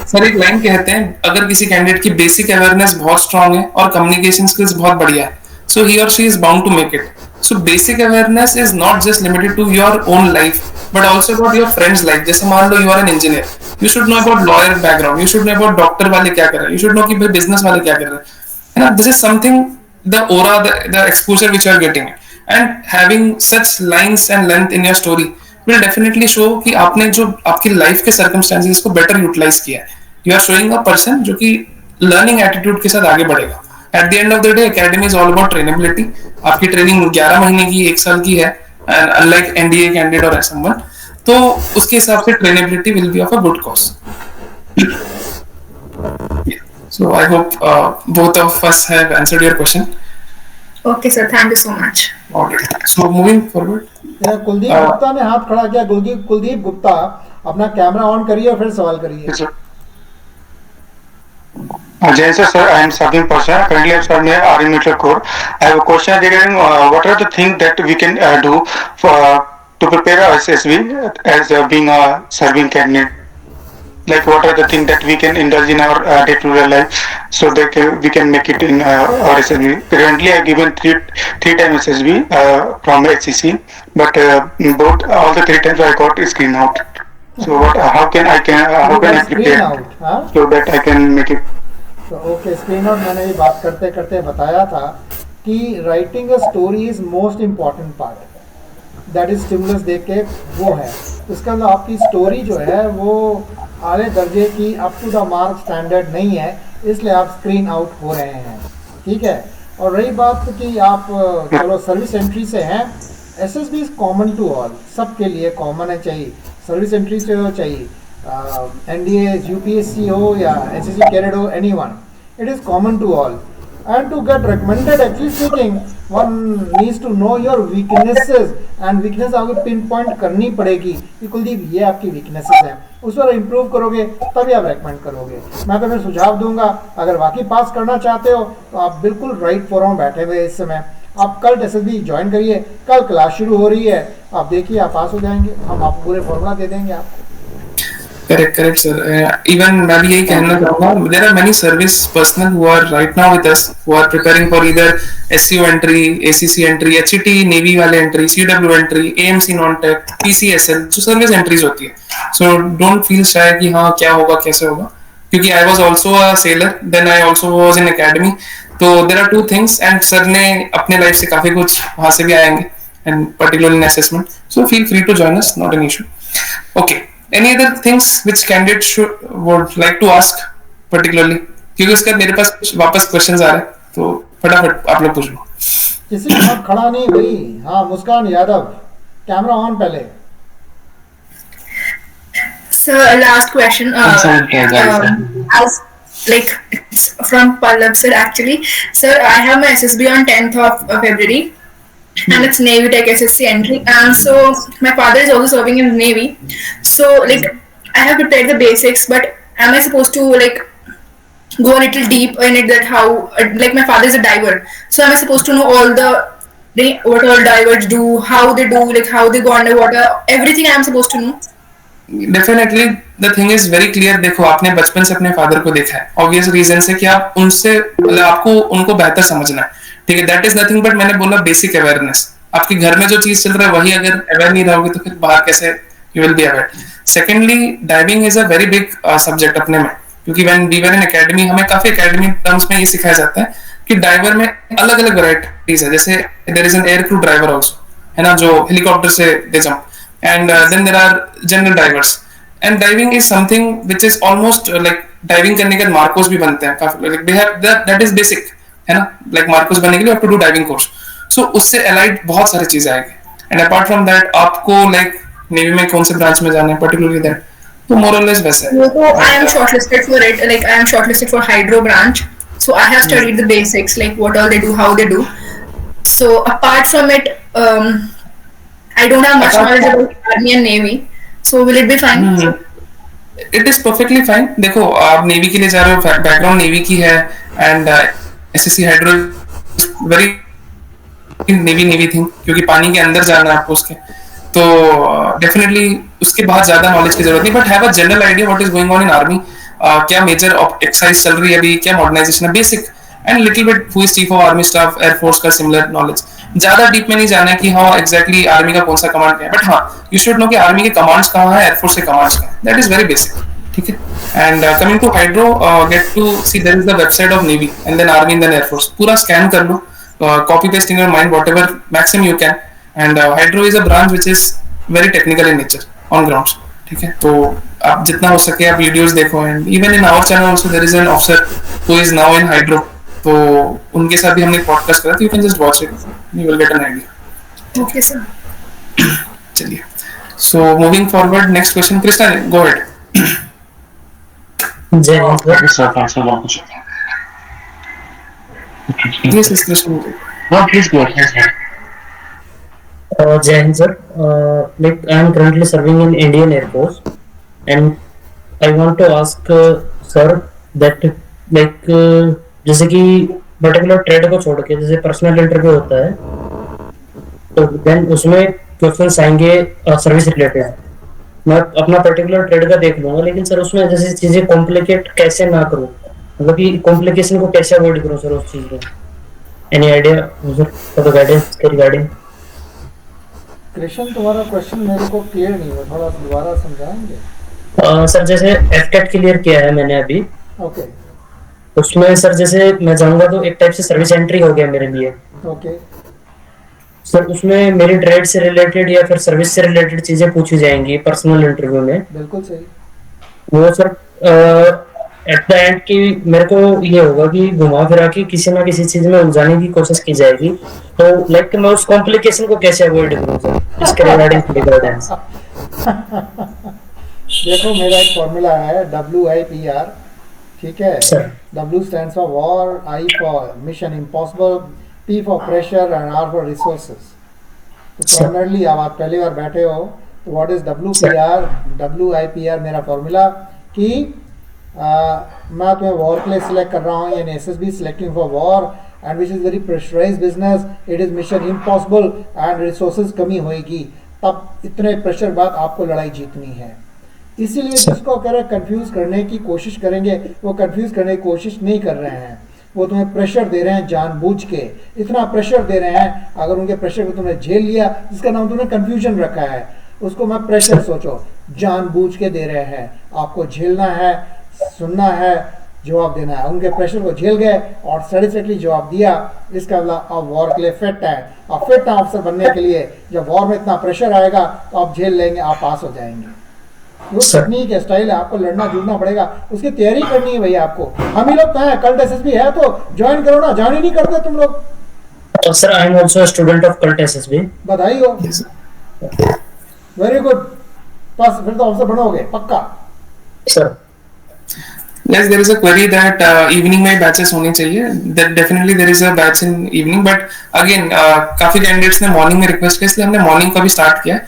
sir एक line कहते हैं, अगर किसी candidate की basic awareness बहुत strong है और communication skills बहुत बढ़िया है, सो ही और she is bound to make it. So basic awareness is not just limited to your own life, but also about your friends' life. जैसे मान लो you are an engineer, you should know about lawyer background, you should know about doctor वाले क्या कर रहे हैं, you should know कि भाई business वाले क्या कर रहे हैं, है ना? This is something, the aura, the exposure which you are getting, and having such lines and length in your story will definitely show कि आपने जो आपकी life के circumstances को better utilize किया है. You are showing a person जो कि learning attitude के साथ आगे बढ़ेगा. At the end of the day, academy is all about trainability. आपकी ट्रेनिंग 11 महीने की 1 साल की है, unlike NDA candidate or someone, तो उसके हिसाब से trainability will be of a good cause. So I hope both of us have answered your question. Okay, sir. Thank you so much. Okay. So moving forward. Kuldeep Gupta ने हाथ खड़ा किया. कुलदीप गुप्ता, अपना camera on करिए और फिर सवाल करिए. Jai sir, I am Sabin Pasha. Currently, I am serving Army Military Corps. I have a question regarding what are the things that we can do for to prepare our SSB as being a serving candidate. Like what are the things that we can indulge in our day-to-day life so that we can make it in our SSB. Currently, I have given three times SSB from HCC, but both all the 3 times I got screen out. So how can I prepare so that I can make it. तो okay, screen out मैंने ये बात करते करते बताया था कि writing a story is most important part, that is stimulus देख के वो है. इसके अंदर आपकी स्टोरी जो है वो आले दर्जे की up to the mark standard नहीं है, इसलिए आप स्क्रीन आउट हो रहे हैं. ठीक है. और रही बात कि आप चलो सर्विस एंट्री से हैं, SSB is common to all, सबके लिए कॉमन है. चाहिए सर्विस एंट्री से हो, चाहिए NDA UPSC हो या SSC कैडेट हो, anyone, it is common to all. And to get recommended, actually speaking, one needs to know your weaknesses, and weakness आपको पिन पॉइंट करनी पड़ेगी कि कुलदीप ये आपकी weaknesses हैं, उस पर इम्प्रूव करोगे तभी आप रेकमेंड करोगे. मैं तो फिर सुझाव दूंगा, अगर वाकई पास करना चाहते हो तो आप बिल्कुल राइट फोरम बैठे हुए इस समय, आप कल SSB ज्वाइन करिए, कल क्लास शुरू हो रही है, आप देखिए आप पास हो जाएंगे, हम आपको पूरे फॉर्मूला दे देंगे आपको. Correct, sir. Even मैं भी यही कहना चाहूँगा. There are many service personnel who are right now with us, who are preparing for either SCO entry, ACC entry, HET Navy वाले entry, CW entry, AMC non-tech, PCSL, जो service entries होती है. So don't feel shy कि हाँ क्या होगा कैसे होगा, क्योंकि I was also a sailor, then I also was in academy. तो there are 2 things, and sir ने अपने life से काफी कुछ वहाँ से भी आएंगे, and particularly in assessment. So feel free to join us, not an issue. Okay. Any other things which candidates would like to ask particularly? क्योंकि उसके बाद मेरे पास वापस क्वेश्चंस आ रहे हैं, तो फटाफट आप लोग पूछ लो. किसी के साथ खड़ा नहीं भाई. हाँ, मुस्कान यादव, कैमरा ऑन पहले. So last question. As like it's from Pallab sir actually. Sir, I have my SSB on 10th of February. And it's Navy Tech SSC entry, and so my father is also serving in Navy, so like I have prepared the basics, but am I supposed to like go a little deep in it, that how like my father is a diver, so am I supposed to know all what all divers do, how they do, like how they go underwater, everything I am supposed to know? Definitely the thing is very clear. देखो आपने बचपन से अपने father को देखा है, obvious reason से कि आप उनसे आपको उनको बेहतर समझना है. ठीक है, दैट इज नथिंग बट मैंने बोला बेसिक अवेयरनेस. आपके घर में जो चीज चल रहा है वही अगर अवेयर नहीं रहोगे तो फिर बाहर कैसे you will be aware. Secondly, diving is a very big subject अपने में, क्योंकि when we were in academy हमें काफी एकेडमी टर्म्स में ये सिखाया जाता है कि डाइवर में अलग अलग वैरायटीज है. जैसे there is an air crew driver also, है ना, जो हेलीकॉप्टर से they jump, and then there are general divers. And diving is something which is almost like diving करने के बाद मार्कोस भी बनते हैं काफी, like they have that is basic, है ना, लाइक मार्कोस बनने के लिए to do diving course. So उससे अलाइड बहुत सारी चीजें आएगी. एंड अपार्ट फ्रॉम दैट आपको लाइक नेवी में कौन से ब्रांच में जाना है पर्टिकुलरली, दैट तो मोर और लेस वैसे है. So I am shortlisted for it, like I am shortlisted for hydro branch, so I have studied the basics, like what all they do, how they do. So apart from it, I don't have much knowledge about army and navy, so will it be fine? It is perfectly fine. देखो आप navy के लिए जा रहे हो, background navy की है, and SSC hydro very navy thing, क्योंकि पानी के अंदर जाना है आपको उसके, तो डेफिनेटली उसके बाद ज्यादा नॉलेज की जरूरत नहीं, but have a general idea what is going on in army, क्या मेजर एक्सरसाइज चल रही है अभी, क्या मॉडर्नाइजेशन है, basic, and little bit who is chief of army staff, air force का सिमिलर नॉलेज. ज्यादा डीप में नहीं जाना है कि हाँ एग्जैक्टली आर्मी का कौन सा कमांड है, बट हाँ यू शुड नो कि आर्मी के कमांड्स कहाँ है, एयरफोर्स के कमांड्स कहाँ है, दैट इज वेरी बेसिक, ठीक है। And coming to hydro, get to see there is the website of navy and then army and then air force, पूरा स्कैन कर लो, copy paste in your mind whatever maximum you can. And hydro is a branch which is very technical in nature on ground, ठीक है। तो आप जितना हो सके आप वीडियोस देखो, and even in our channel also there is an officer who is now in hydro, तो उनके साथ भी हमने पॉडकास्ट करा, तो you can just watch it, you will get an idea. Okay, sir. चलिए, so moving forward, next question, Krishna go ahead. जय हिंद sir. Sir, thanks for the opportunity. Yes yes Krishna, No, please go ahead. जय हिंद sir. Like I am currently serving in Indian Air Force and I want to ask sir that like जैसे कि particular trade को छोड़ के जैसे personal interview होता है, तो देन उसमें क्वेश्चंस आएंगे सर्विस रिलेटेड। मैं अपना पर्टिकुलर ट्रेड का देख लूंगा, लेकिन सर उसमें जैसे चीजें कॉम्प्लिकेट कैसे ना करूं, मतलब कि कॉम्प्लिकेशन को कैसे अवॉइड करूं सर उस चीज में। Any idea sir for the guidance regarding? Krishna, तुम्हारा क्वेश्चन मेरे को क्लियर नहीं हुआ, थोड़ा दोबारा समझाएंगे? सर जैसे एफकेट क्लियर किया है मैंने अभी, ओके उसमें सर जैसे मैं जाऊंगा तो एक टाइप से सर्विस एंट्री हो गया मेरे लिए। ओके सर उसमें मेरी ट्रेड से रिलेटेड या फिर सर्विस से रिलेटेड चीजें पूछी जाएंगी पर्सनल इंटरव्यू में। बिल्कुल सही। वो सर एट द एंड की मेरे को ये होगा कि घुमा फिरा के किसी ना किसी चीज में उलझाने की कोशिश की जाएगी, तो लाइक मैं उस कॉम्प्लिकेशन को कैसे अवॉइड करूं सर, इसके रिगार्डिंग गाइडेंस। देखो, मेरा एक फॉर्मूला है WIPR, ठीक है। Sir W stands for war, I for mission impossible, P for pressure and R for resources। तो Sir. प्राइमरली अब आप पहली बार बैठे हो, तो व्हाट इज WIPR मेरा फॉर्मूला कि मैं तुम्हें वॉर के लिए सिलेक्ट कर रहा हूँ, यानी SSB selecting for war and which is very pressurise business, it is mission impossible and resources कमी होएगी, तब इतने प्रेशर बाद आपको लड़ाई जीतनी है। इसीलिए जिसको कह रहे कंफ्यूज करने की कोशिश करेंगे, वो कंफ्यूज करने की कोशिश नहीं कर रहे हैं, वो तुम्हें प्रेशर दे रहे हैं जानबूझ के, इतना प्रेशर दे रहे हैं, अगर उनके प्रेशर को तुमने झेल लिया, जिसका नाम तुमने कंफ्यूजन रखा है, उसको मैं प्रेशर सोचो, जानबूझ के दे रहे हैं, आपको झेलना है, सुनना है, जवाब देना है। उनके प्रेशर को झेल गए और सेटिस्फैक्टरी जवाब दिया, इसका मतलब आप वॉर के लिए फिट है। आप फिट हैं ऑफिसर बनने के लिए, जब वॉर में इतना प्रेशर आएगा तो आप झेल लेंगे, आप पास हो जाएंगे। वो टेक्निक है, स्टाइल है, आपको लड़ना जूझना पड़ेगा, उसकी तैयारी करनी है भैया आपको। हम ही लोग तो हैं, कल्ट SSB है तो ज्वाइन करो ना, ज्वाइन ही नहीं करते तुम लोग। Sir I am also student of cult SSB। बधाई हो, वेरी गुड, बस फिर तो ऑफिसर बनोगे पक्का। Sir yes there is a query that evening में बैचेस होने चाहिए, that definitely there is a batch in evening, but again काफी कैंडिडेट्स ने मॉर्निंग में रिक्वेस्ट किया, इसलिए हमने मॉर्निंग का भी स्टार्ट किया।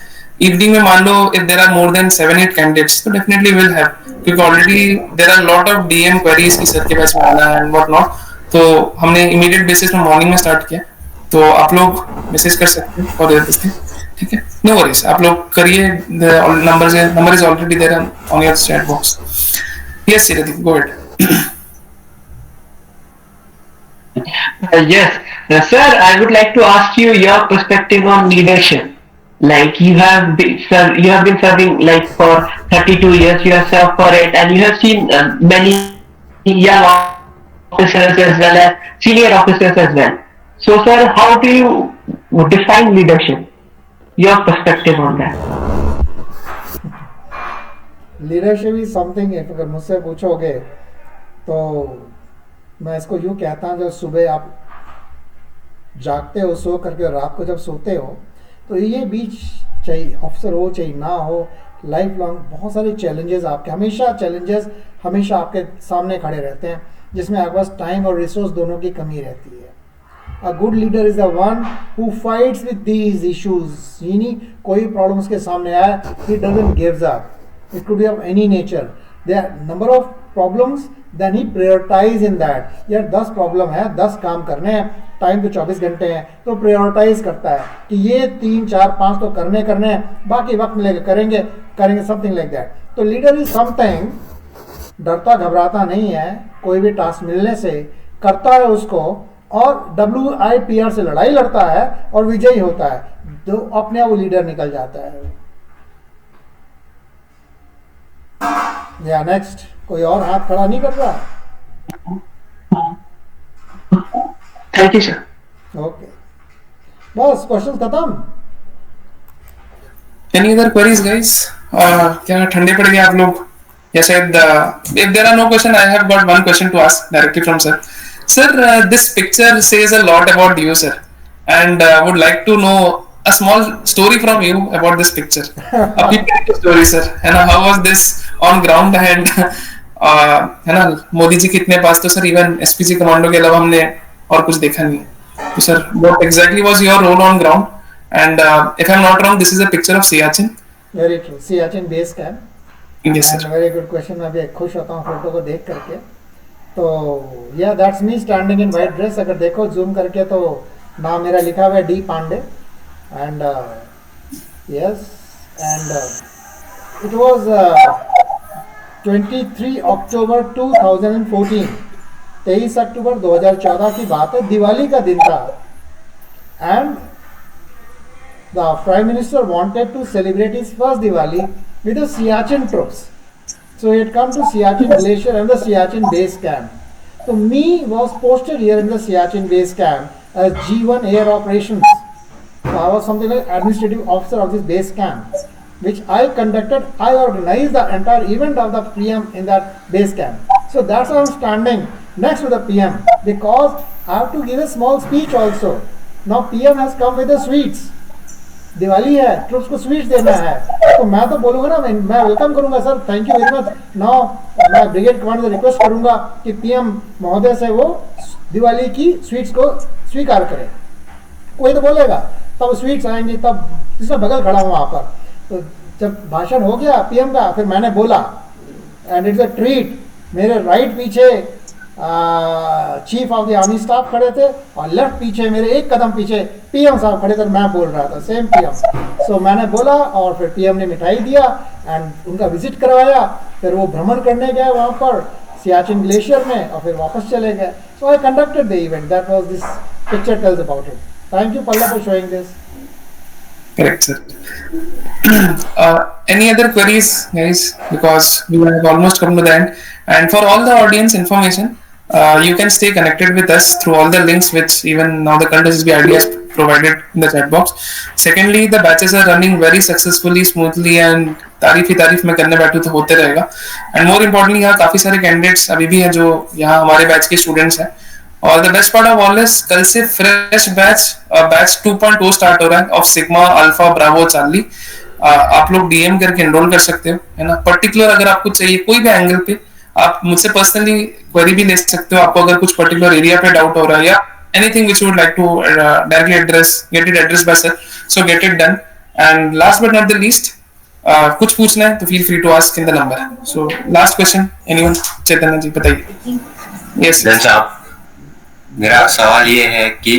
इवनिंग में मान लो if there are more than 7-8 candidates तो definitely will have, क्योंकि already there are lot of DM queries कि सर के बैच में आना है and what not, तो हमने immediate basis में मॉर्निंग में स्टार्ट किया। तो आप लोग मैसेज कर सकते हैं और देते हैं, ठीक है, नो वरीज, आप लोग करिए, number is already there on your chat box. Yes, Siradi, go ahead. Yes, sir. I would like to ask you your perspective on leadership. Like you have been serving like for 32 years. You have served for it, and you have seen many young officers as well as senior officers as well. So, sir, how do you define leadership? Your perspective on that. Leadership is something, अगर मुझसे पूछोगे तो मैं इसको यूँ कहता हूँ, जब सुबह आप जागते हो सो करके, रात को जब सोते हो, तो ये बीच चाहिए ऑफिसर हो चाहे ना हो, लाइफ लॉन्ग बहुत सारे चैलेंजेस आपके, हमेशा आपके सामने खड़े रहते हैं, जिसमें आपके पास टाइम और रिसोर्स दोनों की कमी रहती है। A good leader is the one who fights with these issues, यानी कोई प्रॉब्लम उसके सामने आए, he doesn't gives up, it could be of any nature, there are number of problems, then he prioritize in that, यार 10 problem है, 10 काम करने हैं, टाइम तो 24 घंटे हैं, तो प्रायोरिटाइज करता है कि ये 3 4 5 तो करने हैं, बाकी वक्त मिलेगा करेंगे समथिंग लाइक दैट। तो लीडर इज समथिंग डरता घबराता नहीं है, कोई भी टास्क मिलने से करता है उसको, और WIPR से लड़ाई लड़ता है और विजयी होता है, तो अपने आप वो लीडर निकल जाता है। या नेक्स्ट, कोई और हाथ खड़ा नहीं कर रहा? Thank you sir. ओके, बस क्वेश्चन खत्म। Any other queries, guys? क्या ठंडे पड़ गए आप लोग? या शायद if there are no question, I have got one question to ask directly from sir. Sir, this picture says a lot about you, sir, and would like to know a small story from you about this picture. A people story, sir. है ना? How was this on ground and है ना? मोदी जी कितने पास तो sir even SPG commando के अलावा हमने और कुछ देखा नहीं है। तो sir, what exactly was your role on ground? And if I'm not wrong, this is a picture of Siachen. Very true, Siachen base camp. Yes, sir. Very good question. मैं भी खुश होता हूँ फोटो को देख करके। तो या that's me standing in white dress. अगर देखो जूम करके तो नाम मेरा लिखा हुआ है D Pandey, and yes, and it was 23 October 2014, 23 October 2014 की बात है, दिवाली का दिन था, and the Prime Minister wanted to celebrate his first Diwali with the Siachen troops. So he had come to Siachen Glacier and the Siachen base camp. So me was posted here in the Siachen base camp as G1 Air Operations. So I was something like administrative officer of this base camp, which I conducted. I organized the entire event of the PM in that base camp. So that's why I'm standing next to the PM, because I have to give a small speech also. Now PM has come with the sweets. Diwali है, troops को sweets देना है, तो मैं तो बोलूँगा ना, मैं वेलकम करूँगा sir, thank you very much. Now मैं ब्रिगेड कमांडर से रिक्वेस्ट करूँगा कि PM महोदय से वो दिवाली की स्वीट्स को स्वीकार करें। कोई तो बोलेगा, तब स्वीट्स आएंगे, तब जिसका बगल खड़ा हूँ वहाँ पर। तो जब भाषण हो गया PM का, फिर मैंने बोला, एंड इट्स अ ट्रीट। मेरे राइट पीछे chief of the army staff खड़े थे, और लेफ्ट पीछे, मेरे एक कदम पीछे PM साहब खड़े थे, मैं बोल रहा था, सेम PM। सो मैंने बोला, और फिर PM ने मिठाई दिया एंड उनका विजिट करवाया। फिर वो भ्रमण करने गए वहाँ पर सियाचिन ग्लेशियर में, और फिर वापस चले गए। So I conducted the event, that was this picture tells about it. Thank you Pallav for showing this. Correct, sir. Any other queries, guys? Because we have almost come to the end. And for all the audience information, you can stay connected with us through all the links which even now the CultSSB ID has provided in the chat box. Secondly, the batches are running very successfully, smoothly, and तारीफ ही तारीफ में करने बैठूं तो होते रहेगा। And more importantly, यहाँ काफी सारे कैंडिडेट्स अभी भी हैं जो यहाँ हमारे बैच के स्टूडेंट्स हैं। और the best part of all is, कल से फ्रेश बैच 2.0 स्टार्ट हो रहा है of sigma alpha Bravo Charlie. आप लोग DM करके एनरोल कर सकते हो, है ना। पर्टिकुलर अगर आपको चाहिए कोई भी एंगल पे, आप मुझसे पर्सनली क्वेरी भी ले सकते हो। आपको अगर कुछ पर्टिकुलर एरिया पे डाउट हो रहा है, या anything which you would like to directly get it address by sir, so get it done. And last but not the least, कुछ पूछना है तो feel free to ask in the number. So last question, anyone? Chaitanya ji बताइए। Yes साहब, मेरा सवाल ये है कि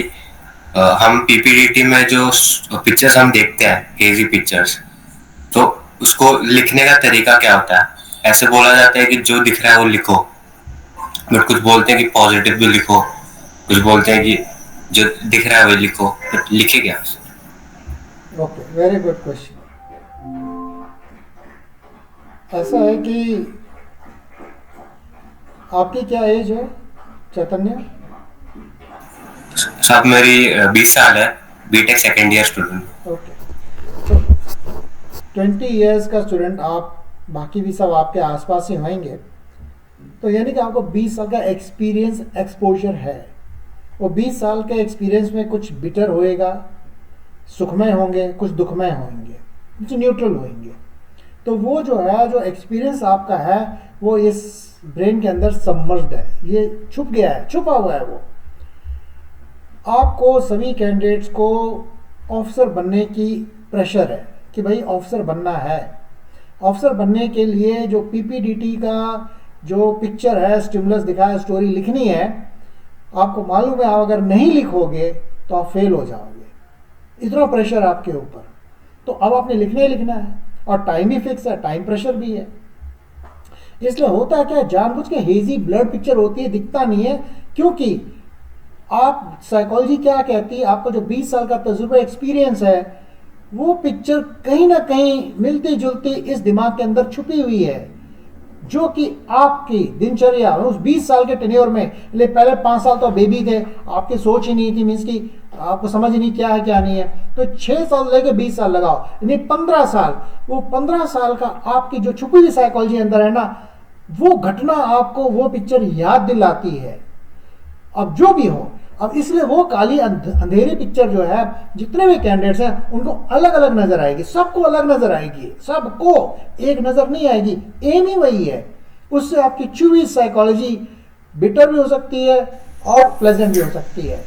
हम PPDT में जो पिक्चर्स हम देखते हैं, हेजी पिक्चर्स, तो उसको लिखने का तरीका क्या होता है? ऐसे बोला जाता है कि जो दिख रहा है वो लिखो, बट कुछ बोलते हैं कि पॉजिटिव भी लिखो, कुछ बोलते हैं कि जो दिख रहा है वो लिखो, बट लिखे क्या? Okay, very good question. ऐसा है कि आपकी क्या एज है चैतन्य? साहब मेरी 20 साल है, BTech second year student. Okay, तो 20 इयर्स का स्टूडेंट आप, बाकी भी सब आपके आसपास ही होंगे, तो यानी कि आपको 20 साल का एक्सपीरियंस, एक्सपोजर है। वो 20 साल के एक्सपीरियंस में कुछ बिटर होएगा, सुखमय होंगे, कुछ दुखमय होंगे, कुछ न्यूट्रल होंगे। तो वो जो है, जो एक्सपीरियंस आपका है, वो इस ब्रेन के अंदर सबमर्ज्ड है, ये छुप गया है, छुपा हुआ है। वो आपको, सभी कैंडिडेट्स को ऑफिसर बनने की प्रेशर है कि भाई ऑफिसर बनना है। ऑफिसर बनने के लिए जो PPDT का जो पिक्चर है, स्टिमुलस दिखाया, स्टोरी लिखनी है, आपको मालूम है आप अगर नहीं लिखोगे तो आप फेल हो जाओगे। इतना प्रेशर आपके ऊपर। तो अब आपने लिखना ही लिखना है, और टाइम भी फिक्स है, टाइम प्रेशर भी है। इसलिए होता है क्या, जानबूझ के हेजी ब्लड पिक्चर होती है, दिखता नहीं है, क्योंकि आप साइकोलॉजी क्या कहती है, आपका जो 20 साल का तजुर्बा एक्सपीरियंस है, वो पिक्चर कहीं ना कहीं मिलती जुलती इस दिमाग के अंदर छुपी हुई है, जो कि आपकी दिनचर्या उस 20 साल के टेन्योर में, ले पहले 5 साल तो बेबी थे, आपकी सोच ही नहीं थी, मीन्स की आपको समझ ही नहीं क्या है क्या नहीं है, तो 6 साल लेके 20 साल लगाओ, यानी 15 साल, वो 15 साल का आपकी जो छुपी हुई साइकोलॉजी अंदर है ना, वो घटना आपको वो पिक्चर याद दिलाती है। अब जो भी हो, अब इसलिए वो काली अंधेरी पिक्चर जो है, जितने भी कैंडिडेट्स हैं उनको अलग अलग नजर आएगी, सबको अलग नजर आएगी, सबको एक नजर नहीं आएगी, एम ही वही है। उससे आपकी चुवी साइकोलॉजी बिटर भी हो सकती है और प्लेजेंट भी हो सकती है,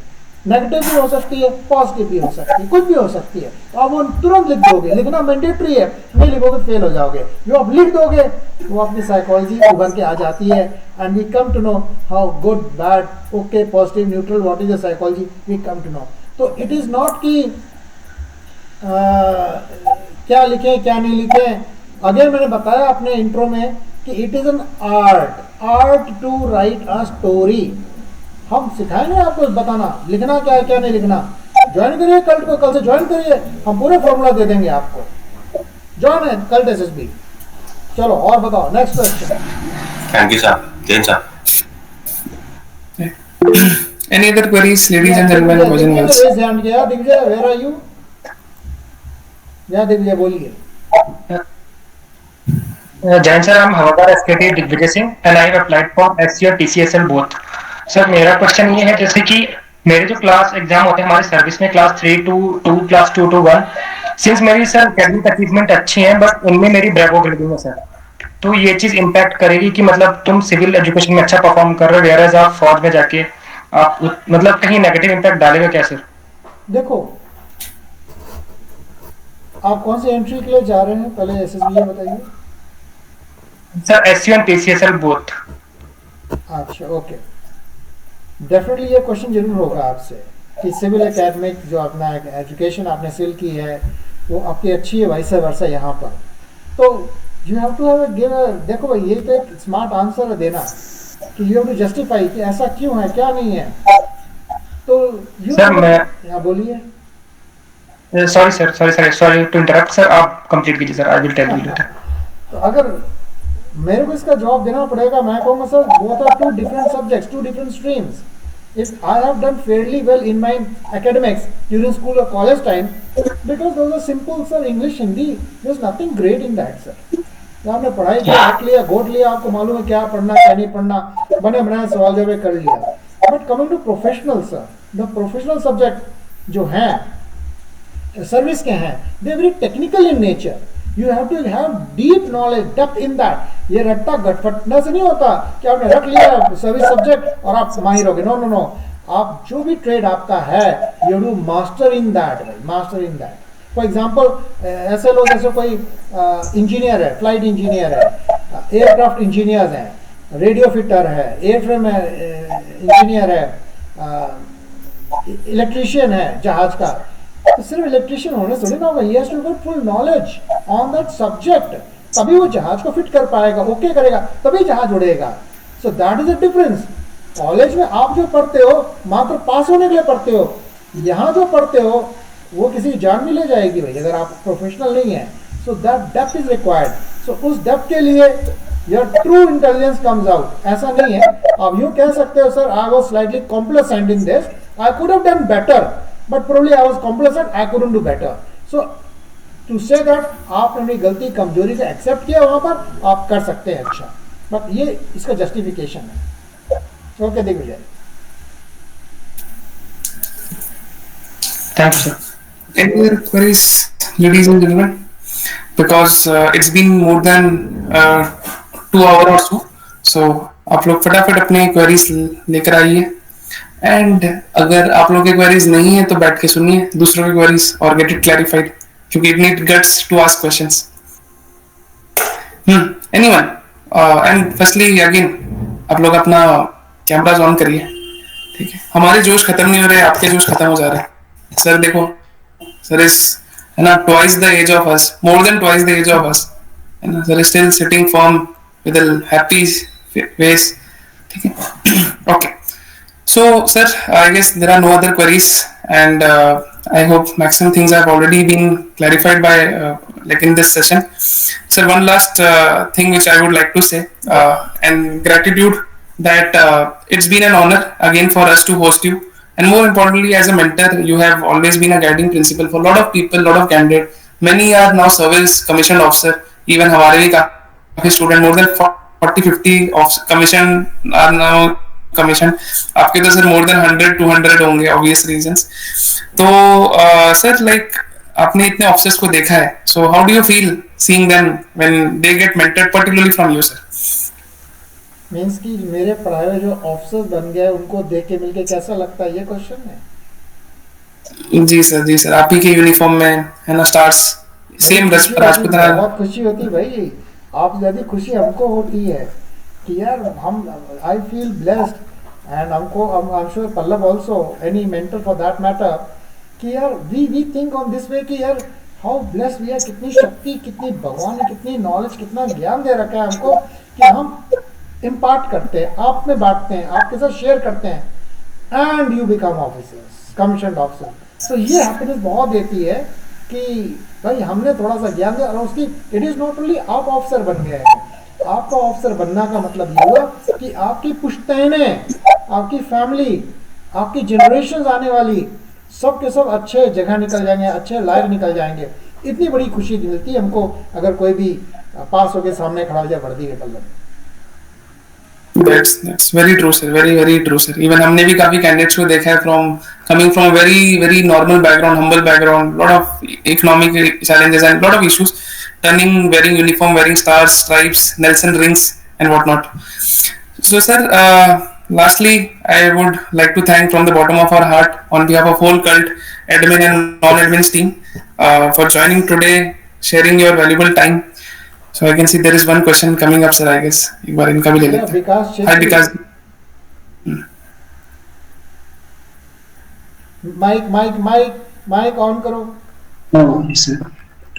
नेगेटिव भी हो सकती है, पॉजिटिव भी हो सकती है, कुछ भी हो सकती है। तो आप वो तुरंत लिख दोगे, लिखना मैंडेटरी है, नहीं लिखोगे फेल हो जाओगे। जो आप लिख दोगे वो अपनी साइकोलॉजी उभर के आ जाती है, and we come to know how good, bad, okay, positive, neutral, what is the psychology, we come to know. तो इट इज नॉट कि क्या लिखें क्या नहीं लिखें। अगेन मैंने बताया अपने इंट्रो में कि it is an art to write a story. हम सिखाएंगे आपको बताना, लिखना क्या है क्या नहीं लिखना। ज्वाइन करिए कल्ट को, कल से ज्वाइन करिए, हम पूरे फॉर्मूला दे देंगे आपको। ज्वाइन है कल्ट एसएसबी। चलो और बताओ, next question. Thank you sir, Jain sir. Any other queries, ladies and gentlemen, boys and girls? Digvijay, where are you? या दिग्विजय बोलिए। जैन सर, I'm हवादार SKT Digvijay Singh and I have applied for SC और TCSL both. सर मेरा question ये है, जैसे कि मेरे जो क्लास एग्जाम होते हैं हमारे सर्विस में, class 3 to 2, class 2 to 1, since मेरी सर एकेडमिक अचीवमेंट अच्छी है, बट उनमें मेरी ब्रेवो ग्रेडिंग है सर, तो ये चीज इम्पैक्ट करेगी कि मतलब तुम सिविल एजुकेशन में अच्छा परफॉर्म कर रहे हो, वेयर एज आप फौज में जाके आप मतलब कहीं नेगेटिव इम्पैक्ट डालेगा क्या सर? देखो, आप कौन सी एंट्री के लिए जा रहे हैं, पहले एसएसबी बताइए। सर SC और TCSL बोथ। अच्छा, ओके। डेफिनेटली ये क्वेश्चन जरूर होगा आपसे कि सिविल एकेडमिक जो अपना एजुकेशन आपने सिविल की है वो आपकी अच्छी है, वाइस वर्सा यहाँ पर, तो you have to have give. देखो भाई, ये तो एक स्मार्ट आंसर है देना कि यू हैव टू जस्टिफाई कि ऐसा क्यों है क्या नहीं है। तो यू सर मैं, यहाँ बोलिए। सॉरी टू इंटरप्ट सर, आप कंप्लीट कीजिए sir, I will tell you later. तो अगर मेरे को इसका जवाब देना पड़ेगा, मैं कहूँगा sir both are two different subjects, two different streams. If I have done fairly well in my academics during school or college time, because those are simple sir, English, Hindi, there's nothing great in that sir. आपने पढ़ाई किया, हट लिया, घोट लिया, आपको मालूम है क्या पढ़ना क्या नहीं पढ़ना, बने बनाए सवाल जवाब कर लिया। But coming to professional sir, the professional subject जो हैं सर्विस के हैं, they very technical in nature. You have to have deep knowledge, depth in that. ये रट्टा गटफटना से नहीं होता कि आपने रख लिया सर्विस सब्जेक्ट और आप माहिर हो गए। नो नो नो, आप जो भी ट्रेड आपका है, you do master in that, master in that. For example ऐसे लोग, जैसे कोई इंजीनियर है, फ्लाइट इंजीनियर है, एयरक्राफ्ट इंजीनियर हैं, रेडियो फिटर है, एयरफ्रेम इंजीनियर है, इलेक्ट्रीशियन है जहाज का। तो सिर्फ इलेक्ट्रिशियन होने से नहीं होगा, he has to get full knowledge on that subject, तभी वो जहाज को फिट कर पाएगा, ओके करेगा, तभी जहाज उड़ेगा। So that is a difference. College में आप जो पढ़ते हो मात्र पास होने के लिए पढ़ते हो, यहाँ जो पढ़ते हो वो किसी की जान भी ले जाएगी भाई अगर आप प्रोफेशनल नहीं है। So that depth is required. So उस डेप्थ के लिए your true intelligence comes out. ऐसा नहीं है, आप यूँ कह सकते हो sir I was slightly complacent in this, I could have done better, but probably I was complacent, I couldn't do better. So to say that आपने अपनी गलती कमजोरी को एक्सेप्ट किया, वहां पर आप कर सकते हैं अच्छा, बट ये इसका जस्टिफिकेशन है। Okay Digvijay, thank you sir. Any other queries, ladies and gentlemen? Because it's been more than 2 hours or so. So आप लोग फटाफट अपने queries लेकर आइए। एंड अगर आप लोगों के क्वेरीज नहीं है तो बैठ के सुनिए दूसरों के क्वेरीज और गेट इट क्लैरिफाइड, क्योंकि it need guts to ask questions. Anyone, and firstly again आप लोग अपना कैमरास ऑन करिए, ठीक है? हमारे जोश खत्म नहीं हो रहे, आपके जोश खत्म हो जा रहे हैं। सर देखो, सर इज है ना twice the age of us, more than twice the age of us, है ना? Sir is still sitting form with a happy face, ठीक है? Okay, So, sir, I guess there are no other queries, and I hope maximum things have already been clarified by like in this session. Sir, one last thing which I would like to say, and gratitude that it's been an honor again for us to host you, and more importantly, as a mentor, you have always been a guiding principle for a lot of people, lot of candidates. Many are now service commissioned officer. Even हमारे भी काफी student more than 40-50 of commission are now commission. आपके तो sir more than 100-200 होंगे obvious reasons. तो sir like आपने इतने officers को देखा है, so how do you feel seeing them when they get mentored particularly from you, sir? Means कि मेरे पढ़ाए हुए जो ऑफिसर्स बन गए उनको देख के मिलके कैसा लगता है, ये क्वेश्चन है? जी सर, आप ही के यूनिफॉर्म में है ना, स्टार्स सेम राजपूताना। बहुत खुशी होती भाई, आप ज्यादा खुशी हमको होती है कि यार हम आई फील ब्लेस्ड एंड हमको I am sure Pallav also any mentor for that matter कि यार we think on this way कि यार हाउ ब्लेस्ड वी आर, कितनी शक्ति, कितनी भगवान ने कितनी नॉलेज, कितना ज्ञान दे रखा है हमको कि हम इम्पार्ट करते हैं, आप में बांटते हैं, आपके साथ शेयर करते हैं and you become officers, commission officer. तो ये हैप्पीनेस बहुत देती है कि भाई हमने थोड़ा सा ज्ञान दिया, और उसकी इट इज़ नॉट ओनली आप ऑफिसर बन गए हैं, आपका ऑफिसर बनना का मतलब ये हुआ कि आपकी पुश्तैनें, आपकी फैमिली, आपकी जनरेशन आने वाली सब के सब अच्छे जगह निकल जाएंगे, अच्छे लायक निकल जाएंगे। इतनी बड़ी खुशी मिलती है हमको अगर कोई भी पास होके सामने खड़ा हो जाए वर्दी के Pallav. That's very true, sir. Very true, sir. Even हमने भी काफी candidates को देखा है coming from a very normal background, humble background, lot of economic challenges and lot of issues, wearing uniform, wearing stars, stripes, Nelson rings and whatnot. So, sir, lastly, I would like to thank from the bottom of our heart on behalf of whole cult admin and non-admins team for joining today, sharing your valuable time. So I can see there is one question coming up, sir. I guess एक बार इनका भी ले लेते हैं। Hi, Vikas. Mic on करो।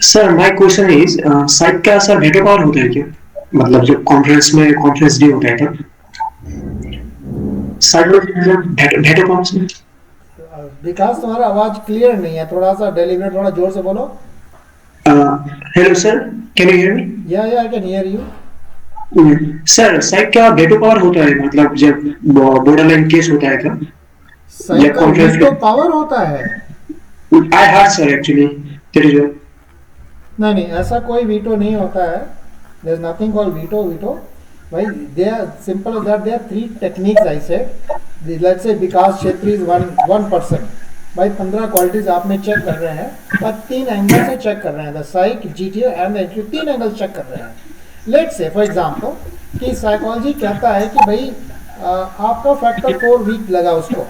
Sir my question is site का sir veto power होता है क्या, मतलब जब कॉन्फ्रेंस में कॉन्फ्रेंस डे होता है तब साइट में वेटो पावर में? विकास तुम्हारा आवाज क्लियर नहीं है, थोड़ा सा डेलीब्रेट, थोड़ा जोर से बोलो। Hello sir, can you hear me? Yeah I can hear you. Sir site का वेटो पावर होता है, मतलब जब बॉर्डर लाइन केस होता है तब साइट का वेटो पावर होता है? I heard sir actually there is नहीं ऐसा कोई वीटो नहीं होता है, there is nothing called veto भाई, they are simple that there 3 techniques I said. Let's say Vikas Kshetri is one person, भाई 15 क्वालिटीज आप में चेक कर रहे हैं और 3 एंगल से चेक कर रहे हैं, the psych, GTO and the entry, 3 angle check कर रहे हैं। लेट्स से फॉर एग्जांपल कि साइकोलॉजी कहता है कि भाई आपका फैक्टर 4 वीक लगा उसको,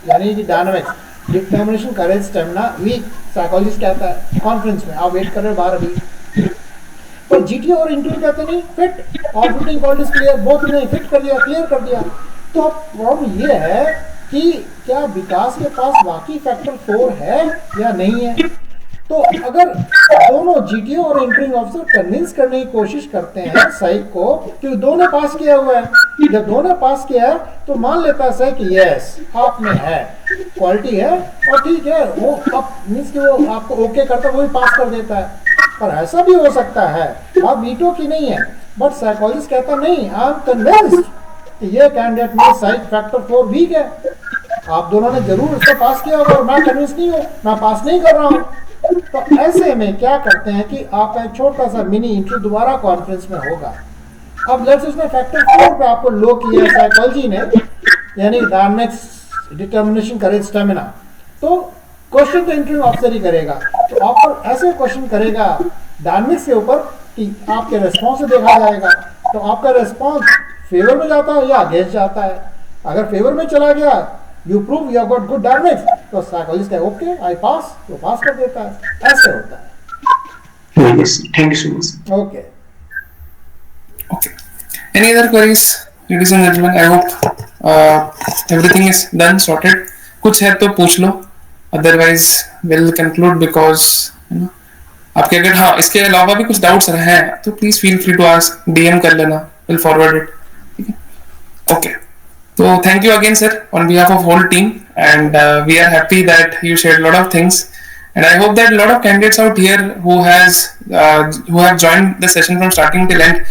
यानी कि डायनामिक्स, डिटर्मिनेशन, करेज, स्टेमिना वीक, साइकोलॉजिस्ट कहता है कॉन्फ्रेंस में आप वेट कर रहे हो 12 वीक, पर जीटीओ और इंटरव्यू कहते नहीं fit, all fitting qualities clear, both नहीं फिट कर दिया, क्लियर कर दिया। तो प्रॉब्लम ये है कि क्या विकास के पास वाकई फैक्टर 4 है या नहीं है। तो अगर दोनों जीटीओ और इंटरिंग ऑफिसर कन्विंस करने की कोशिश करते हैं साइक को कि दोनों पास किया हुआ है, जब दोनों पास किया है तो मान लेता है साइक यस आप में है, क्वालिटी है और ठीक है, वो अब मीन्स कि वो आपको ओके करता है, वो भी पास कर देता है। पर ऐसा भी हो सकता है आप वीटो की नहीं है, बट साइकोलॉजिस्ट कहता नहीं, आई एम कन्विंस्ड कि ये कैंडिडेट में साइक फैक्टर 4 वीक है, आप दोनों ने जरूर उसको पास किया होगा और मैं कन्विंस नहीं हूँ, मैं पास नहीं कर रहा हूँ। तो ऐसे में क्या करते हैं कि आपका एक छोटा सा मिनी इंटरव्यू दोबारा कॉन्फ्रेंस में होगा। अब लेट्स उसने फैक्टर 4 पे आपको लो किया है साइकोलॉजी ने, यानी डायनेमिक्स, डिटर्मिनेशन, करेज, स्टेमिना, तो क्वेश्चन तो इंटरव्यू ऑफिसर ही करेगा। तो आपको ऐसे क्वेश्चन करेगा डायनेमिक्स के ऊपर कि आपके रेस्पॉन्स से देखा जाएगा तो आपका रेस्पॉन्स फेवर में जाता है या अगेंस्ट जाता है। अगर फेवर में चला गया, you prove you have got good dynamics, तो साइकोलॉजिस्ट का ओके आई पास, तो पास कर देता है। ऐसे होता है। Thank you so much. Okay Okay. Any other queries, ladies and gentlemen? I hope everything is done, sorted. कुछ है तो पूछ लो, otherwise we'll conclude because you know, आपके अगर हाँ इसके अलावा भी कुछ डाउट्स हैं तो please feel free to ask, DM कर लेना, विल फॉरवर्ड इट। ठीक है, okay. So thank you again, sir, on behalf of whole team, and we are happy that you shared a lot of things. And I hope that a lot of candidates out here who have joined the session from starting till end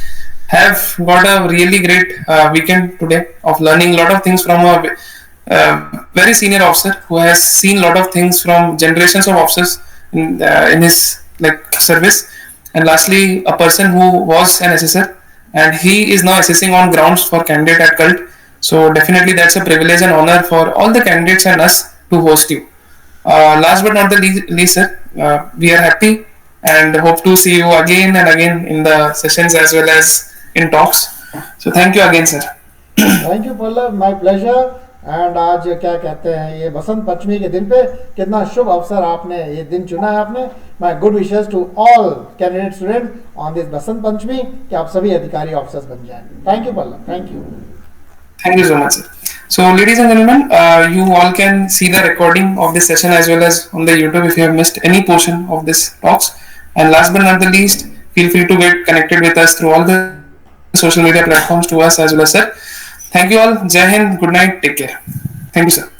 have got a really great weekend today of learning a lot of things from a very senior officer who has seen a lot of things from generations of officers in his like service. And lastly, a person who was an assessor and he is now assessing on grounds for candidate at Cult. So definitely that's a privilege and honor for all the candidates and us to host you. Last but not the least, sir, we are happy and hope to see you again and again in the sessions as well as in talks. So thank you again, sir. Thank you Pallav, my pleasure. And आज क्या कहते हैं, ये बसंत पंचमी के दिन पे कितना शुभ अवसर आपने ये दिन चुना है आपने। My good wishes to all candidate student on this Basant Panchami कि आप सभी अधिकारी ऑफिसर्स बन जाएं। Thank you Pallav, thank you. Thank you so much, sir. So, ladies and gentlemen, you all can see the recording of this session as well as on the YouTube if you have missed any portion of this talks. And last but not the least, feel free to get connected with us through all the social media platforms to us as well as sir. Thank you all. Jai Hind. Good night. Take care. Thank you, sir.